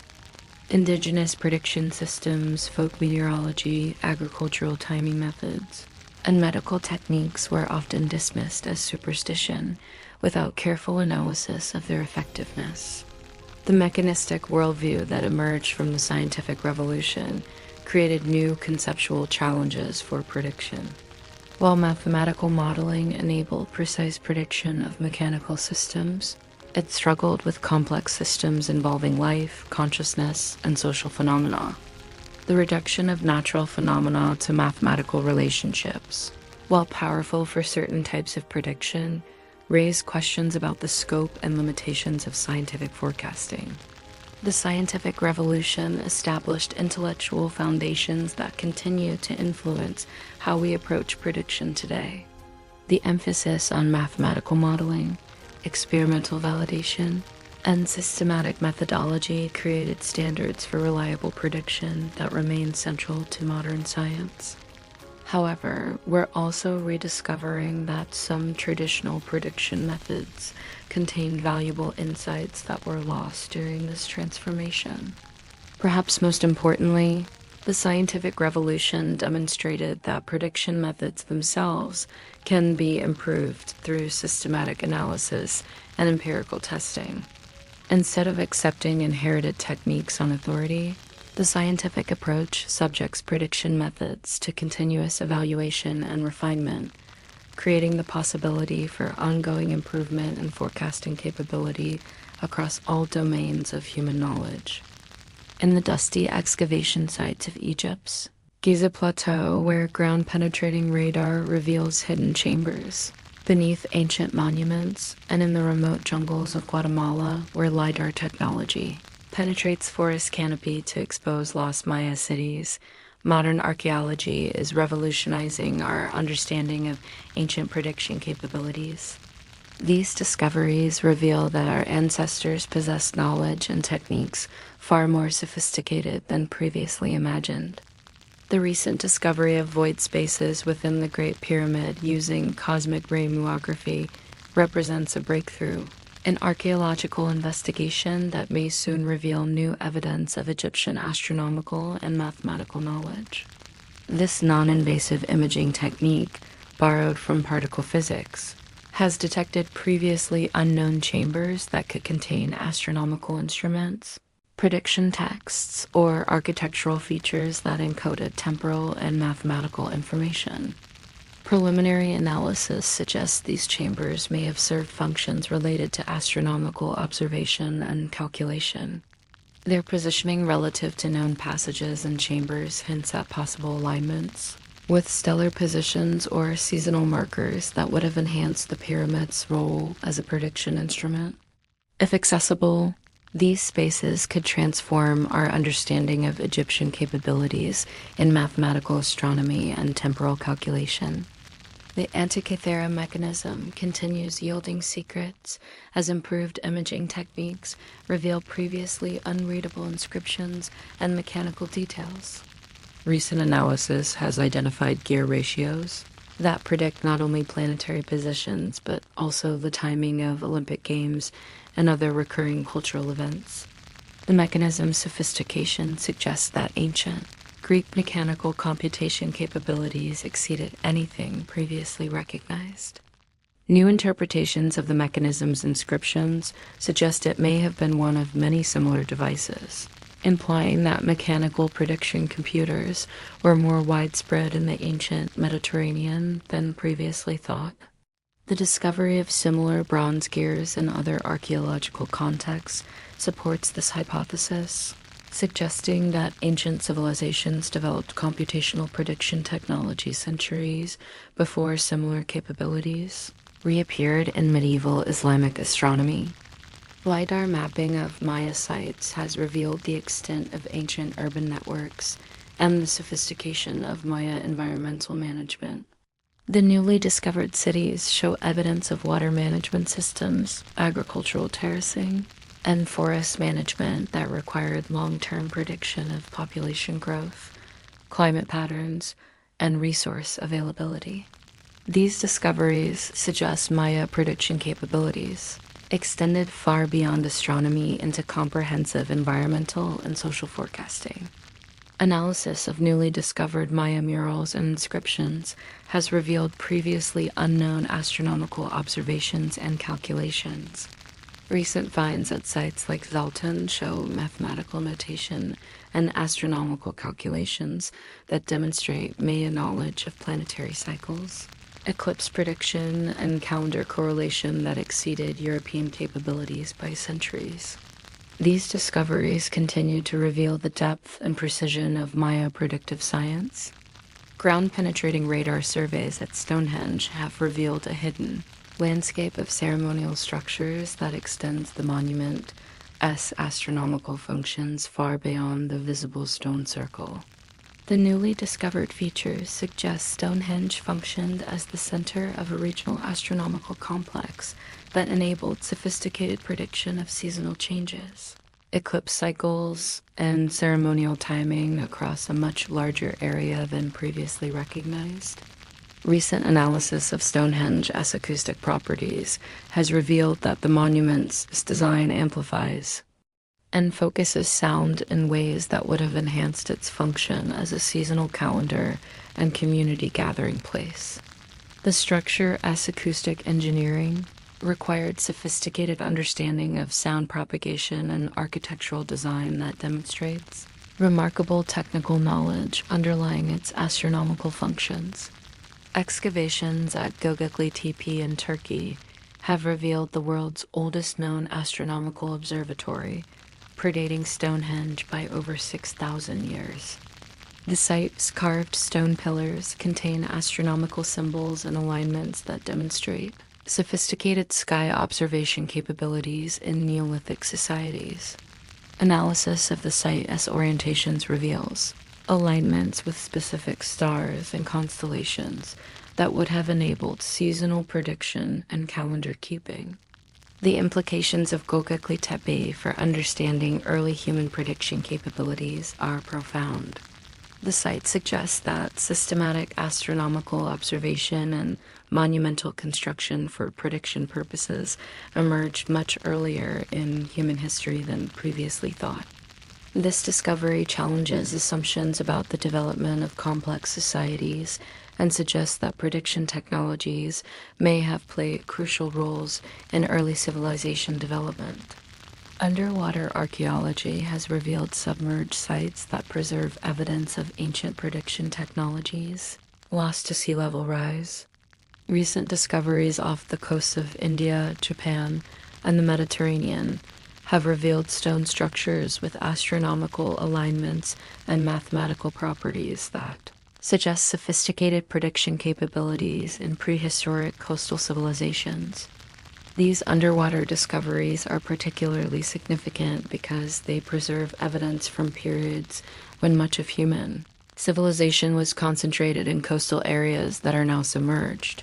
Indigenous prediction systems, folk meteorology, agricultural timing methods, and medical techniques were often dismissed as superstition without careful analysis of their effectiveness. The mechanistic worldview that emerged from the scientific revolution created new conceptual challenges for prediction. While mathematical modeling enabled precise prediction of mechanical systems, it struggled with complex systems involving life, consciousness, and social phenomena. The reduction of natural phenomena to mathematical relationships, while powerful for certain types of prediction, raised questions about the scope and limitations of scientific forecasting. The scientific revolution established intellectual foundations that continue to influence how we approach prediction today. The emphasis on mathematical modeling, experimental validation, and systematic methodology created standards for reliable prediction that remain central to modern science. However, we're also rediscovering that some traditional prediction methods contain valuable insights that were lost during this transformation. Perhaps most importantly, the scientific revolution demonstrated that prediction methods themselves can be improved through systematic analysis and empirical testing. Instead of accepting inherited techniques on authority, the scientific approach subjects prediction methods to continuous evaluation and refinement, creating the possibility for ongoing improvement in forecasting capability across all domains of human knowledge. In the dusty excavation sites of Egypt's Giza Plateau, where ground-penetrating radar reveals hidden chambers, beneath ancient monuments, and in the remote jungles of Guatemala, where LiDAR technology penetrates forest canopy to expose lost Maya cities, modern archaeology is revolutionizing our understanding of ancient prediction capabilities. These discoveries reveal that our ancestors possessed knowledge and techniques far more sophisticated than previously imagined. The recent discovery of void spaces within the Great Pyramid using cosmic ray muography represents a breakthrough, an archaeological investigation that may soon reveal new evidence of Egyptian astronomical and mathematical knowledge. This non-invasive imaging technique, borrowed from particle physics, has detected previously unknown chambers that could contain astronomical instruments, prediction texts, or architectural features that encoded temporal and mathematical information. Preliminary analysis suggests these chambers may have served functions related to astronomical observation and calculation. Their positioning relative to known passages and chambers hints at possible alignments with stellar positions or seasonal markers that would have enhanced the pyramid's role as a prediction instrument. If accessible, these spaces could transform our understanding of Egyptian capabilities in mathematical astronomy and temporal calculation. The Antikythera mechanism continues yielding secrets as improved imaging techniques reveal previously unreadable inscriptions and mechanical details. Recent analysis has identified gear ratios that predict not only planetary positions, but also the timing of Olympic Games and other recurring cultural events. The mechanism's sophistication suggests that ancient Greek mechanical computation capabilities exceeded anything previously recognized. New interpretations of the mechanism's inscriptions suggest it may have been one of many similar devices, implying that mechanical prediction computers were more widespread in the ancient Mediterranean than previously thought. The discovery of similar bronze gears in other archaeological contexts supports this hypothesis, suggesting that ancient civilizations developed computational prediction technology centuries before similar capabilities reappeared in medieval Islamic astronomy. LiDAR mapping of Maya sites has revealed the extent of ancient urban networks and the sophistication of Maya environmental management. The newly discovered cities show evidence of water management systems, agricultural terracing, and forest management that required long-term prediction of population growth, climate patterns, and resource availability. These discoveries suggest Maya prediction capabilities extended far beyond astronomy into comprehensive environmental and social forecasting. Analysis of newly discovered Maya murals and inscriptions has revealed previously unknown astronomical observations and calculations. Recent finds at sites like Zaltan show mathematical notation and astronomical calculations that demonstrate Maya knowledge of planetary cycles, eclipse prediction, and calendar correlation that exceeded European capabilities by centuries. These discoveries continue to reveal the depth and precision of Maya predictive science. Ground-penetrating radar surveys at Stonehenge have revealed a hidden landscape of ceremonial structures that extends the monument's astronomical functions far beyond the visible stone circle. The newly discovered features suggest Stonehenge functioned as the center of a regional astronomical complex that enabled sophisticated prediction of seasonal changes, eclipse cycles, and ceremonial timing across a much larger area than previously recognized. Recent analysis of Stonehenge's acoustic properties has revealed that the monument's design amplifies and focuses sound in ways that would have enhanced its function as a seasonal calendar and community gathering place. The structure's acoustic engineering required sophisticated understanding of sound propagation and architectural design that demonstrates remarkable technical knowledge underlying its astronomical functions. Excavations at Göbekli Tepe in Turkey have revealed the world's oldest known astronomical observatory, predating Stonehenge by over 6,000 years. The site's carved stone pillars contain astronomical symbols and alignments that demonstrate sophisticated sky observation capabilities in Neolithic societies. Analysis of the site's orientations reveals alignments with specific stars and constellations that would have enabled seasonal prediction and calendar keeping. The implications of Göbekli Tepe for understanding early human prediction capabilities are profound. The site suggests that systematic astronomical observation and monumental construction for prediction purposes emerged much earlier in human history than previously thought. This discovery challenges assumptions about the development of complex societies and suggests that prediction technologies may have played crucial roles in early civilization development. Underwater archaeology has revealed submerged sites that preserve evidence of ancient prediction technologies lost to sea level rise. Recent discoveries off the coasts of India, Japan, and the Mediterranean have revealed stone structures with astronomical alignments and mathematical properties that suggest sophisticated prediction capabilities in prehistoric coastal civilizations. These underwater discoveries are particularly significant because they preserve evidence from periods when much of human Civilization was concentrated in coastal areas that are now submerged.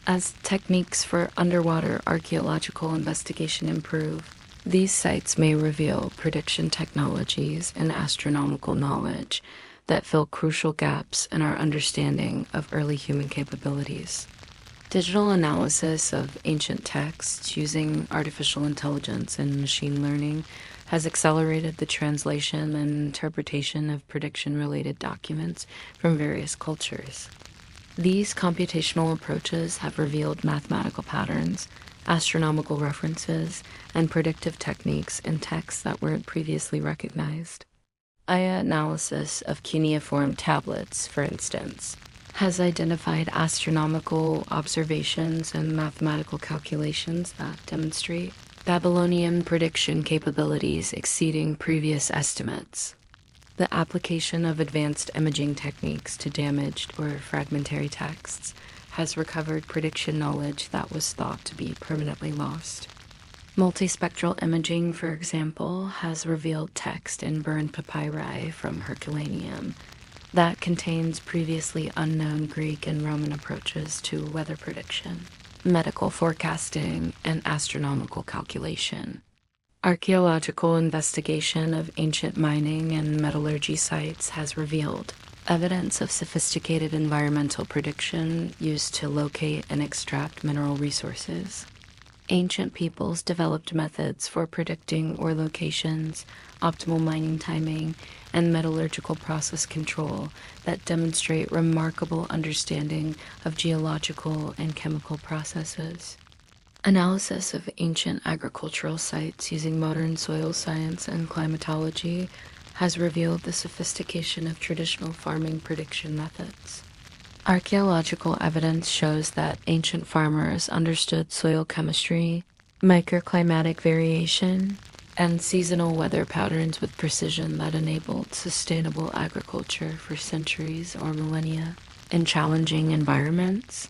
As techniques for underwater archaeological investigation improve, these sites may reveal prediction technologies and astronomical knowledge that fill crucial gaps in our understanding of early human capabilities. Digital analysis of ancient texts using artificial intelligence and machine learning has accelerated the translation and interpretation of prediction-related documents from various cultures. These computational approaches have revealed mathematical patterns, astronomical references, and predictive techniques in texts that weren't previously recognized. Aya analysis of cuneiform tablets, for instance, has identified astronomical observations and mathematical calculations that demonstrate Babylonian prediction capabilities exceeding previous estimates. The application of advanced imaging techniques to damaged or fragmentary texts has recovered prediction knowledge that was thought to be permanently lost. Multispectral imaging, for example, has revealed text in burned papyri from Herculaneum that contains previously unknown Greek and Roman approaches to weather prediction, medical forecasting, and astronomical calculation. Archaeological investigation of ancient mining and metallurgy sites has revealed evidence of sophisticated environmental prediction used to locate and extract mineral resources. Ancient peoples developed methods for predicting ore locations, optimal mining timing, and metallurgical process control that demonstrate remarkable understanding of geological and chemical processes. Analysis of ancient agricultural sites using modern soil science and climatology has revealed the sophistication of traditional farming prediction methods. Archaeological evidence shows that ancient farmers understood soil chemistry, microclimatic variation, and seasonal weather patterns with precision that enabled sustainable agriculture for centuries or millennia in challenging environments.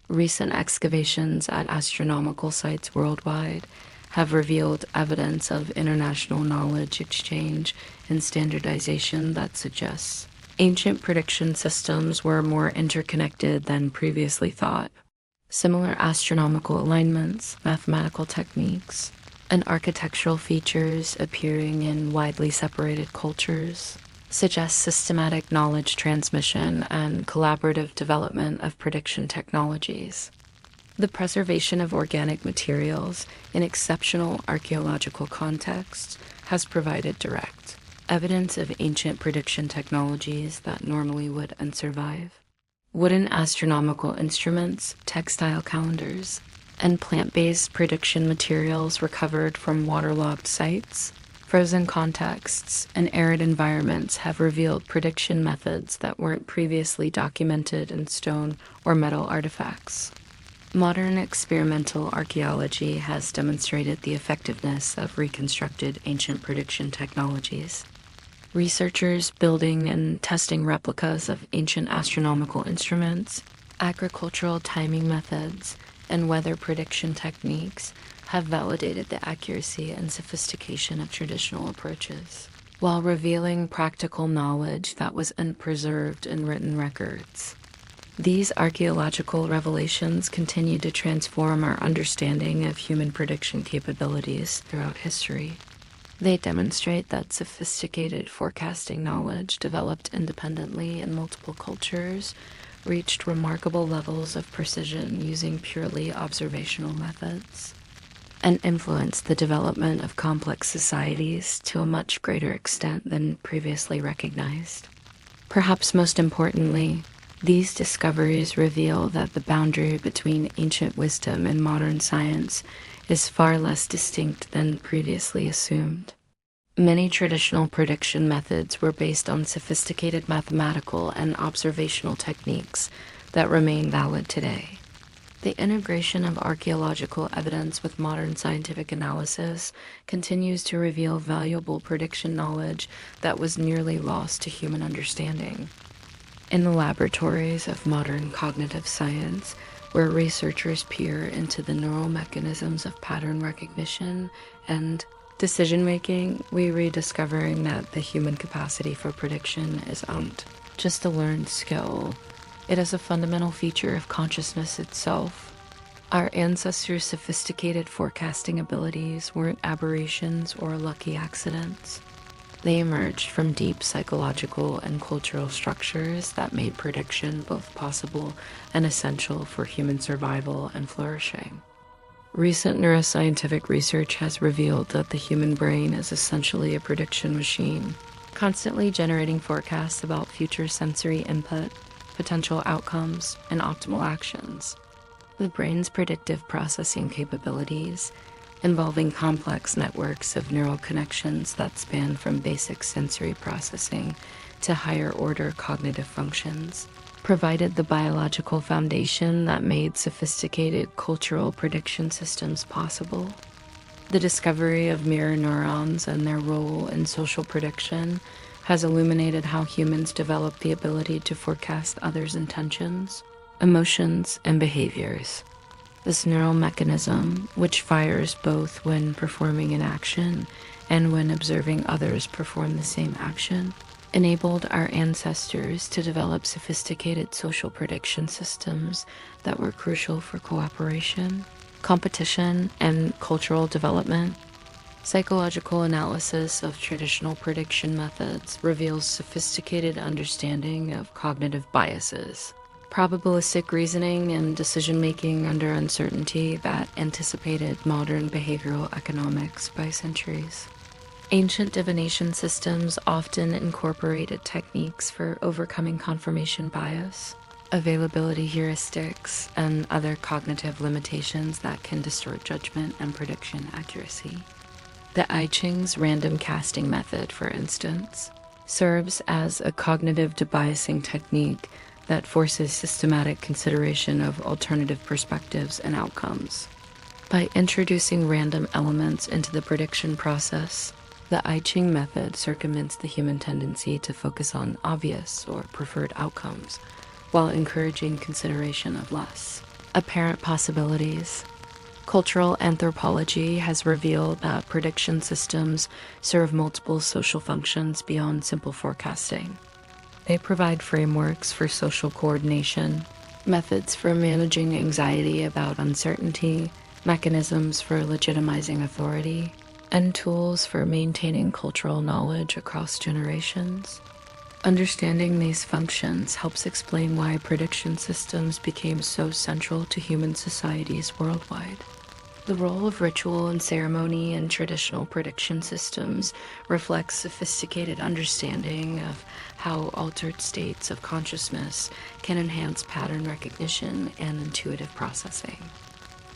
Recent excavations at astronomical sites worldwide have revealed evidence of international knowledge exchange and standardization that suggests ancient prediction systems were more interconnected than previously thought. Similar astronomical alignments, mathematical techniques, and architectural features appearing in widely separated cultures suggest systematic knowledge transmission and collaborative development of prediction technologies. The preservation of organic materials in exceptional archaeological contexts has provided direct evidence of ancient prediction technologies that normally would unsurvive. Wooden astronomical instruments, textile calendars, and plant-based prediction materials recovered from waterlogged sites, frozen contexts, and arid environments have revealed prediction methods that weren't previously documented in stone or metal artifacts. Modern experimental archaeology has demonstrated the effectiveness of reconstructed ancient prediction technologies. Researchers building and testing replicas of ancient astronomical instruments, agricultural timing methods, and weather prediction techniques have validated the accuracy and sophistication of traditional approaches, while revealing practical knowledge that was unpreserved in written records. These archaeological revelations continue to transform our understanding of human prediction capabilities throughout history. They demonstrate that sophisticated forecasting knowledge developed independently in multiple cultures reached remarkable levels of precision using purely observational methods, and influenced the development of complex societies to a much greater extent than previously recognized. Perhaps most importantly, these discoveries reveal that the boundary between ancient wisdom and modern science is far less distinct than previously assumed. Many traditional prediction methods were based on sophisticated mathematical and observational techniques that remain valid today. The integration of archaeological evidence with modern scientific analysis continues to reveal valuable prediction knowledge that was nearly lost to human understanding. In the laboratories of modern cognitive science, where researchers peer into the neural mechanisms of pattern recognition and decision-making, we're rediscovering that the human capacity for prediction isn't just a learned skill. It is a fundamental feature of consciousness itself. Our ancestors' sophisticated forecasting abilities weren't aberrations or lucky accidents. They emerged from deep psychological and cultural structures that made prediction both possible and essential for human survival and flourishing. Recent neuroscientific research has revealed that the human brain is essentially a prediction machine, constantly generating forecasts about future sensory input, potential outcomes, and optimal actions. The brain's predictive processing capabilities, involving complex networks of neural connections that span from basic sensory processing to higher-order cognitive functions, provided the biological foundation that made sophisticated cultural prediction systems possible. The discovery of mirror neurons and their role in social prediction has illuminated how humans develop the ability to forecast others' intentions, emotions, and behaviors. This neural mechanism, which fires both when performing an action and when observing others perform the same action, enabled our ancestors to develop sophisticated social prediction systems that were crucial for cooperation, competition, and cultural development. Psychological analysis of traditional prediction methods reveals sophisticated understanding of cognitive biases, probabilistic reasoning, and decision-making under uncertainty that anticipated modern behavioral economics by centuries. Ancient divination systems often incorporated techniques for overcoming confirmation bias, availability heuristics, and other cognitive limitations that can distort judgment and prediction accuracy. The I Ching's random casting method, for instance, serves as a cognitive debiasing technique that forces systematic consideration of alternative perspectives and outcomes. By introducing random elements into the prediction process, the I Ching method circumvents the human tendency to focus on obvious or preferred outcomes, while encouraging consideration of less apparent possibilities. Cultural anthropology has revealed that prediction systems serve multiple social functions beyond simple forecasting. They provide frameworks for social coordination, methods for managing anxiety about uncertainty, mechanisms for legitimizing authority, and tools for maintaining cultural knowledge across generations. Understanding these functions helps explain why prediction systems became so central to human societies worldwide. The role of ritual and ceremony in traditional prediction systems reflects sophisticated understanding of how altered states of consciousness can enhance pattern recognition and intuitive processing.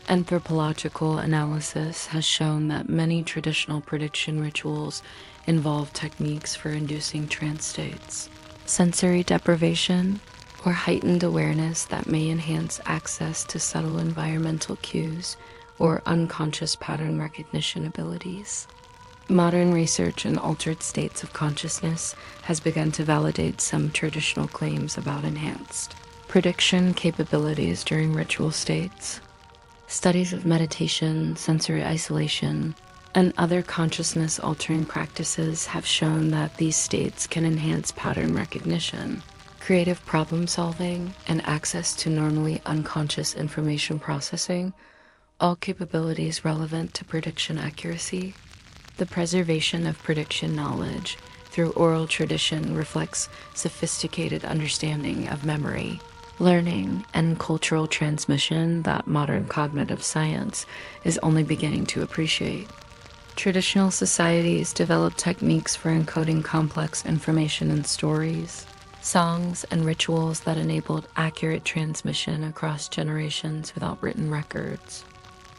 Anthropological analysis has shown that many traditional prediction rituals involve techniques for inducing trance states, sensory deprivation, or heightened awareness that may enhance access to subtle environmental cues or unconscious pattern recognition abilities. Modern research in altered states of consciousness has begun to validate some traditional claims about enhanced prediction capabilities during ritual states. Studies of meditation, sensory isolation, and other consciousness-altering practices have shown that these states can enhance pattern recognition, creative problem-solving, and access to normally unconscious information processing, all capabilities relevant to prediction accuracy. The preservation of prediction knowledge through oral tradition reflects sophisticated understanding of memory, learning, and cultural transmission that modern cognitive science is only beginning to appreciate. Traditional societies developed techniques for encoding complex information in stories, songs, and rituals that enabled accurate transmission across generations without written records.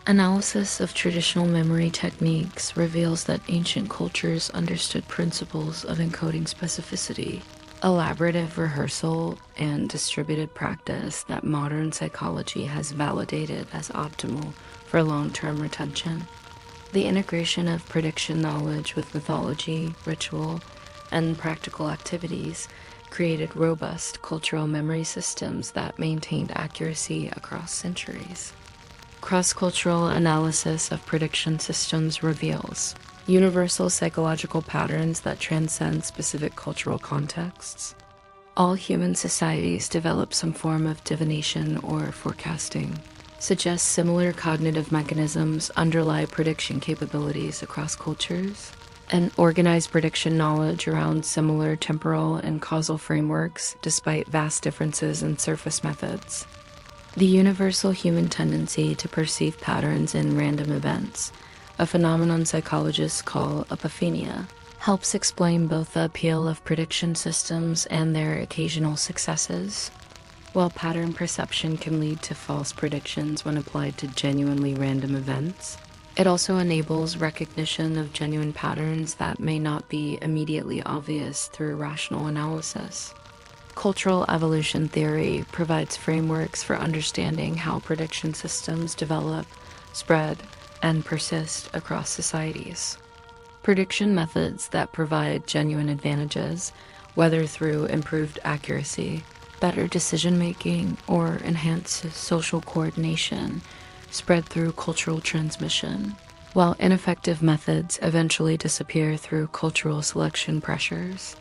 Analysis of traditional memory techniques reveals that ancient cultures understood principles of encoding specificity, elaborative rehearsal, and distributed practice that modern psychology has validated as optimal for long-term retention. The integration of prediction knowledge with mythology, ritual, and practical activities created robust cultural memory systems that maintained accuracy across centuries. Cross-cultural analysis of prediction systems reveals universal psychological patterns that transcend specific cultural contexts. All human societies develop some form of divination or forecasting. Suggests similar cognitive mechanisms underlie prediction capabilities across cultures, and organized prediction knowledge around similar temporal and causal frameworks despite vast differences in surface methods. The universal human tendency to perceive patterns in random events, a phenomenon psychologists call epiphania, helps explain both the appeal of prediction systems and their occasional successes. While pattern perception can lead to false predictions when applied to genuinely random events, it also enables recognition of genuine patterns that may not be immediately obvious through rational analysis. Cultural evolution theory provides frameworks for understanding how prediction systems develop, spread, and persist across societies. Prediction methods that provide genuine advantages, whether through improved accuracy, better decision-making, or enhanced social coordination, spread through cultural transmission, while ineffective methods eventually disappear through cultural selection pressures.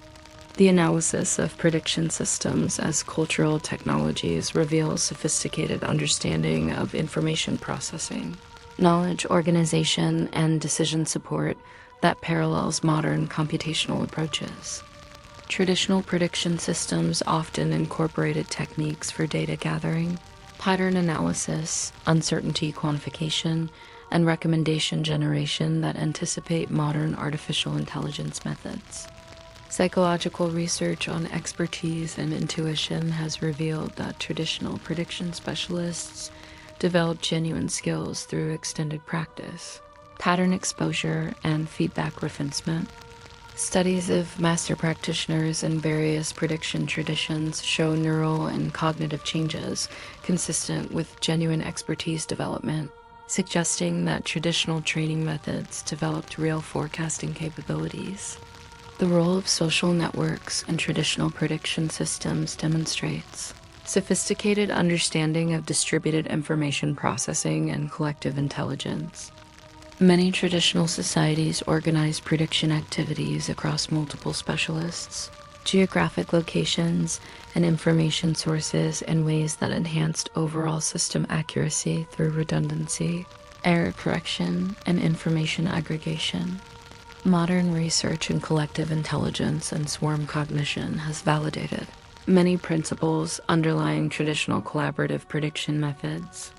The analysis of prediction systems as cultural technologies reveals sophisticated understanding of information processing, knowledge organization, and decision support that parallels modern computational approaches. Traditional prediction systems often incorporated techniques for data gathering, pattern analysis, uncertainty quantification, and recommendation generation that anticipate modern artificial intelligence methods. Psychological research on expertise and intuition has revealed that traditional prediction specialists develop genuine skills through extended practice, pattern exposure, and feedback refinement. Studies of master practitioners in various prediction traditions show neural and cognitive changes consistent with genuine expertise development, suggesting that traditional training methods developed real forecasting capabilities. The role of social networks in traditional prediction systems demonstrates sophisticated understanding of distributed information processing and collective intelligence. Many traditional societies organize prediction activities across multiple specialists, geographic locations, and information sources in ways that enhanced overall system accuracy through redundancy, error correction, and information aggregation. Modern research in collective intelligence and swarm cognition has validated many principles underlying traditional collaborative prediction methods.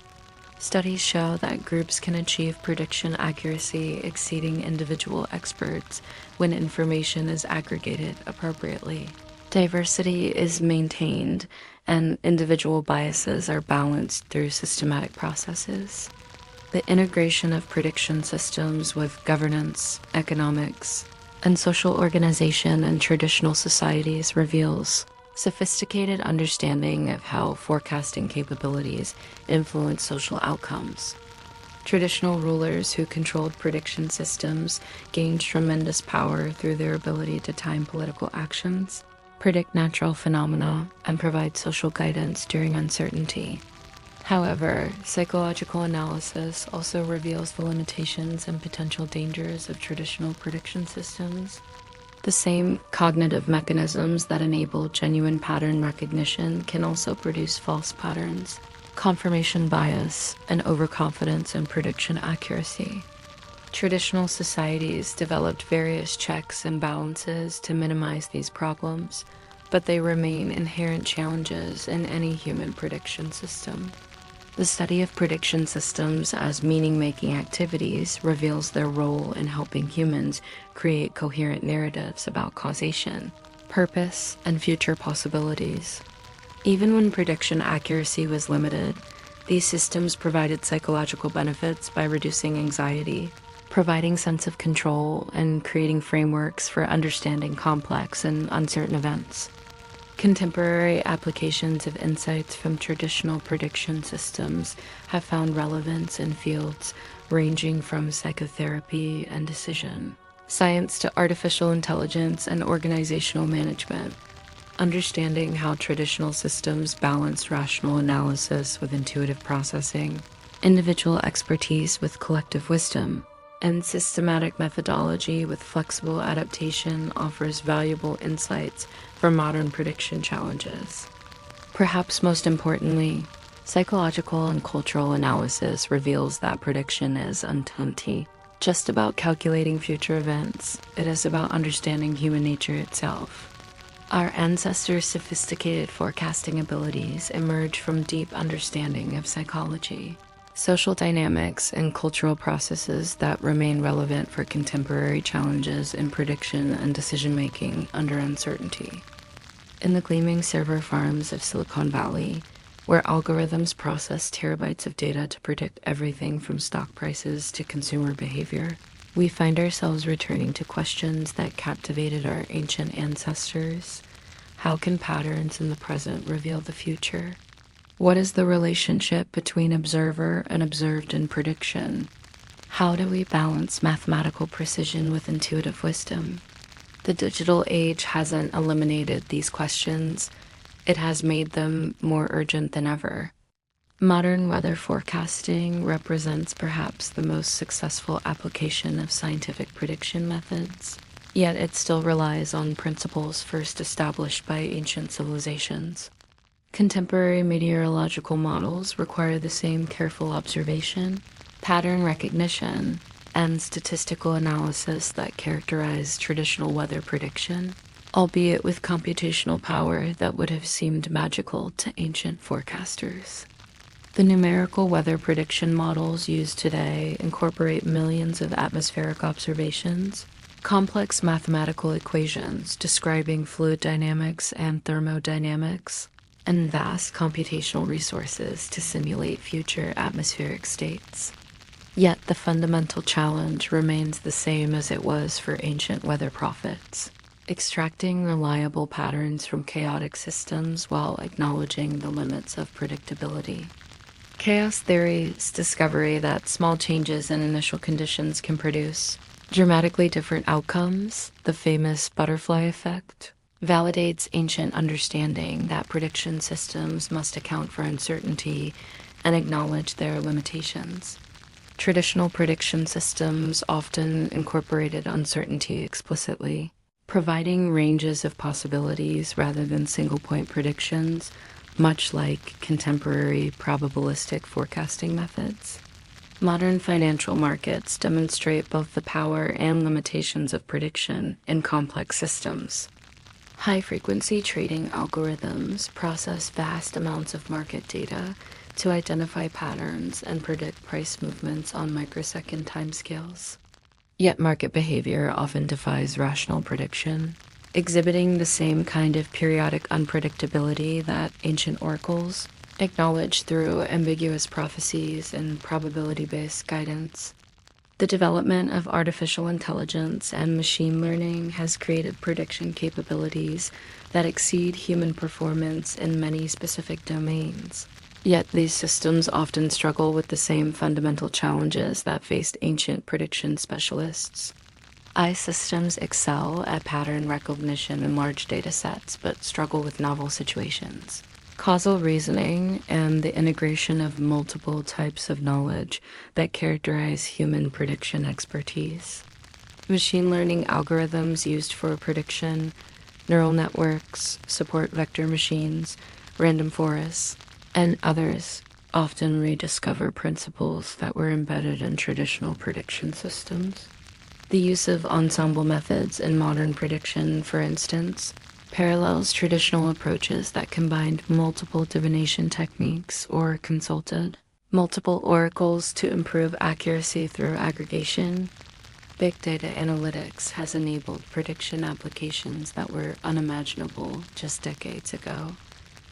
Studies show that groups can achieve prediction accuracy exceeding individual experts when information is aggregated appropriately. Diversity is maintained, and individual biases are balanced through systematic processes. The integration of prediction systems with governance, economics, and social organization in traditional societies reveals sophisticated understanding of how forecasting capabilities influence social outcomes. Traditional rulers who controlled prediction systems gained tremendous power through their ability to time political actions, predict natural phenomena, and provide social guidance during uncertainty. However, psychological analysis also reveals the limitations and potential dangers of traditional prediction systems. The same cognitive mechanisms that enable genuine pattern recognition can also produce false patterns, confirmation bias, and overconfidence in prediction accuracy. Traditional societies developed various checks and balances to minimize these problems, but they remain inherent challenges in any human prediction system. The study of prediction systems as meaning-making activities reveals their role in helping humans create coherent narratives about causation, purpose, and future possibilities. Even when prediction accuracy was limited, these systems provided psychological benefits by reducing anxiety, providing sense of control, and creating frameworks for understanding complex and uncertain events. Contemporary applications of insights from traditional prediction systems have found relevance in fields ranging from psychotherapy and decision science to artificial intelligence and organizational management. Understanding how traditional systems balance rational analysis with intuitive processing, individual expertise with collective wisdom, And systematic methodology with flexible adaptation offers valuable insights for modern prediction challenges. Perhaps most importantly, psychological and cultural analysis reveals that prediction is ultimately just about calculating future events. It is about understanding human nature itself. Our ancestors' sophisticated forecasting abilities emerge from deep understanding of psychology, social dynamics, and cultural processes that remain relevant for contemporary challenges in prediction and decision-making under uncertainty. In the gleaming server farms of Silicon Valley, where algorithms process terabytes of data to predict everything from stock prices to consumer behavior, we find ourselves returning to questions that captivated our ancient ancestors. How can patterns in the present reveal the future? What is the relationship between observer and observed in prediction? How do we balance mathematical precision with intuitive wisdom? The digital age hasn't eliminated these questions. It has made them more urgent than ever. Modern weather forecasting represents perhaps the most successful application of scientific prediction methods, yet it still relies on principles first established by ancient civilizations. Contemporary meteorological models require the same careful observation, pattern recognition, and statistical analysis that characterize traditional weather prediction, albeit with computational power that would have seemed magical to ancient forecasters. The numerical weather prediction models used today incorporate millions of atmospheric observations, complex mathematical equations describing fluid dynamics and thermodynamics, and vast computational resources to simulate future atmospheric states. Yet the fundamental challenge remains the same as it was for ancient weather prophets: extracting reliable patterns from chaotic systems while acknowledging the limits of predictability. Chaos theory's discovery that small changes in initial conditions can produce dramatically different outcomes, the famous butterfly effect, validates ancient understanding that prediction systems must account for uncertainty and acknowledge their limitations. Traditional prediction systems often incorporated uncertainty explicitly, providing ranges of possibilities rather than single-point predictions, much like contemporary probabilistic forecasting methods. Modern financial markets demonstrate both the power and limitations of prediction in complex systems. High-frequency trading algorithms process vast amounts of market data to identify patterns and predict price movements on microsecond timescales. Yet market behavior often defies rational prediction, exhibiting the same kind of periodic unpredictability that ancient oracles acknowledged through ambiguous prophecies and probability-based guidance. The development of artificial intelligence and machine learning has created prediction capabilities that exceed human performance in many specific domains. Yet these systems often struggle with the same fundamental challenges that faced ancient prediction specialists. AI systems excel at pattern recognition in large data sets, but struggle with novel situations. Causal reasoning and the integration of multiple types of knowledge that characterize human prediction expertise. Machine learning algorithms used for prediction, neural networks, support vector machines, random forests, and others often rediscover principles that were embedded in traditional prediction systems. The use of ensemble methods in modern prediction, for instance, parallels traditional approaches that combined multiple divination techniques or consulted multiple oracles to improve accuracy through aggregation. Big data analytics has enabled prediction applications that were unimaginable just decades ago,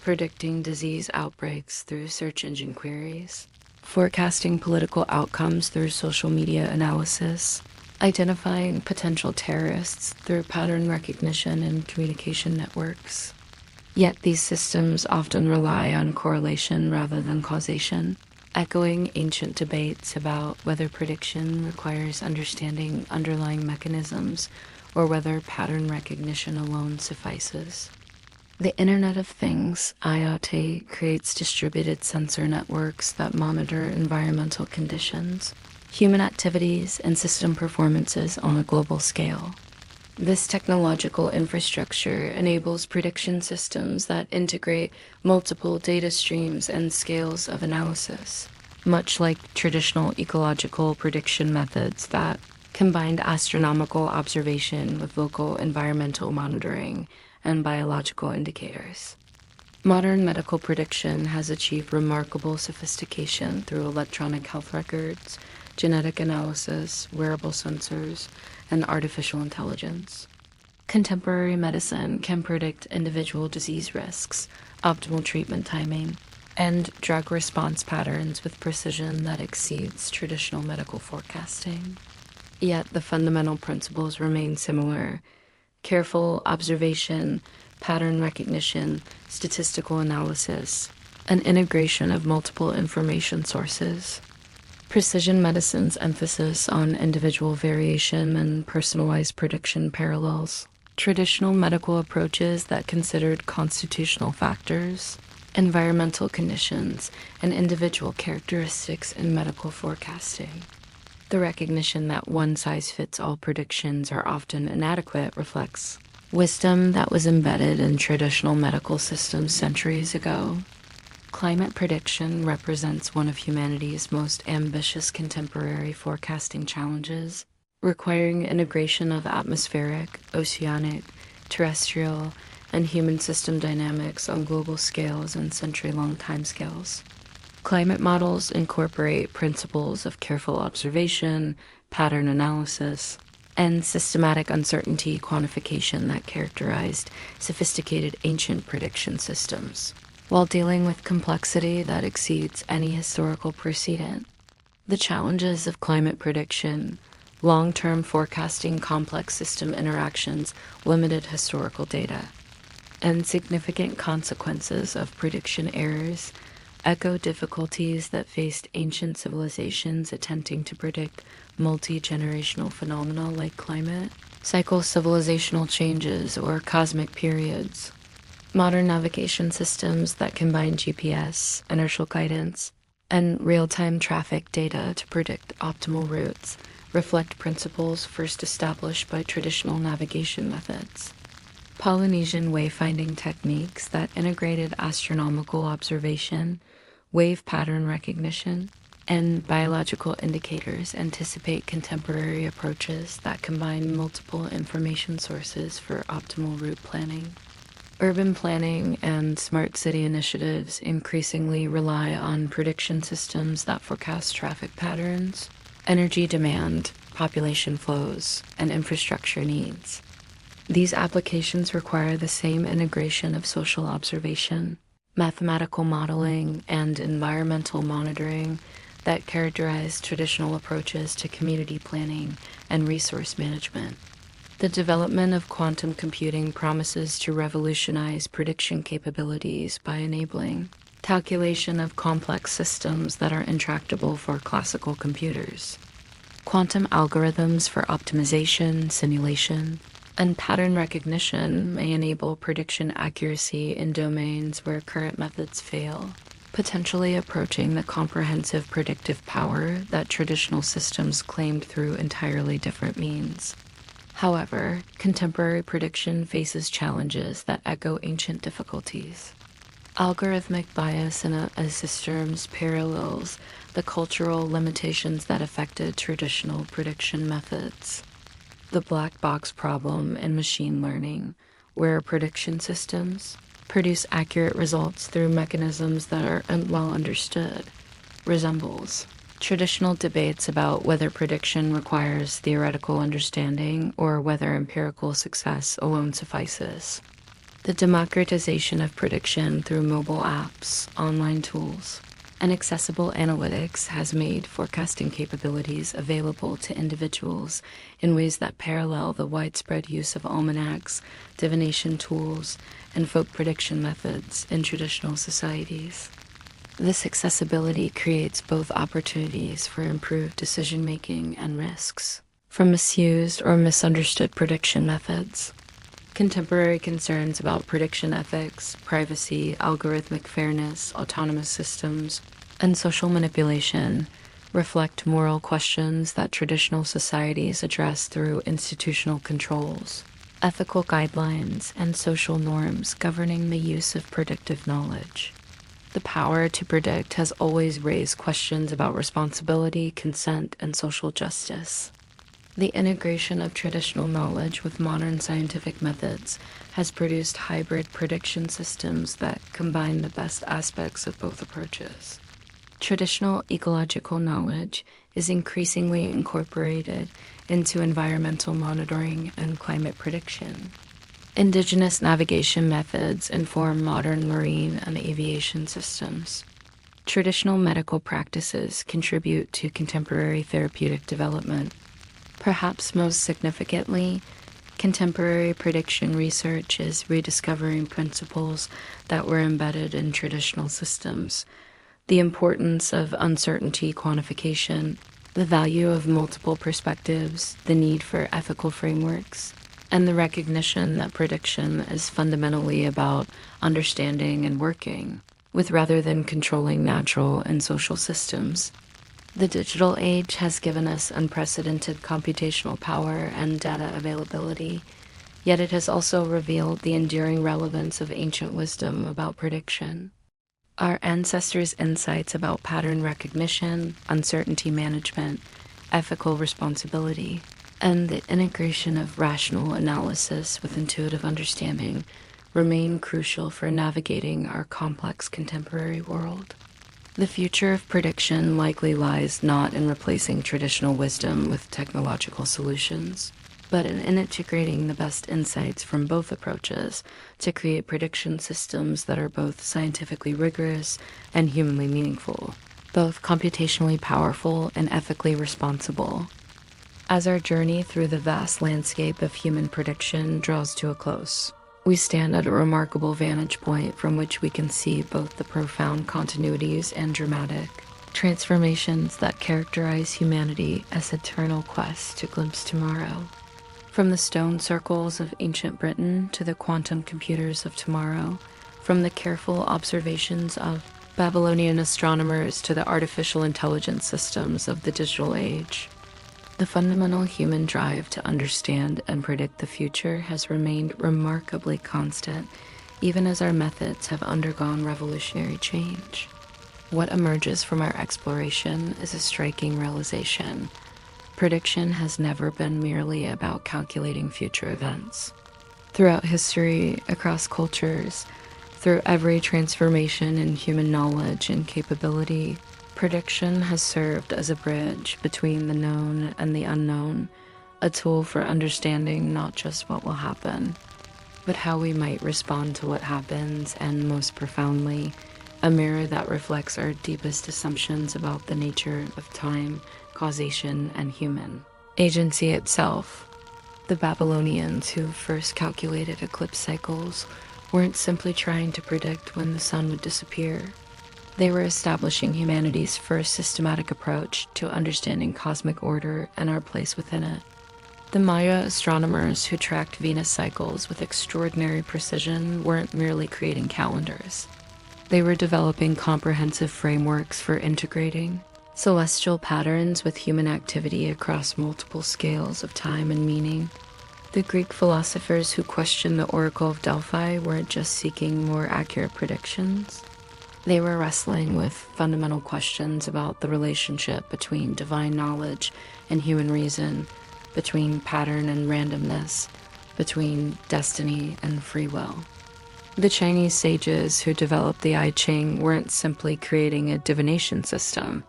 predicting disease outbreaks through search engine queries, forecasting political outcomes through social media analysis, identifying potential terrorists through pattern recognition and communication networks. Yet these systems often rely on correlation rather than causation, echoing ancient debates about whether prediction requires understanding underlying mechanisms or whether pattern recognition alone suffices. The Internet of Things, IoT, creates distributed sensor networks that monitor environmental conditions, human activities, and system performances on a global scale. This technological infrastructure enables prediction systems that integrate multiple data streams and scales of analysis, much like traditional ecological prediction methods that combined astronomical observation with local environmental monitoring and biological indicators. Modern medical prediction has achieved remarkable sophistication through electronic health records, genetic analysis, wearable sensors, and artificial intelligence. Contemporary medicine can predict individual disease risks, optimal treatment timing, and drug response patterns with precision that exceeds traditional medical forecasting. Yet the fundamental principles remain similar: careful observation, pattern recognition, statistical analysis, and integration of multiple information sources. Precision medicine's emphasis on individual variation and personalized prediction parallels traditional medical approaches that considered constitutional factors, environmental conditions, and individual characteristics in medical forecasting. The recognition that one-size-fits-all predictions are often inadequate reflects wisdom that was embedded in traditional medical systems centuries ago. Climate prediction represents one of humanity's most ambitious contemporary forecasting challenges, requiring integration of atmospheric, oceanic, terrestrial, and human system dynamics on global scales and century-long timescales. Climate models incorporate principles of careful observation, pattern analysis, and systematic uncertainty quantification that characterized sophisticated ancient prediction systems, while dealing with complexity that exceeds any historical precedent. The challenges of climate prediction, long-term forecasting complex system interactions, limited historical data, and significant consequences of prediction errors echo difficulties that faced ancient civilizations attempting to predict multi-generational phenomena like climate, cycle-civilizational changes, or cosmic periods. Modern navigation systems that combine GPS, inertial guidance, and real-time traffic data to predict optimal routes reflect principles first established by traditional navigation methods. Polynesian wayfinding techniques that integrated astronomical observation, wave pattern recognition, and biological indicators anticipate contemporary approaches that combine multiple information sources for optimal route planning. Urban planning and smart city initiatives increasingly rely on prediction systems that forecast traffic patterns, energy demand, population flows, and infrastructure needs. These applications require the same integration of social observation, mathematical modeling, and environmental monitoring that characterize traditional approaches to community planning and resource management. The development of quantum computing promises to revolutionize prediction capabilities by enabling calculation of complex systems that are intractable for classical computers. Quantum algorithms for optimization, simulation, and pattern recognition may enable prediction accuracy in domains where current methods fail, potentially approaching the comprehensive predictive power that traditional systems claimed through entirely different means. However, contemporary prediction faces challenges that echo ancient difficulties. Algorithmic bias in a systems parallels the cultural limitations that affected traditional prediction methods. The black box problem in machine learning, where prediction systems produce accurate results through mechanisms that are well understood, resembles traditional debates about whether prediction requires theoretical understanding or whether empirical success alone suffices. The democratization of prediction through mobile apps, online tools, and accessible analytics has made forecasting capabilities available to individuals in ways that parallel the widespread use of almanacs, divination tools, and folk prediction methods in traditional societies. This accessibility creates both opportunities for improved decision-making and risks from misused or misunderstood prediction methods. Contemporary concerns about prediction ethics, privacy, algorithmic fairness, autonomous systems, and social manipulation reflect moral questions that traditional societies address through institutional controls, ethical guidelines, and social norms governing the use of predictive knowledge. The power to predict has always raised questions about responsibility, consent, and social justice. The integration of traditional knowledge with modern scientific methods has produced hybrid prediction systems that combine the best aspects of both approaches. Traditional ecological knowledge is increasingly incorporated into environmental monitoring and climate prediction. Indigenous navigation methods inform modern marine and aviation systems. Traditional medical practices contribute to contemporary therapeutic development. Perhaps most significantly, contemporary prediction research is rediscovering principles that were embedded in traditional systems. The importance of uncertainty quantification, the value of multiple perspectives, the need for ethical frameworks, and the recognition that prediction is fundamentally about understanding and working with rather than controlling natural and social systems. The digital age has given us unprecedented computational power and data availability, yet it has also revealed the enduring relevance of ancient wisdom about prediction. Our ancestors' insights about pattern recognition, uncertainty management, ethical responsibility, and the integration of rational analysis with intuitive understanding remain crucial for navigating our complex contemporary world. The future of prediction likely lies not in replacing traditional wisdom with technological solutions, but in integrating the best insights from both approaches to create prediction systems that are both scientifically rigorous and humanly meaningful, both computationally powerful and ethically responsible. As our journey through the vast landscape of human prediction draws to a close, we stand at a remarkable vantage point from which we can see both the profound continuities and dramatic transformations that characterize humanity as eternal quests to glimpse tomorrow. From the stone circles of ancient Britain to the quantum computers of tomorrow, from the careful observations of Babylonian astronomers to the artificial intelligence systems of the digital age, the fundamental human drive to understand and predict the future has remained remarkably constant, even as our methods have undergone revolutionary change. What emerges from our exploration is a striking realization. Prediction has never been merely about calculating future events. Throughout history, across cultures, through every transformation in human knowledge and capability, prediction has served as a bridge between the known and the unknown, a tool for understanding not just what will happen, but how we might respond to what happens, and most profoundly, a mirror that reflects our deepest assumptions about the nature of time, causation, and human agency itself. The Babylonians, who first calculated eclipse cycles, weren't simply trying to predict when the sun would disappear. They were establishing humanity's first systematic approach to understanding cosmic order and our place within it. The Maya astronomers who tracked Venus cycles with extraordinary precision weren't merely creating calendars. They were developing comprehensive frameworks for integrating celestial patterns with human activity across multiple scales of time and meaning. The Greek philosophers who questioned the Oracle of Delphi weren't just seeking more accurate predictions. They were wrestling with fundamental questions about the relationship between divine knowledge and human reason, between pattern and randomness, between destiny and free will. The Chinese sages who developed the I Ching weren't simply creating a divination system.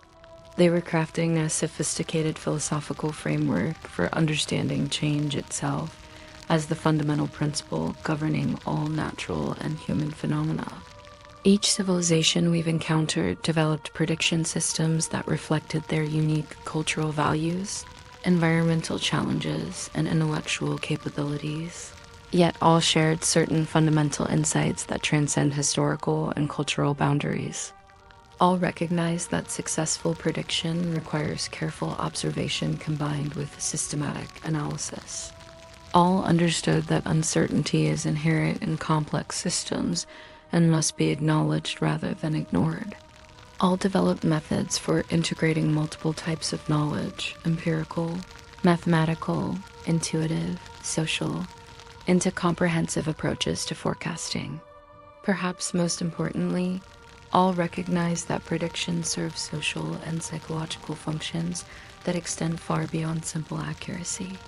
They were crafting a sophisticated philosophical framework for understanding change itself as the fundamental principle governing all natural and human phenomena. Each civilization we've encountered developed prediction systems that reflected their unique cultural values, environmental challenges, and intellectual capabilities, yet all shared certain fundamental insights that transcend historical and cultural boundaries. All recognize that successful prediction requires careful observation combined with systematic analysis. All understood that uncertainty is inherent in complex systems and must be acknowledged rather than ignored. All developed methods for integrating multiple types of knowledge, empirical, mathematical, intuitive, social, into comprehensive approaches to forecasting. Perhaps most importantly, all recognize that prediction serves social and psychological functions that extend far beyond simple accuracy.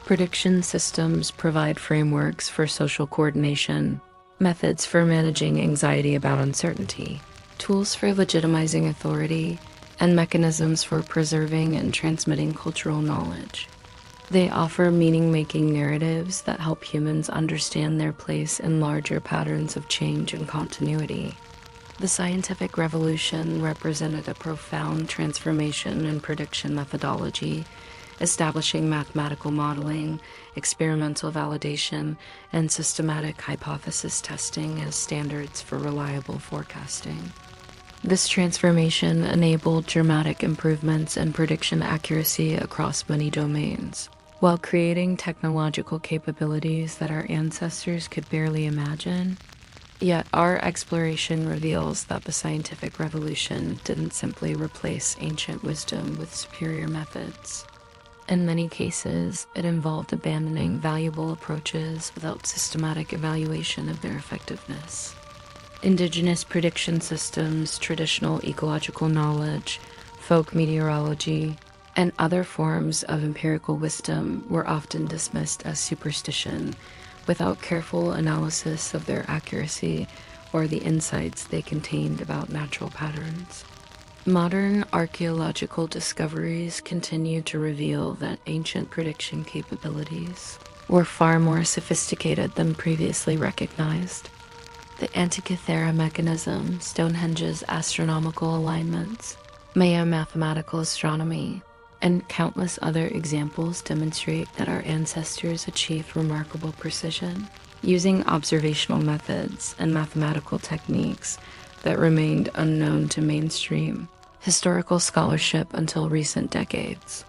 Prediction systems provide frameworks for social coordination, methods for managing anxiety about uncertainty, tools for legitimizing authority, and mechanisms for preserving and transmitting cultural knowledge. They offer meaning-making narratives that help humans understand their place in larger patterns of change and continuity. The scientific revolution represented a profound transformation in prediction methodology, establishing mathematical modeling, experimental validation, and systematic hypothesis testing as standards for reliable forecasting. This transformation enabled dramatic improvements in prediction accuracy across many domains, while creating technological capabilities that our ancestors could barely imagine. Yet our exploration reveals that the scientific revolution didn't simply replace ancient wisdom with superior methods. In many cases, it involved abandoning valuable approaches without systematic evaluation of their effectiveness. Indigenous prediction systems, traditional ecological knowledge, folk meteorology, and other forms of empirical wisdom were often dismissed as superstition, without careful analysis of their accuracy or the insights they contained about natural patterns. Modern archaeological discoveries continue to reveal that ancient prediction capabilities were far more sophisticated than previously recognized. The Antikythera mechanism, Stonehenge's astronomical alignments, Maya mathematical astronomy, and countless other examples demonstrate that our ancestors achieved remarkable precision, using observational methods and mathematical techniques that remained unknown to mainstream historical scholarship until recent decades.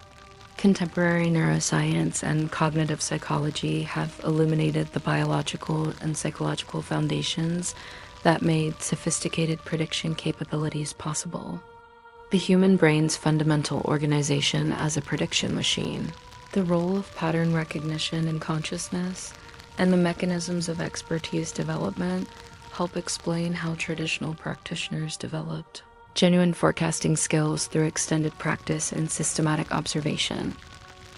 Contemporary neuroscience and cognitive psychology have illuminated the biological and psychological foundations that made sophisticated prediction capabilities possible. The human brain's fundamental organization as a prediction machine, the role of pattern recognition in consciousness, and the mechanisms of expertise development help explain how traditional practitioners developed genuine forecasting skills through extended practice and systematic observation.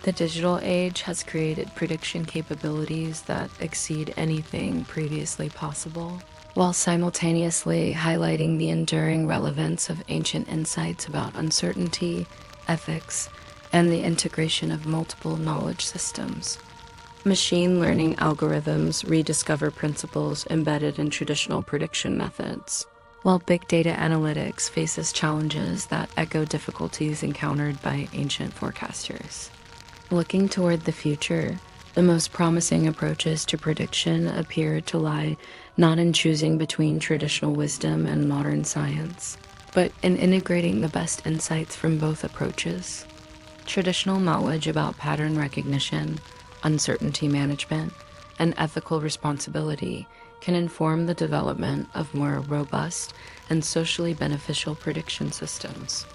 The digital age has created prediction capabilities that exceed anything previously possible, while simultaneously highlighting the enduring relevance of ancient insights about uncertainty, ethics, and the integration of multiple knowledge systems. Machine learning algorithms rediscover principles embedded in traditional prediction methods, while big data analytics faces challenges that echo difficulties encountered by ancient forecasters. Looking toward the future, the most promising approaches to prediction appear to lie not in choosing between traditional wisdom and modern science, but in integrating the best insights from both approaches. Traditional knowledge about pattern recognition, uncertainty management, and ethical responsibility can inform the development of more robust and socially beneficial prediction systems.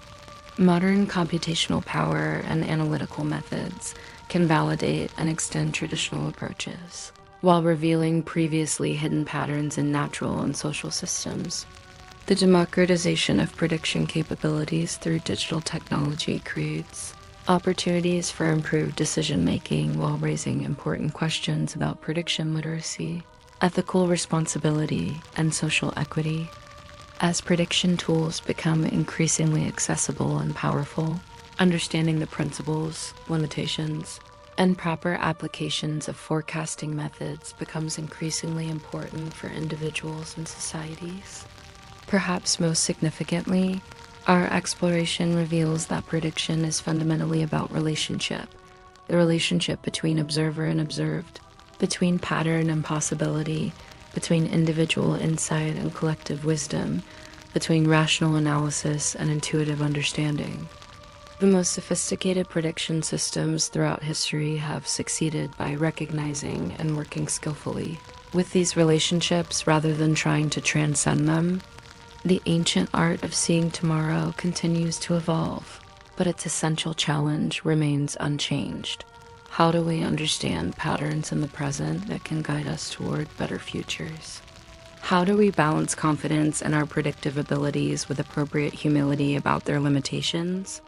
Modern computational power and analytical methods can validate and extend traditional approaches, while revealing previously hidden patterns in natural and social systems. The democratization of prediction capabilities through digital technology creates opportunities for improved decision-making while raising important questions about prediction literacy, ethical responsibility, and social equity. As prediction tools become increasingly accessible and powerful, understanding the principles, limitations, and proper applications of forecasting methods becomes increasingly important for individuals and societies. Perhaps most significantly, our exploration reveals that prediction is fundamentally about relationship, the relationship between observer and observed, between pattern and possibility, between individual insight and collective wisdom, between rational analysis and intuitive understanding. The most sophisticated prediction systems throughout history have succeeded by recognizing and working skillfully with these relationships rather than trying to transcend them. The ancient art of seeing tomorrow continues to evolve, but its essential challenge remains unchanged. How do we understand patterns in the present that can guide us toward better futures? How do we balance confidence in our predictive abilities with appropriate humility about their limitations?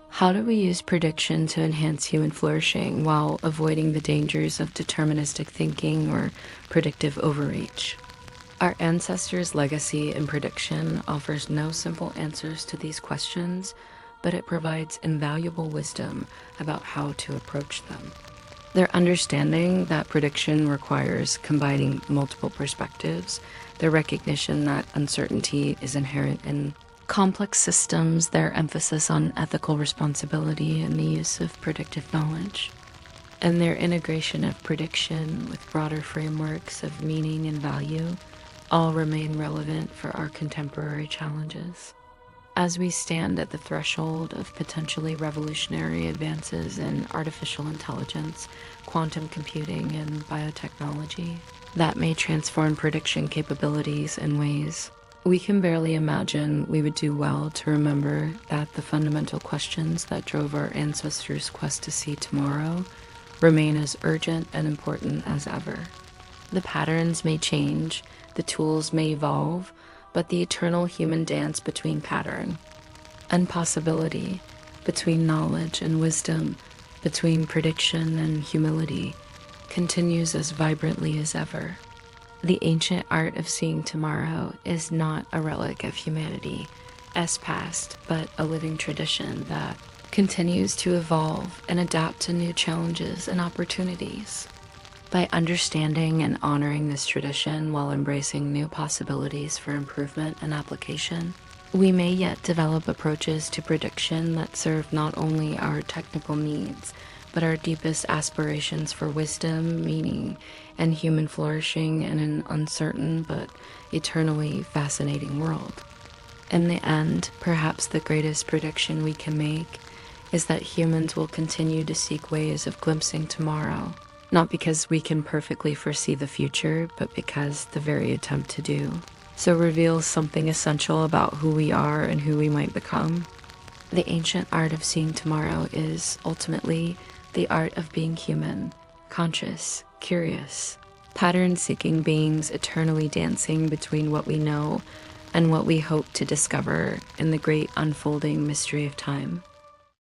How do we use prediction to enhance human flourishing while avoiding the dangers of deterministic thinking or predictive overreach? Our ancestors' legacy in prediction offers no simple answers to these questions, but it provides invaluable wisdom about how to approach them. Their understanding that prediction requires combining multiple perspectives, their recognition that uncertainty is inherent in complex systems, their emphasis on ethical responsibility and the use of predictive knowledge, and their integration of prediction with broader frameworks of meaning and value all remain relevant for our contemporary challenges. As we stand at the threshold of potentially revolutionary advances in artificial intelligence, quantum computing, and biotechnology that may transform prediction capabilities in ways we can barely imagine, we would do well to remember that the fundamental questions that drove our ancestors' quest to see tomorrow remain as urgent and important as ever. The patterns may change, the tools may evolve, but the eternal human dance between pattern and possibility, between knowledge and wisdom, between prediction and humility, continues as vibrantly as ever. The ancient art of seeing tomorrow is not a relic of humanity's past, but a living tradition that continues to evolve and adapt to new challenges and opportunities. By understanding and honoring this tradition while embracing new possibilities for improvement and application, we may yet develop approaches to prediction that serve not only our technical needs, but our deepest aspirations for wisdom, meaning, and human flourishing in an uncertain but eternally fascinating world. In the end, perhaps the greatest prediction we can make is that humans will continue to seek ways of glimpsing tomorrow, not because we can perfectly foresee the future, but because the very attempt to do so reveals something essential about who we are and who we might become. The ancient art of seeing tomorrow is ultimately the art of being human, conscious, curious, pattern-seeking beings eternally dancing between what we know and what we hope to discover in the great unfolding mystery of time.